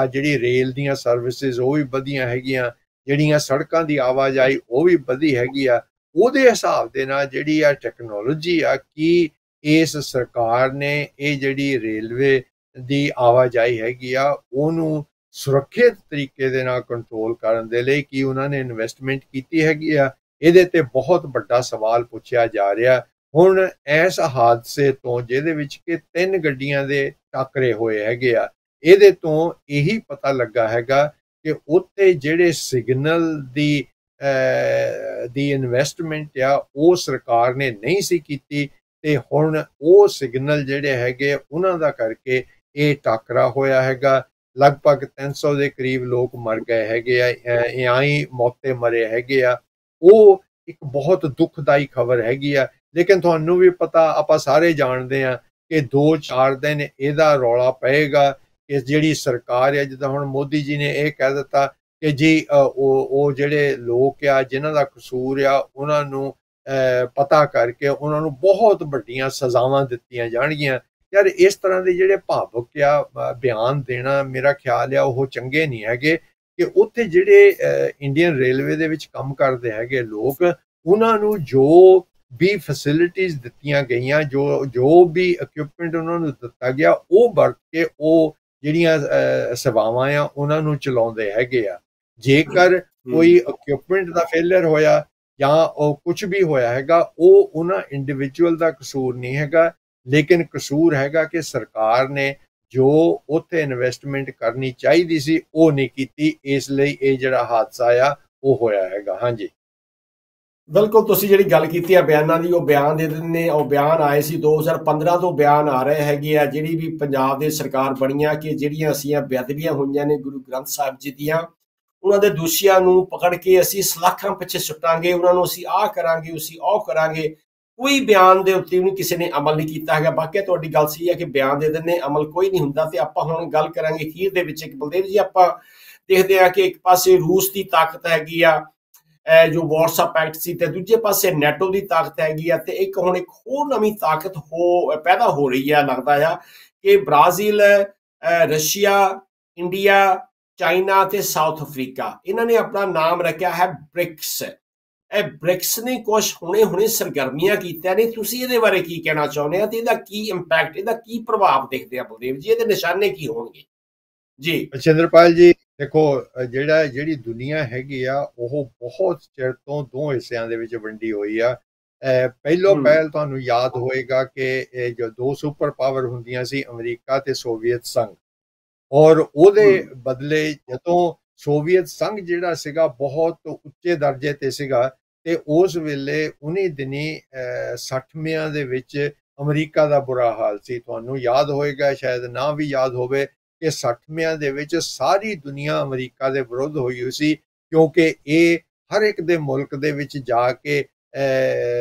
ਜਿਹੜੀ ਰੇਲ ਦੀਆਂ ਸਰਵਿਸਿਜ਼ ਉਹ ਵੀ ਵਧੀਆਂ ਹੈਗੀਆਂ, ਜਿਹੜੀਆਂ ਸੜਕਾਂ ਦੀ ਆਵਾਜਾਈ ਉਹ ਵੀ ਵਧੀ ਹੈਗੀ ਆ। ਉਹਦੇ ਹਿਸਾਬ ਦੇ ਨਾਲ ਜਿਹੜੀ ਟੈਕਨੋਲੋਜੀ ਆ ਕਿ ਇਸ ਸਰਕਾਰ ਨੇ ਇਹ ਜਿਹੜੀ ਰੇਲਵੇ ਦੀ ਆਵਾਜਾਈ ਹੈਗੀ ਆ ਉਹਨੂੰ ਸੁਰੱਖਿਅਤ ਤਰੀਕੇ ਦੇ ਨਾਲ ਕੰਟਰੋਲ ਕਰਨ ਦੇ ਲਈ ਕੀ ਉਹਨਾਂ ਨੇ ਇਨਵੈਸਟਮੈਂਟ ਕੀਤੀ ਹੈਗੀ ਆ, ਇਹਦੇ ਤੇ ਬਹੁਤ ਵੱਡਾ ਸਵਾਲ ਪੁੱਛਿਆ ਜਾ ਰਿਹਾ। ਹੁਣ ਇਸ ਹਾਦਸੇ ਤੋਂ ਜਿਹਦੇ ਵਿੱਚ ਕਿ 3 ਗੱਡੀਆਂ ਦੇ ਟੱਕਰੇ ਹੋਏ ਹੈਗੇ ਆ ਇਹਦੇ ਤੋਂ ਇਹੀ ਪਤਾ ਲੱਗਾ ਹੈਗਾ ਕਿ ਉੱਥੇ ਜਿਹੜੇ ਸਿਗਨਲ ਦੀ ਇਨਵੈਸਟਮੈਂਟ ਆ ਉਹ ਸਰਕਾਰ ਨੇ ਨਹੀਂ ਸੀ ਕੀਤੀ, ਤੇ ਹੁਣ ਉਹ ਸਿਗਨਲ ਜਿਹੜੇ ਹੈਗੇ ਉਹਨਾਂ ਦਾ ਕਰਕੇ ਇਹ ਟਾਕਰਾ ਹੋਇਆ ਹੈਗਾ। ਲਗਭਗ 300 ਦੇ ਕਰੀਬ ਲੋਕ ਮਰ ਗਏ ਹੈਗੇ ਆ, ਇਆਂ ਹੀ ਮੌਤੇ ਮਰੇ ਹੈਗੇ ਆ। ਉਹ ਇੱਕ ਬਹੁਤ ਦੁਖਦਾਈ ਖਬਰ ਹੈਗੀ ਆ। ਲੇਕਿਨ ਤੁਹਾਨੂੰ ਵੀ ਪਤਾ, ਆਪਾਂ ਸਾਰੇ ਜਾਣਦੇ ਆ ਕਿ 2-4 ਦਿਨ ਇਹਦਾ ਰੌਲਾ ਪਏਗਾ ਕਿ ਜਿਹੜੀ ਸਰਕਾਰ ਹੈ, ਜਿੱਦਾਂ ਹੁਣ ਮੋਦੀ ਜੀ ਨੇ ਇਹ ਕਹਿ ਦਿੱਤਾ ਕਿ ਜੀ ਉਹ ਜਿਹੜੇ ਲੋਕ ਆ ਜਿਨ੍ਹਾਂ ਦਾ ਕਸੂਰ ਆ ਉਹਨਾਂ ਨੂੰ ਪਤਾ ਕਰਕੇ ਉਹਨਾਂ ਨੂੰ ਬਹੁਤ ਵੱਡੀਆਂ ਸਜ਼ਾਵਾਂ ਦਿੱਤੀਆਂ ਜਾਣਗੀਆਂ। ਯਾਰ ਇਸ ਤਰ੍ਹਾਂ ਦੇ ਜਿਹੜੇ ਭਾਵੁਕ ਆ ਬਿਆਨ ਦੇਣਾ, ਮੇਰਾ ਖਿਆਲ ਆ ਉਹ ਚੰਗੇ ਨਹੀਂ ਹੈਗੇ। ਕਿ ਉੱਥੇ ਜਿਹੜੇ ਇੰਡੀਅਨ ਰੇਲਵੇ ਦੇ ਵਿੱਚ ਕੰਮ ਕਰਦੇ ਹੈਗੇ ਲੋਕ, ਉਹਨਾਂ ਨੂੰ ਜੋ ਵੀ ਫੈਸਿਲਿਟੀਜ਼ ਦਿੱਤੀਆਂ ਗਈਆਂ, ਜੋ ਵੀ ਇਕਵਿਪਮੈਂਟ ਉਹਨਾਂ ਨੂੰ ਦਿੱਤਾ ਗਿਆ, ਉਹ ਵਰਤ ਕੇ ਉਹ ਜਿਹੜੀਆਂ ਸੇਵਾਵਾਂ ਆ ਉਹਨਾਂ ਨੂੰ ਚਲਾਉਂਦੇ ਹੈਗੇ ਆ। ਜੇਕਰ ਕੋਈ ਇਕਵਿਪਮੈਂਟ ਦਾ ਫੇਲਰ ਹੋਇਆ ਜਾਂ ਉਹ ਕੁਝ ਵੀ ਹੋਇਆ ਹੈਗਾ, ਉਹ ਉਹਨਾਂ ਇੰਡੀਵਿਜੂਅਲ ਦਾ ਕਸੂਰ ਨਹੀਂ ਹੈਗਾ, ਲੇਕਿਨ ਕਸੂਰ ਹੈਗਾ ਕਿ ਸਰਕਾਰ ਨੇ ਜੋ ਉੱਥੇ ਇਨਵੈਸਟਮੈਂਟ ਕਰਨੀ ਚਾਹੀਦੀ ਸੀ ਉਹ ਨਹੀਂ ਕੀਤੀ, ਇਸ ਲਈ ਇਹ ਜਿਹੜਾ ਹਾਦਸਾ ਆ ਉਹ ਹੋਇਆ ਹੈਗਾ। ਹਾਂਜੀ, ਬਿਲਕੁਲ। ਤੁਸੀਂ ਜਿਹੜੀ ਗੱਲ ਕੀਤੀ ਆ ਬਿਆਨਾਂ ਦੀ, ਉਹ ਬਿਆਨ ਦੇ ਦਿੰਦੇ, ਉਹ ਬਿਆਨ ਆਏ ਸੀ 2015 ਤੋਂ ਬਿਆਨ ਆ ਰਹੇ ਹੈਗੇ ਆ। ਜਿਹੜੀ ਵੀ ਪੰਜਾਬ ਦੇ ਸਰਕਾਰ ਬਣੀਆਂ ਕਿ ਜਿਹੜੀਆਂ ਅਸੀਂ ਬੇਅਦਬੀਆਂ ਹੋਈਆਂ ਨੇ ਗੁਰੂ ਗ੍ਰੰਥ ਸਾਹਿਬ ਜੀ ਦੀਆਂ, ਉਹਨਾਂ ਦੇ ਦੋਸ਼ੀਆਂ ਨੂੰ ਪਕੜ ਕੇ ਅਸੀਂ ਸਲਾਖਾਂ ਪਿੱਛੇ ਸੁੱਟਾਂਗੇ, ਉਹਨਾਂ ਨੂੰ ਅਸੀਂ ਆਹ ਕਰਾਂਗੇ, ਅਸੀਂ ਉਹ ਕਰਾਂਗੇ। ਕੋਈ ਬਿਆਨ ਦੇ ਉੱਤੇ ਵੀ ਕਿਸੇ ਨੇ ਅਮਲ ਨਹੀਂ ਕੀਤਾ ਹੈਗਾ। ਬਾਕੀ ਤੁਹਾਡੀ ਗੱਲ ਸਹੀ ਹੈ ਕਿ ਬਿਆਨ ਦੇ ਦਿੰਦੇ, ਅਮਲ ਕੋਈ ਨਹੀਂ ਹੁੰਦਾ। ਤੇ ਆਪਾਂ ਹੁਣ ਗੱਲ ਕਰਾਂਗੇ ਅਖੀਰ ਦੇ ਵਿੱਚ। ਇੱਕ ਬਲਦੇਵ ਜੀ, ਆਪਾਂ ਦੇਖਦੇ ਆ ਕਿ ਇੱਕ ਪਾਸੇ ਰੂਸ ਦੀ ਤਾਕਤ ਹੈਗੀ ਆ ਜੋ WhatsApp ਐਕਟ ਸੀ, ਤੇ ਦੂਜੇ ਪਾਸੇ ਨੈਟੋ ਦੀ ਤਾਕਤ ਹੈਗੀ ਆ, ਤੇ ਇੱਕ ਹੁਣ ਇੱਕ ਹੋਰ ਨਵੀਂ ਤਾਕਤ ਪੈਦਾ ਹੋ ਰਹੀ ਆ। ਲੱਗਦਾ ਆ ਕਿ ਬ੍ਰਾਜ਼ੀਲ, ਰਸ਼ੀਆ, ਇੰਡੀਆ, ਚਾਈਨਾ ਤੇ ਸਾਊਥ ਅਫਰੀਕਾ, ਇਹਨਾਂ ਨੇ ਆਪਣਾ ਨਾਮ ਰੱਖਿਆ ਹੈ ਬ੍ਰਿਕਸ। ਇਹ ਬ੍ਰਿਕਸ ਨੇ ਕੁਝ ਹੁਣੇ ਸਰਗਰਮੀਆਂ ਕੀਤੀਆਂ ਨੇ। ਤੁਸੀਂ ਇਹਦੇ ਬਾਰੇ ਕੀ ਕਹਿਣਾ ਚਾਹੁੰਦੇ ਆ, ਤੇ ਇਹਦਾ ਕੀ ਇੰਪੈਕਟ, ਇਹਦਾ ਕੀ ਪ੍ਰਭਾਵ ਦੇਖਦੇ ਆ ਬਲਦੇਵ ਜੀ, ਇਹਦੇ ਨਿਸ਼ਾਨੇ ਕੀ ਹੋਣਗੇ? ਜੀ ਚੰਦਰਪਾਲ ਜੀ, ਦੇਖੋ ਜਿਹੜੀ ਦੁਨੀਆ ਹੈਗੀ ਆ ਉਹ ਬਹੁਤ ਚਿਰ ਤੋਂ ਦੋ ਹਿੱਸਿਆਂ ਦੇ ਵਿੱਚ ਵੰਡੀ ਹੋਈ ਆ। ਪਹਿਲ ਤੁਹਾਨੂੰ ਯਾਦ ਹੋਏਗਾ ਕਿ ਇਹ ਜੋ ਦੋ ਸੁਪਰ ਪਾਵਰ ਹੁੰਦੀਆਂ ਸੀ, ਅਮਰੀਕਾ ਤੇ ਸੋਵੀਅਤ ਸੰਘ, ਔਰ ਉਹਦੇ ਬਦਲੇ ਜਦੋਂ ਸੋਵੀਅਤ ਸੰਘ ਜਿਹੜਾ ਸੀਗਾ ਬਹੁਤ ਉੱਚੇ ਦਰਜੇ ਤੇ ਸੀਗਾ, ਤੇ ਉਸ ਵੇਲੇ ਉਨੀ ਦਿਨੀ 60ਵਿਆਂ ਦੇ ਵਿੱਚ ਅਮਰੀਕਾ ਦਾ ਬੁਰਾ ਹਾਲ ਸੀ। ਤੁਹਾਨੂੰ ਯਾਦ ਹੋਏਗਾ, ਸ਼ਾਇਦ ਨਾ ਵੀ ਯਾਦ ਹੋਵੇ, ਕਿ 60ਵਿਆਂ ਦੇ ਵਿੱਚ ਸਾਰੀ ਦੁਨੀਆ ਅਮਰੀਕਾ ਦੇ ਵਿਰੁੱਧ ਹੋਈ ਹੋਈ ਸੀ, ਕਿਉਂਕਿ ਇਹ ਹਰ ਇੱਕ ਦੇ ਮੁਲਕ ਦੇ ਵਿੱਚ ਜਾ ਕੇ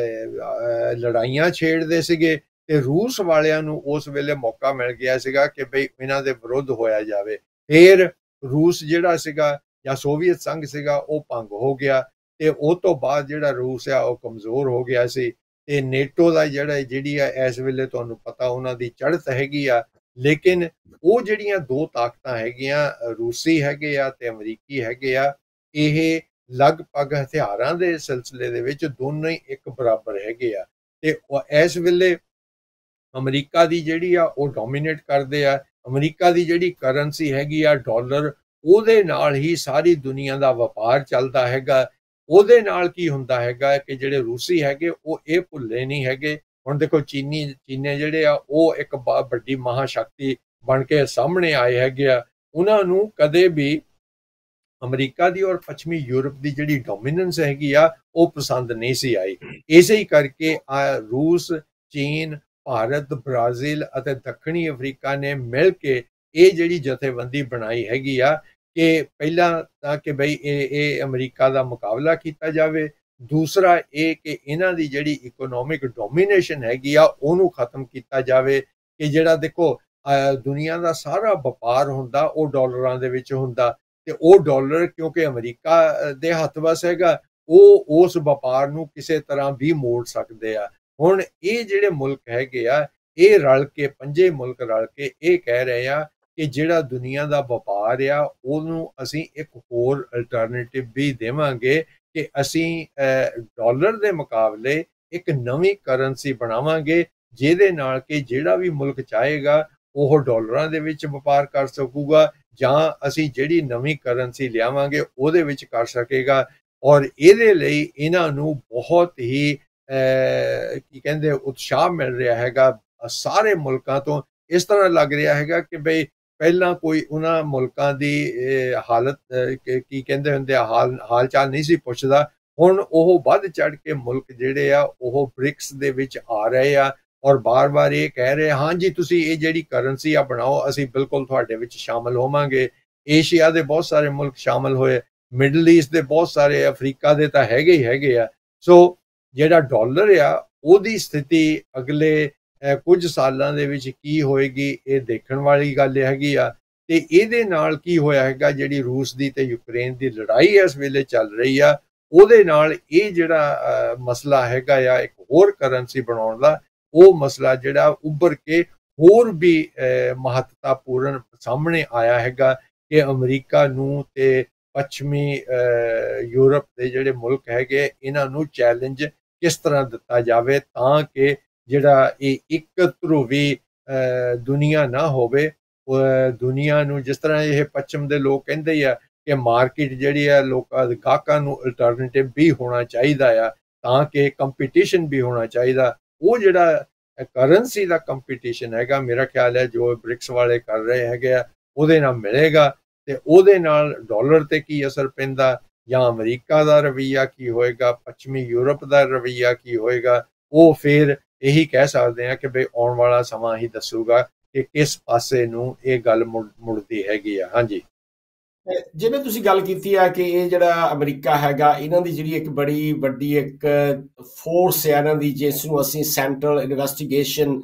ਲੜਾਈਆਂ ਛੇੜਦੇ ਸੀਗੇ, ਤੇ ਰੂਸ ਵਾਲਿਆਂ ਨੂੰ ਉਸ ਵੇਲੇ ਮੌਕਾ ਮਿਲ ਗਿਆ ਸੀਗਾ ਕਿ ਬਈ ਇਹਨਾਂ ਦੇ ਵਿਰੁੱਧ ਹੋਇਆ ਜਾਵੇ। ਫਿਰ ਰੂਸ ਜਿਹੜਾ ਸੀਗਾ ਜਾਂ ਸੋਵੀਅਤ ਸੰਘ ਸੀਗਾ ਉਹ ਭੰਗ ਹੋ ਗਿਆ, ਤੇ ਉਹ ਤੋਂ ਬਾਅਦ ਜਿਹੜਾ ਰੂਸ ਆ ਉਹ ਕਮਜ਼ੋਰ ਹੋ ਗਿਆ ਸੀ। ਤੇ ਨੇਟੋ ਦਾ ਜਿਹੜੀ ਆ ਇਸ ਵੇਲੇ ਤੁਹਾਨੂੰ ਪਤਾ ਉਹਨਾਂ ਦੀ ਚੜ੍ਹਤ ਹੈਗੀ ਆ। ਲੇਕਿਨ ਉਹ ਜਿਹੜੀਆਂ ਦੋ ਤਾਕਤਾਂ ਹੈਗੀਆਂ, ਰੂਸੀ ਹੈਗੇ ਆ ਤੇ ਅਮਰੀਕੀ ਹੈਗੇ ਆ, ਇਹ ਲਗਭਗ ਹਥਿਆਰਾਂ ਦੇ ਸਿਲਸਿਲੇ ਦੇ ਵਿੱਚ ਦੋਨੋਂ ਹੀ ਇੱਕ ਬਰਾਬਰ ਹੈਗੇ ਆ। ਤੇ ਇਸ ਵੇਲੇ ਅਮਰੀਕਾ ਦੀ ਜਿਹੜੀ ਆ ਉਹ ਡੋਮੀਨੇਟ ਕਰਦੇ ਆ। ਅਮਰੀਕਾ ਦੀ ਜਿਹੜੀ ਕਰੰਸੀ ਹੈਗੀ ਆ ਡਾਲਰ, ਉਹਦੇ ਨਾਲ ਹੀ ਸਾਰੀ ਦੁਨੀਆ ਦਾ ਵਪਾਰ ਚੱਲਦਾ ਹੈਗਾ। ਉਹਦੇ ਨਾਲ ਕੀ ਹੁੰਦਾ ਹੈਗਾ ਕਿ ਜਿਹੜੇ ਰੂਸੀ ਹੈਗੇ ਉਹ ਇਹ ਭੁੱਲੇ ਨਹੀਂ ਹੈਗੇ। ਹੁਣ ਦੇਖੋ ਚੀਨੇ ਜਿਹੜੇ ਆ ਉਹ ਇੱਕ ਵੱਡੀ ਮਹਾਸ਼ਕਤੀ ਬਣ ਕੇ ਸਾਹਮਣੇ ਆਏ ਹੈਗੇ ਆ। ਉਹਨਾਂ ਨੂੰ ਕਦੇ ਵੀ ਅਮਰੀਕਾ ਦੀ ਔਰ ਪੱਛਮੀ ਯੂਰਪ ਦੀ ਜਿਹੜੀ ਡੋਮੀਨੈਂਸ ਹੈਗੀ ਆ ਉਹ ਪਸੰਦ ਨਹੀਂ ਸੀ ਆਈ। ਇਸੇ ਹੀ ਕਰਕੇ ਰੂਸ, ਚੀਨ, ਭਾਰਤ, ਬ੍ਰਾਜ਼ੀਲ ਅਤੇ ਦੱਖਣੀ ਅਫਰੀਕਾ ਨੇ ਮਿਲ ਕੇ ਇਹ ਜਿਹੜੀ ਜਥੇਬੰਦੀ ਬਣਾਈ ਹੈਗੀ ਆ ਕਿ ਪਹਿਲਾਂ ਤਾਂ ਕਿ ਬਈ ਇਹ ਅਮਰੀਕਾ ਦਾ ਮੁਕਾਬਲਾ ਕੀਤਾ ਜਾਵੇ, ਦੂਸਰਾ ਇਹ ਕਿ ਇਹਨਾਂ ਦੀ ਜਿਹੜੀ ਇਕਨੋਮਿਕ ਡੋਮੀਨੇਸ਼ਨ ਹੈਗੀ ਆ ਉਹਨੂੰ ਖਤਮ ਕੀਤਾ ਜਾਵੇ। ਕਿ ਜਿਹੜਾ ਦੇਖੋ ਦੁਨੀਆ ਦਾ ਸਾਰਾ ਵਪਾਰ ਹੁੰਦਾ ਉਹ ਡਾਲਰਾਂ ਦੇ ਵਿੱਚ ਹੁੰਦਾ, ਤੇ ਉਹ ਡਾਲਰ ਕਿਉਂਕਿ ਅਮਰੀਕਾ ਦੇ ਹੱਥ ਵਸ ਹੈਗਾ, ਉਹ ਉਸ ਵਪਾਰ ਨੂੰ ਕਿਸੇ ਤਰ੍ਹਾਂ ਵੀ ਮੋੜ ਸਕਦੇ ਆ। ਹੁਣ ਇਹ ਜਿਹੜੇ ਮੁਲਕ ਹੈਗੇ ਆ, ਇਹ ਰਲ ਕੇ, ਪੰਜੇ ਮੁਲਕ ਰਲ ਕੇ ਇਹ ਕਹਿ ਰਹੇ ਆ ਕਿ ਜਿਹੜਾ ਦੁਨੀਆ ਦਾ ਵਪਾਰ ਆ ਉਹਨੂੰ ਅਸੀਂ ਇੱਕ ਹੋਰ ਅਲਟਰਨੇਟਿਵ ਵੀ ਦੇਵਾਂਗੇ, ਕਿ ਅਸੀਂ ਡਾਲਰ ਦੇ ਮੁਕਾਬਲੇ ਇੱਕ ਨਵੀਂ ਕਰੰਸੀ ਬਣਾਵਾਂਗੇ, ਜਿਹਦੇ ਨਾਲ ਕਿ ਜਿਹੜਾ ਵੀ ਮੁਲਕ ਚਾਹੇਗਾ ਉਹ ਡਾਲਰਾਂ ਦੇ ਵਿੱਚ ਵਪਾਰ ਕਰ ਸਕੂਗਾ, ਜਾਂ ਅਸੀਂ ਜਿਹੜੀ ਨਵੀਂ ਕਰੰਸੀ ਲਿਆਵਾਂਗੇ ਉਹਦੇ ਵਿੱਚ ਕਰ ਸਕੇਗਾ। ਔਰ ਇਹਦੇ ਲਈ ਇਹਨਾਂ ਨੂੰ ਬਹੁਤ ਹੀ ਕੀ ਕਹਿੰਦੇ ਉਤਸ਼ਾਹ ਮਿਲ ਰਿਹਾ ਹੈਗਾ ਸਾਰੇ ਮੁਲਕਾਂ ਤੋਂ। ਇਸ ਤਰ੍ਹਾਂ ਲੱਗ ਰਿਹਾ ਹੈਗਾ ਕਿ ਬਈ ਪਹਿਲਾਂ ਕੋਈ ਉਹਨਾਂ ਮੁਲਕਾਂ ਦੀ ਹਾਲਤ ਕੀ ਕਹਿੰਦੇ ਹੁੰਦੇ ਆ ਹਾਲ ਚਾਲ ਨਹੀਂ ਸੀ ਪੁੱਛਦਾ। ਹੁਣ ਉਹ ਵੱਧ ਚੜ ਕੇ ਮੁਲਕ ਜਿਹੜੇ ਆ ਉਹ ਬ੍ਰਿਕਸ ਦੇ ਵਿੱਚ ਆ ਰਹੇ ਆ ਔਰ ਬਾਰ-ਬਾਰ ਇਹ ਕਹਿ ਰਹੇ ਹਾਂਜੀ ਤੁਸੀਂ ਇਹ ਜਿਹੜੀ ਕਰੰਸੀ ਆ ਬਣਾਓ, ਅਸੀਂ ਬਿਲਕੁਲ ਤੁਹਾਡੇ ਵਿੱਚ ਸ਼ਾਮਲ ਹੋਵਾਂਗੇ। ਏਸ਼ੀਆ ਦੇ ਬਹੁਤ ਸਾਰੇ ਮੁਲਕ ਸ਼ਾਮਲ ਹੋਏ, ਮਿਡਲ ਈਸਟ ਦੇ ਬਹੁਤ ਸਾਰੇ, ਅਫਰੀਕਾ ਦੇ ਤਾਂ ਹੈਗੇ ਹੀ ਹੈਗੇ ਆ। ਸੋ ਜਿਹੜਾ ਡਾਲਰ ਆ ਉਹਦੀ ਸਥਿਤੀ ਅਗਲੇ ਕੁਝ ਸਾਲਾਂ ਦੇ ਵਿੱਚ ਕੀ ਹੋਏਗੀ ਇਹ ਦੇਖਣ ਵਾਲੀ ਗੱਲ ਹੈਗੀ ਆ। ਤੇ ਇਹਦੇ ਨਾਲ ਕੀ ਹੋਇਆ ਹੈਗਾ, ਜਿਹੜੀ ਰੂਸ ਦੀ ਤੇ ਯੂਕਰੇਨ ਦੀ ਲੜਾਈ ਇਸ ਵੇਲੇ ਚੱਲ ਰਹੀ ਆ, ਉਹਦੇ ਨਾਲ ਇਹ ਜਿਹੜਾ ਮਸਲਾ ਹੈਗਾ ਆ ਇੱਕ ਹੋਰ ਕਰੰਸੀ ਬਣਾਉਣ ਦਾ, ਉਹ ਮਸਲਾ ਜਿਹੜਾ ਉੱਭਰ ਕੇ ਹੋਰ ਵੀ ਮਹੱਤਤਾਪੂਰਨ ਸਾਹਮਣੇ ਆਇਆ ਹੈਗਾ ਕਿ ਅਮਰੀਕਾ ਨੂੰ ਤੇ ਪੱਛਮੀ ਯੂਰਪ ਦੇ ਜਿਹੜੇ ਮੁਲਕ ਹੈਗੇ ਇਹਨਾਂ ਨੂੰ ਚੈਲੰਜ ਕਿਸ ਤਰ੍ਹਾਂ ਦਿੱਤਾ ਜਾਵੇ ਤਾਂ ਕਿ ਜਿਹੜਾ ਇਹ ਇੱਕ ਧਰੁਵੀ ਦੁਨੀਆ ਨਾ ਹੋਵੇ। ਦੁਨੀਆ ਨੂੰ ਜਿਸ ਤਰ੍ਹਾਂ ਇਹ ਪੱਛਮ ਦੇ ਲੋਕ ਕਹਿੰਦੇ ਆ ਕਿ ਮਾਰਕੀਟ ਜਿਹੜੀ ਆ ਲੋਕਾਂ ਦੇ ਗਾਹਕਾਂ ਨੂੰ ਅਲਟਰਨੇਟਿਵ ਵੀ ਹੋਣਾ ਚਾਹੀਦਾ ਆ ਤਾਂ ਕਿ ਕੰਪੀਟੀਸ਼ਨ ਵੀ ਹੋਣਾ ਚਾਹੀਦਾ। ਉਹ ਜਿਹੜਾ ਕਰੰਸੀ ਦਾ ਕੰਪੀਟੀਸ਼ਨ ਹੈਗਾ ਮੇਰਾ ਖਿਆਲ ਹੈ ਜੋ ਬ੍ਰਿਕਸ ਵਾਲੇ ਕਰ ਰਹੇ ਹੈਗੇ ਆ ਉਹਦੇ ਨਾਲ ਮਿਲੇਗਾ। ਤੇ ਉਹਦੇ ਨਾਲ ਡਾਲਰ ਤੇ ਕੀ ਅਸਰ ਪੈਂਦਾ ਜਾਂ ਅਮਰੀਕਾ ਦਾ ਰਵੱਈਆ ਕੀ ਹੋਏਗਾ, ਪੱਛਮੀ ਯੂਰਪ ਦਾ ਰਵੱਈਆ ਕੀ ਹੋਏਗਾ, ਉਹ ਫਿਰ ਇਹੀ ਕਹਿ ਸਕਦੇ ਆ ਕਿ ਬਈ ਆਉਣ ਵਾਲਾ ਸਮਾਂ ਹੀ ਦੱਸੂਗਾ ਕਿ ਕਿਸ ਪਾਸੇ ਨੂੰ ਇਹ ਗੱਲ ਮੁੜਦੀ ਹੈਗੀ ਆ। ਹਾਂਜੀ, ਜਿਵੇਂ ਤੁਸੀਂ ਗੱਲ ਕੀਤੀ ਆ ਕਿ ਇਹ ਜਿਹੜਾ ਅਮਰੀਕਾ ਹੈਗਾ ਇਹਨਾਂ ਦੀ ਜਿਹੜੀ ਇੱਕ ਬੜੀ ਵੱਡੀ ਇੱਕ ਫੋਰਸ ਹੈ ਇਹਨਾਂ ਦੀ, ਜਿਸ ਨੂੰ ਅਸੀਂ ਸੈਂਟਰਲ ਇਨਵੈਸਟੀਗੇਸ਼ਨ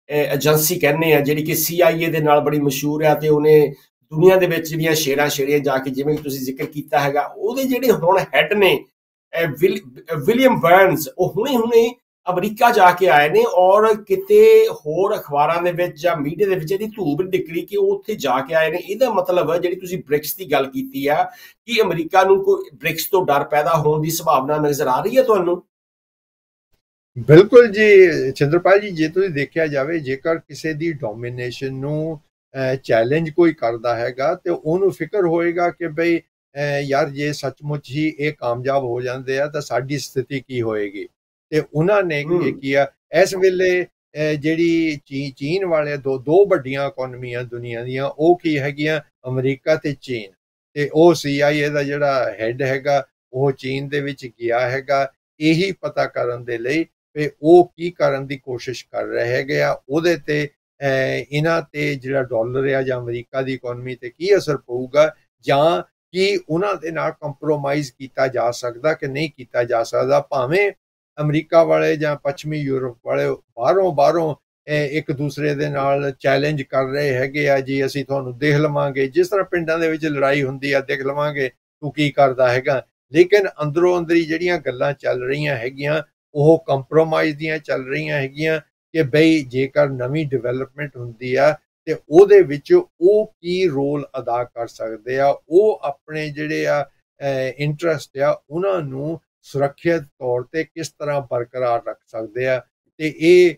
ਏਜੰਸੀ ਕਹਿੰਦੇ ਆ, ਜਿਹੜੀ ਕਿ CIA ਦੇ ਨਾਲ ਬੜੀ ਮਸ਼ਹੂਰ ਆ ਤੇ ਉਹਨੇ ਦੁਨੀਆ ਦੇ ਵਿੱਚ ਜਿਹੜੀਆਂ ਸ਼ੇਰਾਂ ਜਾ ਕੇ ਜਿਵੇਂ ਤੁਸੀਂ ਜ਼ਿਕਰ ਕੀਤਾ ਹੈਗਾ, ਉਹਦੇ ਜਿਹੜੇ ਹੁਣ ਹੈਡ ਨੇ ਵਿਲੀਅਮ ਬਰਨਸ, ਉਹ ਹੁਣੇ ਅਮਰੀਕਾ ਜਾ ਕੇ ਆਏ ਨੇ ਔਰ ਕਿਤੇ ਹੋਰ ਅਖਬਾਰਾਂ ਦੇ ਵਿੱਚ ਜਾਂ ਮੀਡੀਆ ਦੇ ਵਿੱਚ ਇਹਦੀ ਧੂਬ ਨਿਕਲੀ ਕਿ ਉਹ ਉੱਥੇ ਜਾ ਕੇ ਆਏ ਨੇ। ਇਹਦਾ ਮਤਲਬ ਜਿਹੜੀ ਤੁਸੀਂ ਬ੍ਰਿਕਸ ਦੀ ਗੱਲ ਕੀਤੀ ਆ ਕਿ ਅਮਰੀਕਾ ਨੂੰ ਕੋਈ ਬ੍ਰਿਕਸ ਤੋਂ ਡਰ ਪੈਦਾ ਹੋਣ ਦੀ ਸੰਭਾਵਨਾ ਨਜ਼ਰ ਆ ਰਹੀ ਹੈ ਤੁਹਾਨੂੰ? ਬਿਲਕੁਲ ਜੀ ਚੰਦਰਪਾਲ ਜੀ, ਜੇ ਤੁਸੀਂ ਦੇਖਿਆ ਜਾਵੇ ਜੇਕਰ ਕਿਸੇ ਦੀ ਡੋਮੀਨੇਸ਼ਨ ਨੂੰ ਚੈਲੰਜ ਕੋਈ ਕਰਦਾ ਹੈਗਾ ਤੇ ਉਹਨੂੰ ਫਿਕਰ ਹੋਏਗਾ ਕਿ ਬਈ ਯਾਰ ਜੇ ਸੱਚਮੁੱਚ ਹੀ ਇਹ ਕਾਮਯਾਬ ਹੋ ਜਾਂਦੇ ਆ ਤਾਂ ਸਾਡੀ ਸਥਿਤੀ ਕੀ ਹੋਏਗੀ। ਤੇ ਉਹਨਾਂ ਨੇ ਕੀ ਕੀਤਾ ਇਸ ਵੇਲੇ ਜਿਹੜੀ ਚੀਨ ਵਾਲੇ ਦੋ ਵੱਡੀਆਂ ਇਕੋਨਮੀਆਂ ਦੁਨੀਆ ਦੀਆਂ, ਉਹ ਕੀ ਹੈਗੀਆਂ ਅਮਰੀਕਾ ਤੇ ਚੀਨ। ਤੇ ਉਹ CIA ਦਾ ਜਿਹੜਾ ਹੈਡ ਹੈਗਾ ਉਹ ਚੀਨ ਦੇ ਵਿੱਚ ਗਿਆ ਹੈਗਾ ਇਹੀ ਪਤਾ ਕਰਨ ਦੇ ਲਈ ਵੀ ਉਹ ਕੀ ਕਰਨ ਦੀ ਕੋਸ਼ਿਸ਼ ਕਰ ਰਹੇ ਹੈਗੇ ਆ, ਉਹਦੇ ਤੇ ਇਹਨਾਂ ਤੇ ਜਿਹੜਾ ਡਾਲਰ ਆ ਜਾਂ ਅਮਰੀਕਾ ਦੀ ਇਕੋਨਮੀ ਤੇ ਕੀ ਅਸਰ ਪਊਗਾ, ਜਾਂ ਕੀ ਉਹਨਾਂ ਦੇ ਨਾਲ ਕੰਪਰੋਮਾਈਜ਼ ਕੀਤਾ ਜਾ ਸਕਦਾ ਕਿ ਨਹੀਂ ਕੀਤਾ ਜਾ ਸਕਦਾ। ਭਾਵੇਂ ਅਮਰੀਕਾ ਵਾਲੇ ਜਾਂ ਪੱਛਮੀ ਯੂਰਪ ਵਾਲੇ ਬਾਹਰੋਂ ਇੱਕ ਦੂਸਰੇ ਦੇ ਨਾਲ ਚੈਲੰਜ ਕਰ ਰਹੇ ਹੈਗੇ ਆ, ਜੀ ਅਸੀਂ ਤੁਹਾਨੂੰ ਦੇਖ ਲਵਾਂਗੇ, ਜਿਸ ਤਰ੍ਹਾਂ ਪਿੰਡਾਂ ਦੇ ਵਿੱਚ ਲੜਾਈ ਹੁੰਦੀ ਆ ਦੇਖ ਲਵਾਂਗੇ ਤੂੰ ਕੀ ਕਰਦਾ ਹੈਗਾ। ਲੇਕਿਨ ਅੰਦਰੋਂ ਅੰਦਰੀ ਜਿਹੜੀਆਂ ਗੱਲਾਂ ਚੱਲ ਰਹੀਆਂ ਹੈਗੀਆਂ ਉਹ ਕੰਪਰੋਮਾਈਜ਼ ਦੀਆਂ ਚੱਲ ਰਹੀਆਂ ਹੈਗੀਆਂ ਕਿ ਬਈ ਜੇਕਰ ਨਵੀਂ ਡਿਵੈਲਪਮੈਂਟ ਹੁੰਦੀ ਆ ਤੇ ਉਹਦੇ ਵਿੱਚ ਉਹ ਕੀ ਰੋਲ ਅਦਾ ਕਰ ਸਕਦੇ ਆ, ਉਹ ਆਪਣੇ ਜਿਹੜੇ ਆ ਇੰਟਰਸਟ ਆ ਉਹਨਾਂ ਨੂੰ ਸੁਰੱਖਿਅਤ ਤੌਰ ਤੇ ਕਿਸ ਤਰ੍ਹਾਂ ਬਰਕਰਾਰ ਰੱਖ ਸਕਦੇ ਆ। ਤੇ ਇਹ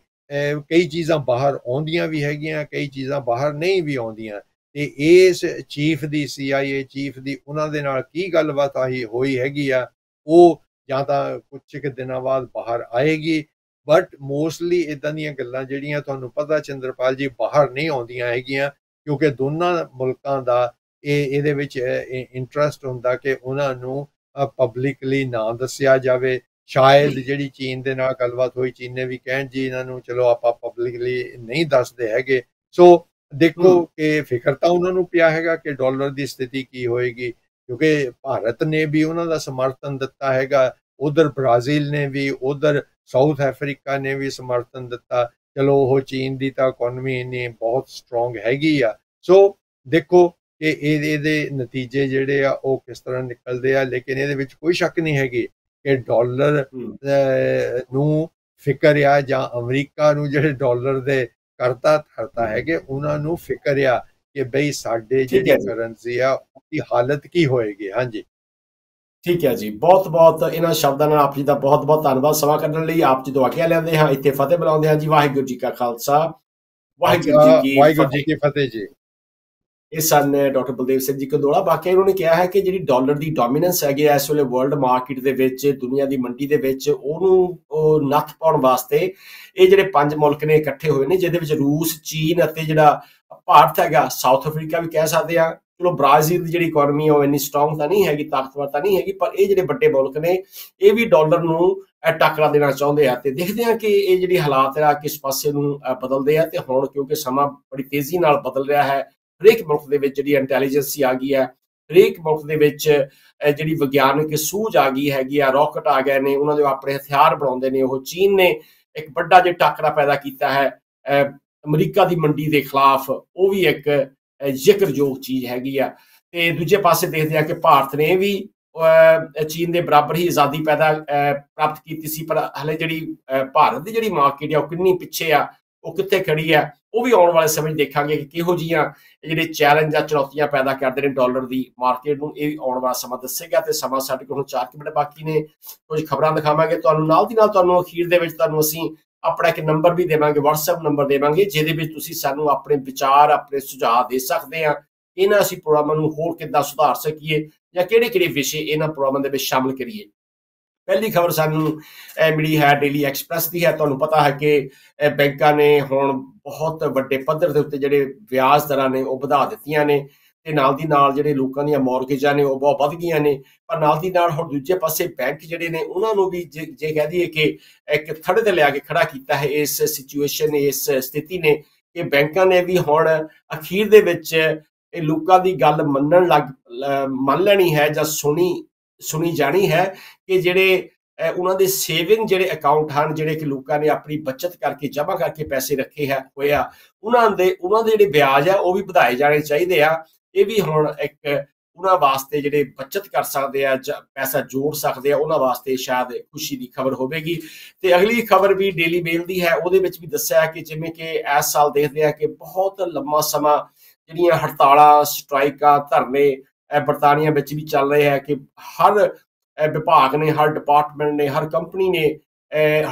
ਕਈ ਚੀਜ਼ਾਂ ਬਾਹਰ ਆਉਂਦੀਆਂ ਵੀ ਹੈਗੀਆਂ, ਕਈ ਚੀਜ਼ਾਂ ਬਾਹਰ ਨਹੀਂ ਵੀ ਆਉਂਦੀਆਂ। ਤੇ ਇਸ ਚੀਫ ਦੀ CIA ਚੀਫ ਦੀ ਉਹਨਾਂ ਦੇ ਨਾਲ ਕੀ ਗੱਲਬਾਤ ਹੋਈ ਹੈਗੀ ਆ ਉਹ ਜਾਂ ਤਾਂ ਕੁਝ ਕੁ ਦਿਨਾਂ ਬਾਅਦ ਬਾਹਰ ਆਏਗੀ, ਬਟ ਮੋਸਟਲੀ ਇਦਾਂ ਦੀਆਂ ਗੱਲਾਂ ਜਿਹੜੀਆਂ ਤੁਹਾਨੂੰ ਪਤਾ ਚੰਦਰਪਾਲ ਜੀ ਬਾਹਰ ਨਹੀਂ ਆਉਂਦੀਆਂ ਹੈਗੀਆਂ ਕਿਉਂਕਿ ਦੋਨਾਂ ਮੁਲਕਾਂ ਦਾ ਇਹਦੇ ਵਿੱਚ ਇੰਟਰਸਟ ਹੁੰਦਾ ਕਿ ਉਹਨਾਂ ਨੂੰ ਪਬਲਿਕਲੀ ਨਾ ਦੱਸਿਆ ਜਾਵੇ। ਸ਼ਾਇਦ ਜਿਹੜੀ ਚੀਨ ਦੇ ਨਾਲ ਗੱਲਬਾਤ ਹੋਈ ਚੀਨ ਨੇ ਵੀ ਕਹਿਣ ਜੀ ਇਹਨਾਂ ਨੂੰ ਚਲੋ ਆਪਾਂ ਪਬਲਿਕਲੀ ਨਹੀਂ ਦੱਸਦੇ ਹੈਗੇ। ਸੋ ਦੇਖੋ ਕਿ ਫਿਕਰ ਤਾਂ ਉਹਨਾਂ ਨੂੰ ਪਿਆ ਹੈਗਾ ਕਿ ਡਾਲਰ ਦੀ ਸਥਿਤੀ ਕੀ ਹੋਏਗੀ ਕਿਉਂਕਿ ਭਾਰਤ ਨੇ ਵੀ ਉਹਨਾਂ ਦਾ ਸਮਰਥਨ ਦਿੱਤਾ ਹੈਗਾ, ਉਧਰ ਬ੍ਰਾਜ਼ੀਲ ਨੇ ਵੀ, ਉਧਰ ਸਾਊਥ ਅਫਰੀਕਾ ਨੇ ਵੀ ਸਮਰਥਨ ਦਿੱਤਾ। ਚਲੋ ਉਹ ਚੀਨ ਦੀ ਤਾਂ ਇਕੋਨਮੀ ਇੰਨੀ ਬਹੁਤ ਸਟਰੋਂਗ ਹੈਗੀ ਆ। ਸੋ ਦੇਖੋ ਕਿ ਇਹਦੇ ਨਤੀਜੇ ਜਿਹੜੇ ਆ ਉਹ ਕਿਸ ਤਰ੍ਹਾਂ ਨਿਕਲਦੇ ਆ, ਲੇਕਿਨ ਇਹਦੇ ਵਿੱਚ ਕੋਈ ਸ਼ੱਕ ਨਹੀਂ ਹੈਗੀ ਕਿ ਡਾਲਰ ਨੂੰ ਫਿਕਰ ਆ ਜਾਂ ਅਮਰੀਕਾ ਨੂੰ ਜਿਹੜੇ ਡਾਲਰ ਦੇ ਕਰਤਾ ਹੈਗੇ ਉਹਨਾਂ ਨੂੰ ਫਿਕਰ ਆ ਕਿ ਬਈ ਸਾਡੇ ਜਿਹੜੀ ਕਰੰਸੀ ਆ ਉਹਦੀ ਹਾਲਤ ਕੀ ਹੋਏਗੀ। ਹਾਂਜੀ ਠੀਕ ਹੈ ਜੀ, ਬਹੁਤ ਬਹੁਤ ਇਹਨਾਂ ਸ਼ਬਦਾਂ ਨਾਲ ਆਪ ਜੀ ਦਾ ਬਹੁਤ ਬਹੁਤ ਧੰਨਵਾਦ ਸਮਾਂ ਕੱਢਣ ਲਈ। ਆਪ ਜੀ ਤੋਂ ਆਗਿਆ ਲੈਂਦੇ ਹਾਂ, ਇੱਥੇ ਫਤਿਹ ਬੁਲਾਉਂਦੇ ਹਾਂ ਜੀ। ਵਾਹਿਗੁਰੂ ਜੀ ਕਾ ਖਾਲਸਾ, ਵਾਹਿਗੁਰੂ ਜੀ ਕੀ ਫਤਿਹ ਜੀ। ਇਹ ਸਨ ਡਾਕਟਰ ਬਲਦੇਵ ਸਿੰਘ ਜੀ ਕੰਦੋਲਾ। ਬਾਕੀ ਉਹਨਾਂ ਨੇ ਕਿਹਾ ਹੈ ਕਿ ਜਿਹੜੀ ਡਾਲਰ ਦੀ ਡੋਮੀਨੈਂਸ ਹੈਗੀ ਇਸ ਵੇਲੇ ਵਰਲਡ ਮਾਰਕੀਟ ਦੇ ਵਿੱਚ, ਦੁਨੀਆ ਦੀ ਮੰਡੀ ਦੇ ਵਿੱਚ, ਉਹਨੂੰ ਨੱਥ ਪਾਉਣ ਵਾਸਤੇ ਇਹ ਜਿਹੜੇ 5 ਮੁਲਕ ਨੇ ਇਕੱਠੇ ਹੋਏ ਨੇ, ਜਿਹਦੇ ਵਿੱਚ ਰੂਸ, ਚੀਨ ਅਤੇ ਜਿਹੜਾ ਭਾਰਤ ਹੈਗਾ, ਸਾਊਥ ਅਫਰੀਕਾ ਵੀ ਕਹਿ ਸਕਦੇ ਆ। ਚਲੋ ਬ੍ਰਾਜ਼ੀਲ ਦੀ ਜਿਹੜੀ ਇਕੋਨਮੀ ਉਹ ਇੰਨੀ ਸਟਰੋਂਗ ਤਾਂ ਨਹੀਂ ਹੈਗੀ, ਤਾਕਤਵਰ ਤਾਂ ਨਹੀਂ ਹੈਗੀ, ਪਰ ਇਹ ਜਿਹੜੇ ਵੱਡੇ ਮੁਲਕ ਨੇ ਇਹ ਵੀ ਡਾਲਰ ਨੂੰ ਟਾਕਰਾ ਦੇਣਾ ਚਾਹੁੰਦੇ ਆ। ਤੇ ਦੇਖਦੇ ਆ ਕਿ ਇਹ ਜਿਹੜੀ ਹਾਲਾਤ ਆ ਕਿਸ ਪਾਸੇ ਨੂੰ ਬਦਲਦੇ ਆ। ਤੇ ਹੁਣ ਕਿਉਂਕਿ ਸਮਾਂ ਬੜੀ ਤੇਜ਼ੀ ਨਾਲ ਬਦਲ ਰਿਹਾ ਹੈ, ਹਰੇਕ ਮੁਲਕ ਦੇ ਵਿੱਚ ਜਿਹੜੀ ਇੰਟੈਲੀਜੈਂਸੀ ਆ ਗਈ ਹੈ, ਹਰੇਕ ਮੁਲਕ ਦੇ ਵਿੱਚ ਜਿਹੜੀ ਵਿਗਿਆਨਕ ਸੂਝ ਆ ਗਈ ਹੈਗੀ ਆ, ਰੌਕਟ ਆ ਗਏ ਨੇ, ਉਹਨਾਂ ਦੇ ਆਪਣੇ ਹਥਿਆਰ ਬਣਾਉਂਦੇ ਨੇ ਉਹ। ਚੀਨ ਨੇ ਇੱਕ ਵੱਡਾ ਜਿਹਾ ਟਾਕਰਾ ਪੈਦਾ ਕੀਤਾ ਹੈ ਅਮਰੀਕਾ ਦੀ ਮੰਡੀ ਦੇ ਖਿਲਾਫ, ਉਹ ਵੀ ਇੱਕ ਜ਼ਿਕਰਯੋਗ ਚੀਜ਼ ਹੈਗੀ ਆ। ਤੇ ਦੂਜੇ ਪਾਸੇ ਦੇਖਦੇ ਆ ਕਿ ਭਾਰਤ ਨੇ ਵੀ ਚੀਨ ਦੇ ਬਰਾਬਰ ਹੀ ਆਜ਼ਾਦੀ ਪ੍ਰਾਪਤ ਕੀਤੀ ਸੀ, ਪਰ ਹਲੇ ਜਿਹੜੀ ਭਾਰਤ ਦੀ ਜਿਹੜੀ ਮਾਰਕੀਟ ਆ ਉਹ ਕਿੰਨੀ ਪਿੱਛੇ ਆ, ਉਹ ਕਿੱਥੇ ਖੜੀ ਆ, ਉਹ ਵੀ ਆਉਣ ਵਾਲੇ ਸਮੇਂ ਦੇਖਾਂਗੇ ਕਿ ਕਿਹੋ ਜਿਹੀਆਂ ਜਿਹੜੇ ਚੈਲੰਜ ਜਾਂ ਚੁਣੌਤੀਆਂ ਪੈਦਾ ਕਰਦੇ ਨੇ ਡਾਲਰ ਦੀ ਮਾਰਕੀਟ ਨੂੰ। ਇਹ ਆਉਣ ਵਾਲਾ ਸਮਾਂ ਦੱਸੇਗਾ। ਤੇ ਸਮਾਂ ਸਾਡੇ ਕੋਲ 4 ਮਿੰਟ ਬਾਕੀ ਨੇ, ਕੁਝ ਖਬਰਾਂ ਦਿਖਾਵਾਂਗੇ ਤੁਹਾਨੂੰ, ਨਾਲ ਦੀ ਨਾਲ ਤੁਹਾਨੂੰ ਅਖੀਰ ਦੇ ਵਿੱਚ ਤੁਹਾਨੂੰ ਅਸੀਂ ਆਪਣਾ ਇੱਕ ਨੰਬਰ ਵੀ ਦੇਵਾਂਗੇ, WhatsApp ਨੰਬਰ ਦੇਵਾਂਗੇ, ਜਿਹਦੇ ਵਿੱਚ ਤੁਸੀਂ ਸਾਨੂੰ ਆਪਣੇ ਵਿਚਾਰ, ਆਪਣੇ ਸੁਝਾਅ ਦੇ ਸਕਦੇ ਆ। ਇਹਨਾਂ ਅਸੀਂ ਪ੍ਰੋਗਰਾਮਾਂ ਨੂੰ ਹੋਰ ਕਿੱਦਾਂ ਸੁਧਾਰ ਸਕੀਏ ਜਾਂ ਕਿਹੜੇ ਵਿਸ਼ੇ ਇਹਨਾਂ ਪ੍ਰੋਗਰਾਮਾਂ ਦੇ ਵਿੱਚ ਸ਼ਾਮਲ ਕਰੀਏ। ਪਹਿਲੀ ਖਬਰ ਸਾਨੂੰ ਮਿਲੀ ਹੈ ਡੇਲੀ ਐਕਸਪ੍ਰੈਸ ਦੀ ਹੈ। ਤੁਹਾਨੂੰ ਪਤਾ ਹੈ ਕਿ ਬੈਂਕਾਂ ਨੇ ਹੁਣ ਬਹੁਤ ਵੱਡੇ ਪੱਧਰ ਦੇ ਉੱਤੇ ਜਿਹੜੇ ਵਿਆਜ ਦਰਾਂ ਨੇ ਉਹ ਵਧਾ ਦਿੱਤੀਆਂ ਨੇ, ਤੇ ਨਾਲ ਦੀ ਨਾਲ ਜਿਹੜੇ ਲੋਕਾਂ ਦੀਆਂ ਮੌਰਗੇਜਾਂ ਨੇ ਉਹ ਬਹੁਤ ਵੱਧ ਗਈਆਂ ਨੇ। ਪਰ ਨਾਲ ਦੀ ਨਾਲ ਹੁਣ ਦੂਜੇ ਪਾਸੇ ਬੈਂਕ ਜਿਹੜੇ ਨੇ ਉਹਨਾਂ ਨੂੰ ਵੀ ਜੇ ਕਹਿ ਦਈਏ ਕਿ ਇੱਕ ਥੜੇ ਤੇ ਲਿਆ ਕੇ ਖੜਾ ਕੀਤਾ ਹੈ ਇਸ ਸਿਚੁਏਸ਼ਨ, ਇਸ ਸਥਿਤੀ ਨੇ ਕਿ ਬੈਂਕਾਂ ਨੇ ਵੀ ਹੁਣ ਅਖੀਰ ਦੇ ਵਿੱਚ ਇਹ ਲੋਕਾਂ ਦੀ ਗੱਲ ਮੰਨ ਲੈਣੀ ਹੈ ਜਾਂ ਸੁਣੀ ਜਾਣੀ ਹੈ ਕਿ ਜਿਹੜੇ ਉਹਨਾਂ ਦੇ ਸੇਵਿੰਗ ਜਿਹੜੇ ਅਕਾਊਂਟ ਹਨ, ਜਿਹੜੇ ਕਿ ਲੋਕਾਂ ਨੇ ਆਪਣੀ ਬੱਚਤ ਕਰਕੇ ਜਮ੍ਹਾਂ ਕਰਕੇ ਪੈਸੇ ਰੱਖੇ ਹੋਏ ਆ, ਉਹਨਾਂ ਦੇ ਜਿਹੜੇ ਵਿਆਜ ਆ ਉਹ ਵੀ ਵਧਾਏ ਜਾਣੇ ਚਾਹੀਦੇ ਆ। ਇਹ ਵੀ ਹੁਣ ਇੱਕ ਉਹਨਾਂ ਵਾਸਤੇ ਜਿਹੜੇ ਬੱਚਤ ਕਰ ਸਕਦੇ ਆ ਜਾਂ ਪੈਸਾ ਜੋੜ ਸਕਦੇ ਆ, ਉਹਨਾਂ ਵਾਸਤੇ ਸ਼ਾਇਦ ਖੁਸ਼ੀ ਦੀ ਖਬਰ ਹੋਵੇਗੀ। ਤੇ ਅਗਲੀ ਖਬਰ ਵੀ ਡੇਲੀ ਮੇਲ ਦੀ ਹੈ, ਉਹਦੇ ਵਿੱਚ ਵੀ ਦੱਸਿਆ ਕਿ ਜਿਵੇਂ ਕਿ ਇਸ ਸਾਲ ਦੇਖਦੇ ਆ ਕਿ ਬਹੁਤ ਲੰਮਾ ਸਮਾਂ ਜਿਹੜੀਆਂ ਹੜਤਾਲਾਂ, ਸਟ੍ਰਾਈਕਾਂ, ਧਰਨੇ ਬਰਤਾਨੀਆ ਵਿੱਚ ਵੀ ਚੱਲ ਰਹੇ ਹੈ ਕਿ ਹਰ ਵਿਭਾਗ ਨੇ, ਹਰ ਡਿਪਾਰਟਮੈਂਟ ਨੇ, ਹਰ ਕੰਪਨੀ ਨੇ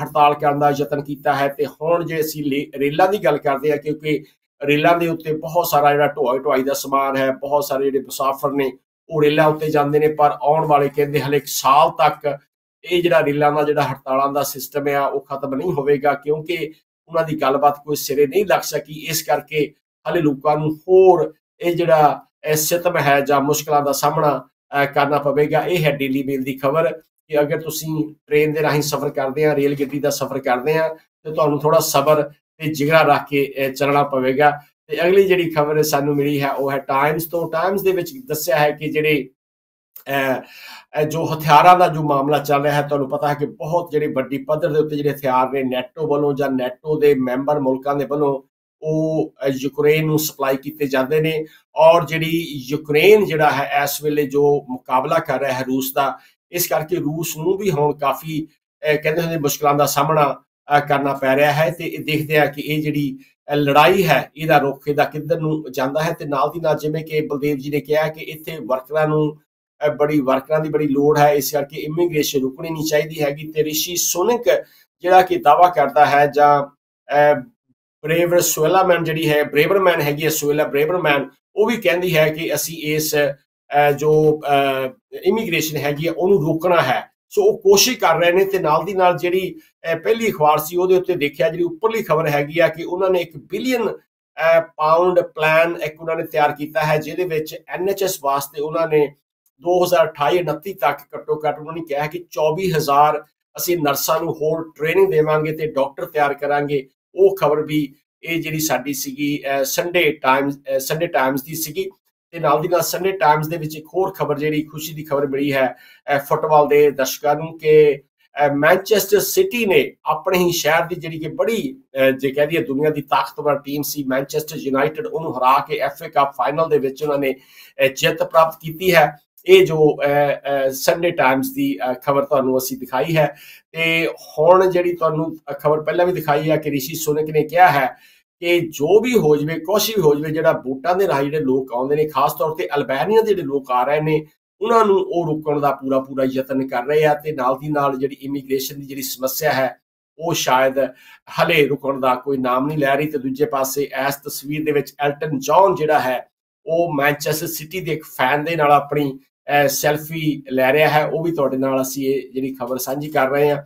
ਹੜਤਾਲ ਕਰਨ ਦਾ ਯਤਨ ਕੀਤਾ ਹੈ। ਤੇ ਹੁਣ ਜੇ ਅਸੀਂ ਰੇਲਾਂ ਦੀ ਗੱਲ ਕਰਦੇ ਹਾਂ, ਕਿਉਂਕਿ ਰੇਲਾਂ ਦੇ ਉੱਤੇ ਬਹੁਤ ਸਾਰਾ ਜਿਹੜਾ ਢੁਆਈ ਦਾ ਸਮਾਨ ਹੈ, ਬਹੁਤ ਸਾਰੇ ਜਿਹੜੇ ਮੁਸਾਫਰ ਨੇ ਉਹ ਰੇਲਾਂ ਉੱਤੇ ਜਾਂਦੇ ਨੇ, ਪਰ ਆਉਣ ਵਾਲੇ ਕਹਿੰਦੇ ਹਲੇ 1 ਸਾਲ ਤੱਕ ਇਹ ਜਿਹੜਾ ਰੇਲਾਂ ਦਾ ਜਿਹੜਾ ਹੜਤਾਲਾਂ ਦਾ ਸਿਸਟਮ ਆ ਉਹ ਖਤਮ ਨਹੀਂ ਹੋਵੇਗਾ, ਕਿਉਂਕਿ ਉਹਨਾਂ ਦੀ ਗੱਲਬਾਤ ਕੋਈ ਸਿਰੇ ਨਹੀਂ ਲੱਗ ਸਕੀ। ਇਸ ਕਰਕੇ ਹਲੇ ਲੋਕਾਂ ਨੂੰ ਹੋਰ ਇਹ ਜਿਹੜਾ ਸਿਤਮ ਹੈ ਜਾਂ ਮੁਸ਼ਕਲਾਂ ਦਾ ਸਾਹਮਣਾ ਕਰਨਾ ਪਵੇਗਾ। ਇਹ ਹੈ ਡੇਲੀ ਮੇਲ ਦੀ ਖਬਰ ਕਿ ਅਗਰ ਤੁਸੀਂ ਟ੍ਰੇਨ ਦੇ ਰਾਹੀਂ ਸਫ਼ਰ ਕਰਦੇ ਆ, ਰੇਲ ਗੱਡੀ ਦਾ ਸਫ਼ਰ ਕਰਦੇ ਆ, ਤੇ ਤੁਹਾਨੂੰ ਥੋੜਾ ਸਬਰ ਤੇ ਜਿਗਰਾ ਰੱਖ ਕੇ ਚੱਲਣਾ ਪਵੇਗਾ। ਤੇ ਅਗਲੀ ਜਿਹੜੀ ਖਬਰ ਸਾਨੂੰ ਮਿਲੀ ਹੈ ਉਹ ਹੈ ਟਾਈਮਸ ਤੋਂ। ਟਾਈਮਸ ਦੇ ਵਿੱਚ ਦੱਸਿਆ ਹੈ ਕਿ ਜਿਹੜੇ ਜੋ ਹਥਿਆਰਾਂ ਦਾ ਜੋ ਮਾਮਲਾ ਚੱਲ ਰਿਹਾ ਹੈ, ਤੁਹਾਨੂੰ ਪਤਾ ਹੈ ਕਿ ਬਹੁਤ ਜਿਹੜੇ ਵੱਡੀ ਪੱਧਰ ਦੇ ਉੱਤੇ ਜਿਹੜੇ ਹਥਿਆਰ ਨੇ ਨੈਟੋ ਵੱਲੋਂ ਜਾਂ ਨੈਟੋ ਦੇ ਮੈਂਬਰ ਮੁਲਕਾਂ ਦੇ ਵੱਲੋਂ ਉਹ ਯੂਕਰੇਨ ਨੂੰ ਸਪਲਾਈ ਕੀਤੇ ਜਾਂਦੇ ਨੇ। ਔਰ ਜਿਹੜੀ ਯੂਕਰੇਨ ਜਿਹੜਾ ਹੈ ਇਸ ਵੇਲੇ ਜੋ ਮੁਕਾਬਲਾ ਕਰ ਰਿਹਾ ਹੈ ਰੂਸ ਦਾ, ਇਸ ਕਰਕੇ ਰੂਸ ਨੂੰ ਵੀ ਹੁਣ ਕਾਫੀ ਕਹਿੰਦੇ ਹੁੰਦੇ ਮੁਸ਼ਕਲਾਂ ਦਾ ਸਾਹਮਣਾ ਕਰਨਾ ਪੈ ਰਿਹਾ ਹੈ। ਤੇ ਦੇਖਦੇ ਆ ਕਿ ਇਹ ਜਿਹੜੀ ਲੜਾਈ ਹੈ ਇਹਦਾ ਰੁਖ ਇਹਦਾ ਕਿੱਧਰ ਨੂੰ ਜਾਂਦਾ ਹੈ। ਤੇ ਨਾਲ ਦੀ ਨਾਲ ਜਿਵੇਂ ਕਿ ਬਲਦੇਵ ਜੀ ਨੇ ਕਿਹਾ ਕਿ ਇੱਥੇ ਵਰਕਰਾਂ ਦੀ ਬੜੀ ਲੋੜ ਹੈ, ਇਸ ਕਰਕੇ ਇਮੀਗ੍ਰੇਸ਼ਨ ਰੁਕਣੀ ਨਹੀਂ ਚਾਹੀਦੀ ਹੈਗੀ। ਤੇ ਰਿਸ਼ੀ ਸੁਨਕ ਜਿਹੜਾ ਕਿ ਦਾਅਵਾ ਕਰਦਾ ਹੈ, ਜਾਂ ਬ੍ਰੇਵਰਮੈਨ ਹੈਗੀ ਹੈ ਸੁਏਲਾ ਬ੍ਰੇਵਰਮੈਨ, ਉਹ ਵੀ ਕਹਿੰਦੀ ਹੈ ਕਿ ਅਸੀਂ ਇਸ ਜੋ ਇਮੀਗ੍ਰੇਸ਼ਨ ਹੈਗੀ ਹੈ ਉਹਨੂੰ ਰੋਕਣਾ ਹੈ। ਸੋ ਉਹ ਕੋਸ਼ਿਸ਼ ਕਰ ਰਹੇ ਨੇ। ਤੇ ਨਾਲ ਦੀ ਨਾਲ ਜਿਹੜੀ ਪਹਿਲੀ ਅਖਬਾਰ ਸੀ ਉਹਦੇ ਉੱਤੇ ਦੇਖਿਆ, ਜਿਹੜੀ ਉੱਪਰਲੀ ਖਬਰ ਹੈਗੀ ਆ ਕਿ ਉਹਨਾਂ ਨੇ 1 ਬਿਲੀਅਨ ਪਾਉਂਡ ਪਲਾਨ ਇੱਕ ਉਹਨਾਂ ਨੇ ਤਿਆਰ ਕੀਤਾ ਹੈ, ਜਿਹਦੇ ਵਿੱਚ NHS ਵਾਸਤੇ ਉਹਨਾਂ ਨੇ 2028-29 ਤੱਕ ਘੱਟੋ ਘੱਟ ਉਹਨਾਂ ਨੇ ਕਿਹਾ ਕਿ 24,000 ਅਸੀਂ ਨਰਸਾਂ ਨੂੰ ਹੋਰ ਟ੍ਰੇਨਿੰਗ ਦੇਵਾਂਗੇ ਤੇ ਡਾਕਟਰ ਤਿਆਰ ਕਰਾਂਗੇ। ਉਹ ਖਬਰ ਵੀ ਇਹ ਜਿਹੜੀ ਸਾਡੀ ਸੀਗੀ ਸੰਡੇ ਟਾਈਮਸ ਦੀ ਸੀਗੀ। ਤੇ ਨਾਲ ਦੀ ਨਾਲ ਸੰਡੇ ਟਾਈਮਸ ਦੇ ਵਿੱਚ ਇੱਕ ਹੋਰ ਖਬਰ ਜਿਹੜੀ ਖੁਸ਼ੀ ਦੀ ਖਬਰ ਮਿਲੀ ਹੈ ਫੁੱਟਬਾਲ ਦੇ ਦਰਸ਼ਕਾਂ ਨੂੰ ਕਿ ਮੈਨਚੈਸਟਰ ਸਿਟੀ ਨੇ ਆਪਣੇ ਹੀ ਸ਼ਹਿਰ ਦੀ ਜਿਹੜੀ ਕਿ ਬੜੀ ਜੇ ਕਹਿ ਦਈਏ ਦੁਨੀਆ ਦੀ ਤਾਕਤਵਰ ਟੀਮ ਸੀ ਮੈਨਚੈਸਟਰ ਯੂਨਾਈਟਿਡ, ਉਹਨੂੰ ਹਰਾ ਕੇ FA ਕੱਪ ਫਾਈਨਲ ਦੇ ਵਿੱਚ ਉਹਨਾਂ ਨੇ ਜਿੱਤ ਪ੍ਰਾਪਤ ਕੀਤੀ ਹੈ। ਇਹ ਜੋ ਸੰਡੇ ਟਾਈਮਸ ਦੀ ਖਬਰ ਤੁਹਾਨੂੰ ਅਸੀਂ ਦਿਖਾਈ ਹੈ। ਤੇ ਹੁਣ ਜਿਹੜੀ ਤੁਹਾਨੂੰ ਖਬਰ ਪਹਿਲਾਂ ਵੀ ਦਿਖਾਈ ਹੈ ਕਿ ਰਿਸ਼ੀ ਸੁਨਕ ਨੇ ਕਿਹਾ ਹੈ ਕਿ ਜੋ ਵੀ ਹੋ ਜਾਵੇ, ਕੁਛ ਵੀ ਹੋ ਜਾਵੇ, ਜਿਹੜਾ ਵੋਟਾਂ ਦੇ ਰਾਹੀਂ ਜਿਹੜੇ ਲੋਕ ਆਉਂਦੇ ਨੇ, ਖਾਸ ਤੌਰ ਤੇ ਅਲਬੇਨੀਆ ਦੇ ਜਿਹੜੇ ਲੋਕ ਆ ਰਹੇ ਨੇ, ਉਹਨਾਂ ਨੂੰ ਉਹ ਰੋਕਣ ਦਾ ਪੂਰਾ ਯਤਨ ਕਰ ਰਹੇ ਆ। ਤੇ ਨਾਲ ਦੀ ਨਾਲ ਜਿਹੜੀ ਇਮੀਗ੍ਰੇਸ਼ਨ ਦੀ ਜਿਹੜੀ ਸਮੱਸਿਆ ਹੈ ਉਹ ਸ਼ਾਇਦ ਹਲੇ ਰੁਕਣ ਦਾ ਕੋਈ ਨਾਮ ਨਹੀਂ ਲੈ ਰਹੀ। ਤੇ ਦੂਜੇ ਪਾਸੇ ਇਸ ਤਸਵੀਰ ਦੇ ਵਿੱਚ ਐਲਟਨ ਜੌਨ ਜਿਹੜਾ ਹੈ ਉਹ ਮੈਨਚੈਸਟਰ ਸਿਟੀ ਦੇ ਇੱਕ ਫੈਨ ਦੇ ਨਾਲ ਆਪਣੀ ਸੈਲਫੀ ਲੈ ਰਿਹਾ ਹੈ। ਉਹ ਵੀ ਤੁਹਾਡੇ ਨਾਲ ਅਸੀਂ ਇਹ ਜਿਹੜੀ ਖਬਰ ਸਾਂਝੀ ਕਰ ਰਹੇ ਹਾਂ।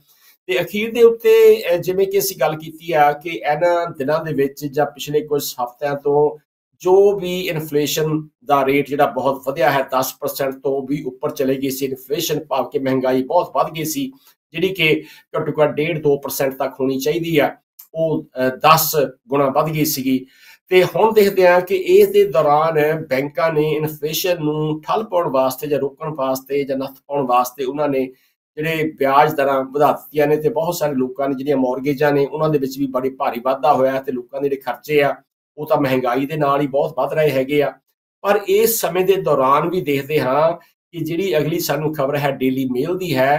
ਤੇ ਅਖੀਰ ਦੇ ਉੱਤੇ ਜਿਵੇਂ ਕਿ ਅਸੀਂ ਗੱਲ ਕੀਤੀ ਆ ਕਿ ਇਹਨਾਂ ਦਿਨਾਂ ਦੇ ਵਿੱਚ ਜਾਂ ਪਿਛਲੇ ਕੁਝ ਹਫ਼ਤਿਆਂ ਤੋਂ ਜੋ ਵੀ ਇਨਫਲੇਸ਼ਨ ਦਾ ਰੇਟ ਜਿਹੜਾ ਬਹੁਤ ਵਧਿਆ ਹੈ, 10% ਤੋਂ ਵੀ ਉੱਪਰ ਚਲੇ ਗਈ ਸੀ ਇਨਫਲੇਸ਼ਨ, ਭਾਵ ਕਿ ਮਹਿੰਗਾਈ ਬਹੁਤ ਵੱਧ ਗਈ ਸੀ, ਜਿਹੜੀ ਕਿ ਘੱਟੋ ਘੱਟ 1.5-2% ਤੱਕ ਹੋਣੀ ਚਾਹੀਦੀ ਆ, ਉਹ 10 ਗੁਣਾ ਵੱਧ ਗਈ ਸੀਗੀ। ਤੇ ਹੁਣ ਦੇਖਦੇ ਹਾਂ ਕਿ ਇਸ ਦੇ ਦੌਰਾਨ ਬੈਂਕਾਂ ਨੇ ਇਨਫਲੇਸ਼ਨ ਨੂੰ ਠੱਲ ਪਾਉਣ ਵਾਸਤੇ ਜਾਂ ਰੋਕਣ ਵਾਸਤੇ ਜਾਂ ਨੱਥ ਪਾਉਣ ਵਾਸਤੇ ਉਹਨਾਂ ਨੇ ਜਿਹੜੇ ਵਿਆਜ ਦਰਾਂ ਵਧਾ ਦਿੱਤੀਆਂ ਨੇ। ਤੇ ਬਹੁਤ ਸਾਰੇ ਲੋਕਾਂ ਨੇ ਜਿਹੜੀਆਂ ਮੌਰਗੇਜਾਂ ਨੇ ਉਹਨਾਂ ਦੇ ਵਿੱਚ ਵੀ ਬੜੀ ਭਾਰੀ ਵਾਧਾ ਹੋਇਆ ਤੇ ਲੋਕਾਂ ਦੇ ਜਿਹੜੇ ਖਰਚੇ ਆ ਉਹ ਤਾਂ ਮਹਿੰਗਾਈ ਦੇ ਨਾਲ ਹੀ ਬਹੁਤ ਵੱਧ ਰਹੇ ਹੈਗੇ ਆ। ਪਰ ਇਸ ਸਮੇਂ ਦੇ ਦੌਰਾਨ ਵੀ ਦੇਖਦੇ ਹਾਂ ਕਿ ਜਿਹੜੀ ਅਗਲੀ ਸਾਨੂੰ ਖਬਰ ਹੈ ਡੇਲੀ ਮੇਲ ਦੀ ਹੈ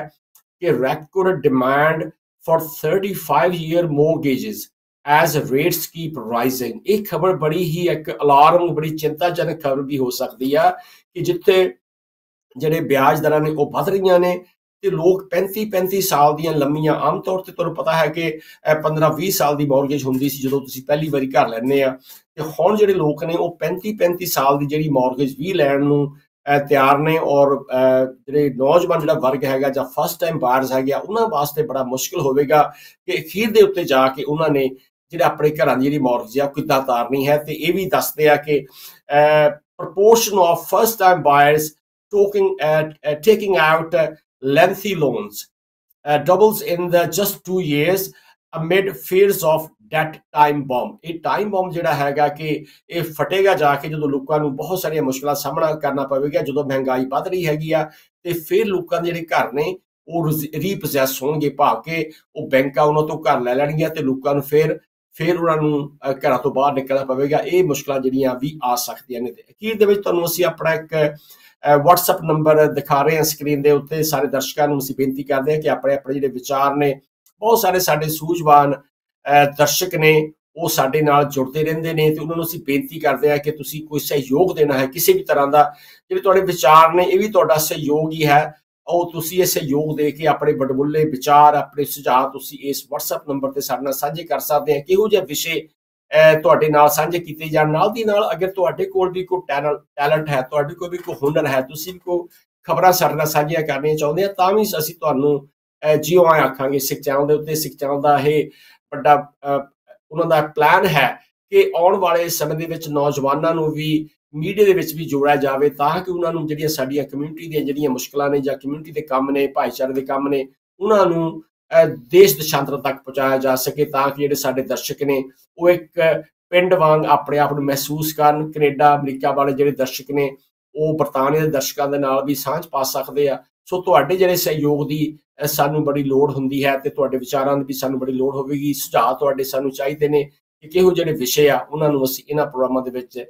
ਕਿ record demand for 35 year mortgages as rates keep rising. ਇਹ ਖਬਰ ਬੜੀ ਹੀ ਇੱਕ ਅਲਾਰਮ, ਬੜੀ ਚਿੰਤਾਜਨਕ ਖਬਰ ਵੀ ਹੋ ਸਕਦੀ ਆ ਕਿ ਜਿੱਥੇ ਜਿਹੜੇ ਵਿਆਜ ਦਰਾਂ ਨੇ ਉਹ ਵੱਧ ਰਹੀਆਂ ਨੇ ਤੇ ਲੋਕ 35 ਸਾਲ ਦੀਆਂ ਲੰਮੀਆਂ, ਆਮ ਤੌਰ ਤੇ ਤੁਹਾਨੂੰ ਪਤਾ ਹੈ ਕਿ 15-20 ਸਾਲ ਦੀ ਮੌਰਗੇਜ ਹੁੰਦੀ ਸੀ ਜਦੋਂ ਤੁਸੀਂ ਪਹਿਲੀ ਵਾਰੀ ਘਰ ਲੈਂਦੇ ਆ, ਤੇ ਹੁਣ ਜਿਹੜੇ ਲੋਕ ਨੇ ਉਹ 35 ਸਾਲ ਦੀ ਜਿਹੜੀ ਮੌਰਗੇਜ ਵੀ ਲੈਣ ਨੂੰ ਤਿਆਰ ਨੇ। ਔਰ ਜਿਹੜੇ ਨੌਜਵਾਨ ਜਿਹੜਾ ਵਰਗ ਹੈਗਾ ਜਾਂ ਫਸਟ ਟਾਈਮ ਬਾਇਰਸ ਹੈਗੇ ਆ, ਉਹਨਾਂ ਵਾਸਤੇ ਬੜਾ ਮੁਸ਼ਕਿਲ ਹੋਵੇਗਾ ਕਿ ਅਖੀਰ ਦੇ ਉੱਤੇ ਜਾ ਕੇ ਉਹਨਾਂ ਨੇ ਜਿਹੜਾ ਆਪਣੇ ਘਰਾਂ ਦੀ ਜਿਹੜੀ ਮੌਰਗੇਜ ਆ ਕਿੱਦਾਂ ਤਾਰਨੀ ਹੈ। ਤੇ ਇਹ ਵੀ ਦੱਸਦੇ ਆ ਕਿ proportion of first time buyers taking out lengthy loans doubles in the just 2 years amid fears of debt time bomb। ਇਹ ਟਾਈਮ ਬੰਬ ਜਿਹੜਾ ਹੈਗਾ ਕਿ ਇਹ ਫਟੇਗਾ ਜਾ ਕੇ ਜਦੋਂ ਲੋਕਾਂ ਨੂੰ ਬਹੁਤ ਸਾਰੀਆਂ ਮੁਸ਼ਕਲਾਂ ਸਾਹਮਣਾ ਕਰਨਾ ਪਵੇਗਾ, ਜਦੋਂ ਮਹਿੰਗਾਈ ਵੱਧ ਰਹੀ ਹੈਗੀ ਆ ਤੇ ਫਿਰ ਲੋਕਾਂ ਦੇ ਜਿਹੜੇ ਘਰ ਨੇ ਉਹ ਰੀਪੋਸੈਸ ਹੋਣਗੇ, ਭਾਵ ਕਿ ਉਹ ਬੈਂਕਾਂ ਉਹਨਾਂ ਤੋਂ ਘਰ ਲੈ ਲੈਣਗੀਆਂ ਤੇ ਲੋਕਾਂ ਨੂੰ ਫਿਰ ਉਹਨਾਂ ਨੂੰ ਘਰਾਂ ਤੋਂ ਬਾਹਰ ਨਿਕਲਣਾ ਪਵੇਗਾ। ਇਹ ਮੁਸ਼ਕਲਾਂ ਜਿਹੜੀਆਂ ਵੀ ਆ ਸਕਦੀਆਂ ਨੇ। ਤੇ ਅਖੀਰ ਦੇ ਵਿੱਚ ਤੁਹਾਨੂੰ ਅਸੀਂ ਆਪਣਾ ਇੱਕ WhatsApp ਨੰਬਰ ਦਿਖਾ ਰਹੇ ਹਾਂ ਸਕਰੀਨ ਦੇ ਉੱਤੇ। ਸਾਰੇ ਦਰਸ਼ਕਾਂ ਨੂੰ ਅਸੀਂ ਬੇਨਤੀ ਕਰਦੇ ਹਾਂ ਕਿ ਆਪਣੇ ਜਿਹੜੇ ਵਿਚਾਰ ਨੇ, ਬਹੁਤ ਸਾਰੇ ਸਾਡੇ ਸੂਝਵਾਨ ਦਰਸ਼ਕ ਨੇ ਉਹ ਸਾਡੇ ਨਾਲ ਜੁੜਦੇ ਰਹਿੰਦੇ ਨੇ ਤੇ ਉਹਨਾਂ ਨੂੰ ਅਸੀਂ ਬੇਨਤੀ ਕਰਦੇ ਹਾਂ ਕਿ ਤੁਸੀਂ ਕੋਈ ਸਹਿਯੋਗ ਦੇਣਾ ਹੈ ਕਿਸੇ ਵੀ ਤਰ੍ਹਾਂ ਦਾ, ਜਿਹੜੇ ਤੁਹਾਡੇ ਵਿਚਾਰ ਨੇ ਇਹ ਵੀ ਤੁਹਾਡਾ ਸਹਿਯੋਗ ਹੀ ਹੈ। ਉਹ ਤੁਸੀਂ ਇਹ ਸਹਿਯੋਗ ਦੇ ਕੇ ਆਪਣੇ ਵਡਮੁੱਲੇ ਵਿਚਾਰ, ਆਪਣੇ ਸੁਝਾਅ ਤੁਸੀਂ ਇਸ WhatsApp ਨੰਬਰ ਤੇ ਸਾਡੇ ਨਾਲ ਸਾਂਝੇ ਕਰ ਸਕਦੇ ਆ। ਕਿਹੋ ਜਿਹੇ ਵਿਸ਼ੇ ਤੁਹਾਡੇ ਨਾਲ ਸਾਂਝੇ ਕੀਤੇ ਜਾਣ। ਨਾਲ ਦੀ ਨਾਲ ਅਗਰ ਤੁਹਾਡੇ ਕੋਲ ਵੀ ਕੋਈ ਟੈਲੈਂਟ ਹੈ, ਤੁਹਾਡੇ ਕੋਲ ਵੀ ਕੋਈ ਹੁਨਰ ਹੈ, ਤੁਸੀਂ ਵੀ ਕੋਈ ਖਬਰਾਂ ਸਾਡੇ ਨਾਲ ਸਾਂਝੀਆਂ ਕਰਨੀਆਂ ਚਾਹੁੰਦੇ ਆ, ਤਾਂ ਵੀ ਅਸੀਂ ਤੁਹਾਨੂੰ ਜਿਉਂ ਆਏ ਆਖਾਂਗੇ ਸਿੱਖ ਚੈਨਲ ਦੇ ਉੱਤੇ। ਸਿੱਖ ਚੈਨਲ ਦਾ ਇਹ ਵੱਡਾ ਉਹਨਾਂ ਦਾ ਪਲਾਨ ਹੈ ਕਿ ਆਉਣ ਵਾਲੇ ਸਮੇਂ ਦੇ ਵਿੱਚ ਨੌਜਵਾਨਾਂ ਨੂੰ ਵੀ ਮੀਡੀਆ ਦੇ ਵਿੱਚ ਵੀ ਜੋੜਿਆ ਜਾਵੇ, ਤਾਂ ਕਿ ਉਹਨਾਂ ਨੂੰ ਜਿਹੜੀਆਂ ਸਾਡੀਆਂ ਕਮਿਊਨਿਟੀ ਦੀਆਂ ਜਿਹੜੀਆਂ ਮੁਸ਼ਕਲਾਂ ਨੇ ਜਾਂ ਕਮਿਊਨਿਟੀ ਦੇ ਕੰਮ ਨੇ, ਭਾਈਚਾਰੇ ਦੇ ਕੰਮ ਨੇ, ਉਹਨਾਂ ਨੂੰ ਦੇਸ਼ ਦੇਸ਼ਾਂਤਰ ਤੱਕ ਪਹੁੰਚਾਇਆ ਜਾ ਸਕੇ, ਤਾਂ ਕਿ ਜਿਹੜੇ ਸਾਡੇ ਦਰਸ਼ਕ ਨੇ ਉਹ ਇੱਕ ਪਿੰਡ ਵਾਂਗ ਆਪਣੇ ਆਪ ਨੂੰ ਮਹਿਸੂਸ ਕਰਨ। ਕੈਨੇਡਾ, ਅਮਰੀਕਾ ਵਾਲੇ ਜਿਹੜੇ ਦਰਸ਼ਕ ਨੇ ਉਹ ਬਰਤਾਨੀਆ ਦੇ ਦਰਸ਼ਕਾਂ ਦੇ ਨਾਲ ਵੀ ਸਾਂਝ ਪਾ ਸਕਦੇ ਆ। ਸੋ ਤੁਹਾਡੇ ਜਿਹੜੇ ਸਹਿਯੋਗ ਦੀ ਸਾਨੂੰ ਬੜੀ ਲੋੜ ਹੁੰਦੀ ਹੈ ਤੇ ਤੁਹਾਡੇ ਵਿਚਾਰਾਂ ਦੀ ਵੀ ਸਾਨੂੰ ਬੜੀ ਲੋੜ ਹੋਵੇਗੀ। ਸੁਝਾਅ ਤੁਹਾਡੇ ਸਾਨੂੰ ਚਾਹੀਦੇ ਨੇ ਕਿ ਕਿਹੋ ਜਿਹੜੇ ਵਿਸ਼ੇ ਆ ਉਹਨਾਂ ਨੂੰ ਅਸੀਂ ਇਹਨਾਂ ਪ੍ਰੋਗਰਾਮਾਂ ਦੇ ਵਿੱਚ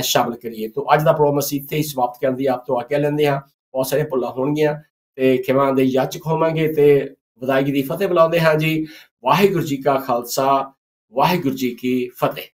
ਸ਼ਾਮਲ ਕਰੀਏ। ਤੋਂ ਅੱਜ ਦਾ ਪ੍ਰੋਗਰਾਮ ਅਸੀਂ ਇੱਥੇ ਹੀ ਸਮਾਪਤ ਕਰਨ ਦੀ ਆਪ ਤੋਂ ਆਗਿਆ ਲੈਂਦੇ ਹਾਂ। ਬਹੁਤ ਸਾਰੇ ਭੁੱਲਾਂ ਹੋਣਗੀਆਂ ਤੇ ਖਿਮਾ ਦੇ ਯਾਚਕ ਹੋਵਾਂਗੇ ਤੇ ਵਿਦਾਇਗੀ ਦੀ ਫਤਿਹ ਬੁਲਾਉਂਦੇ ਹਾਂ ਜੀ। ਵਾਹਿਗੁਰੂ ਜੀ ਕਾ ਖਾਲਸਾ, ਵਾਹਿਗੁਰੂ ਜੀ ਕੀ ਫਤਿਹ।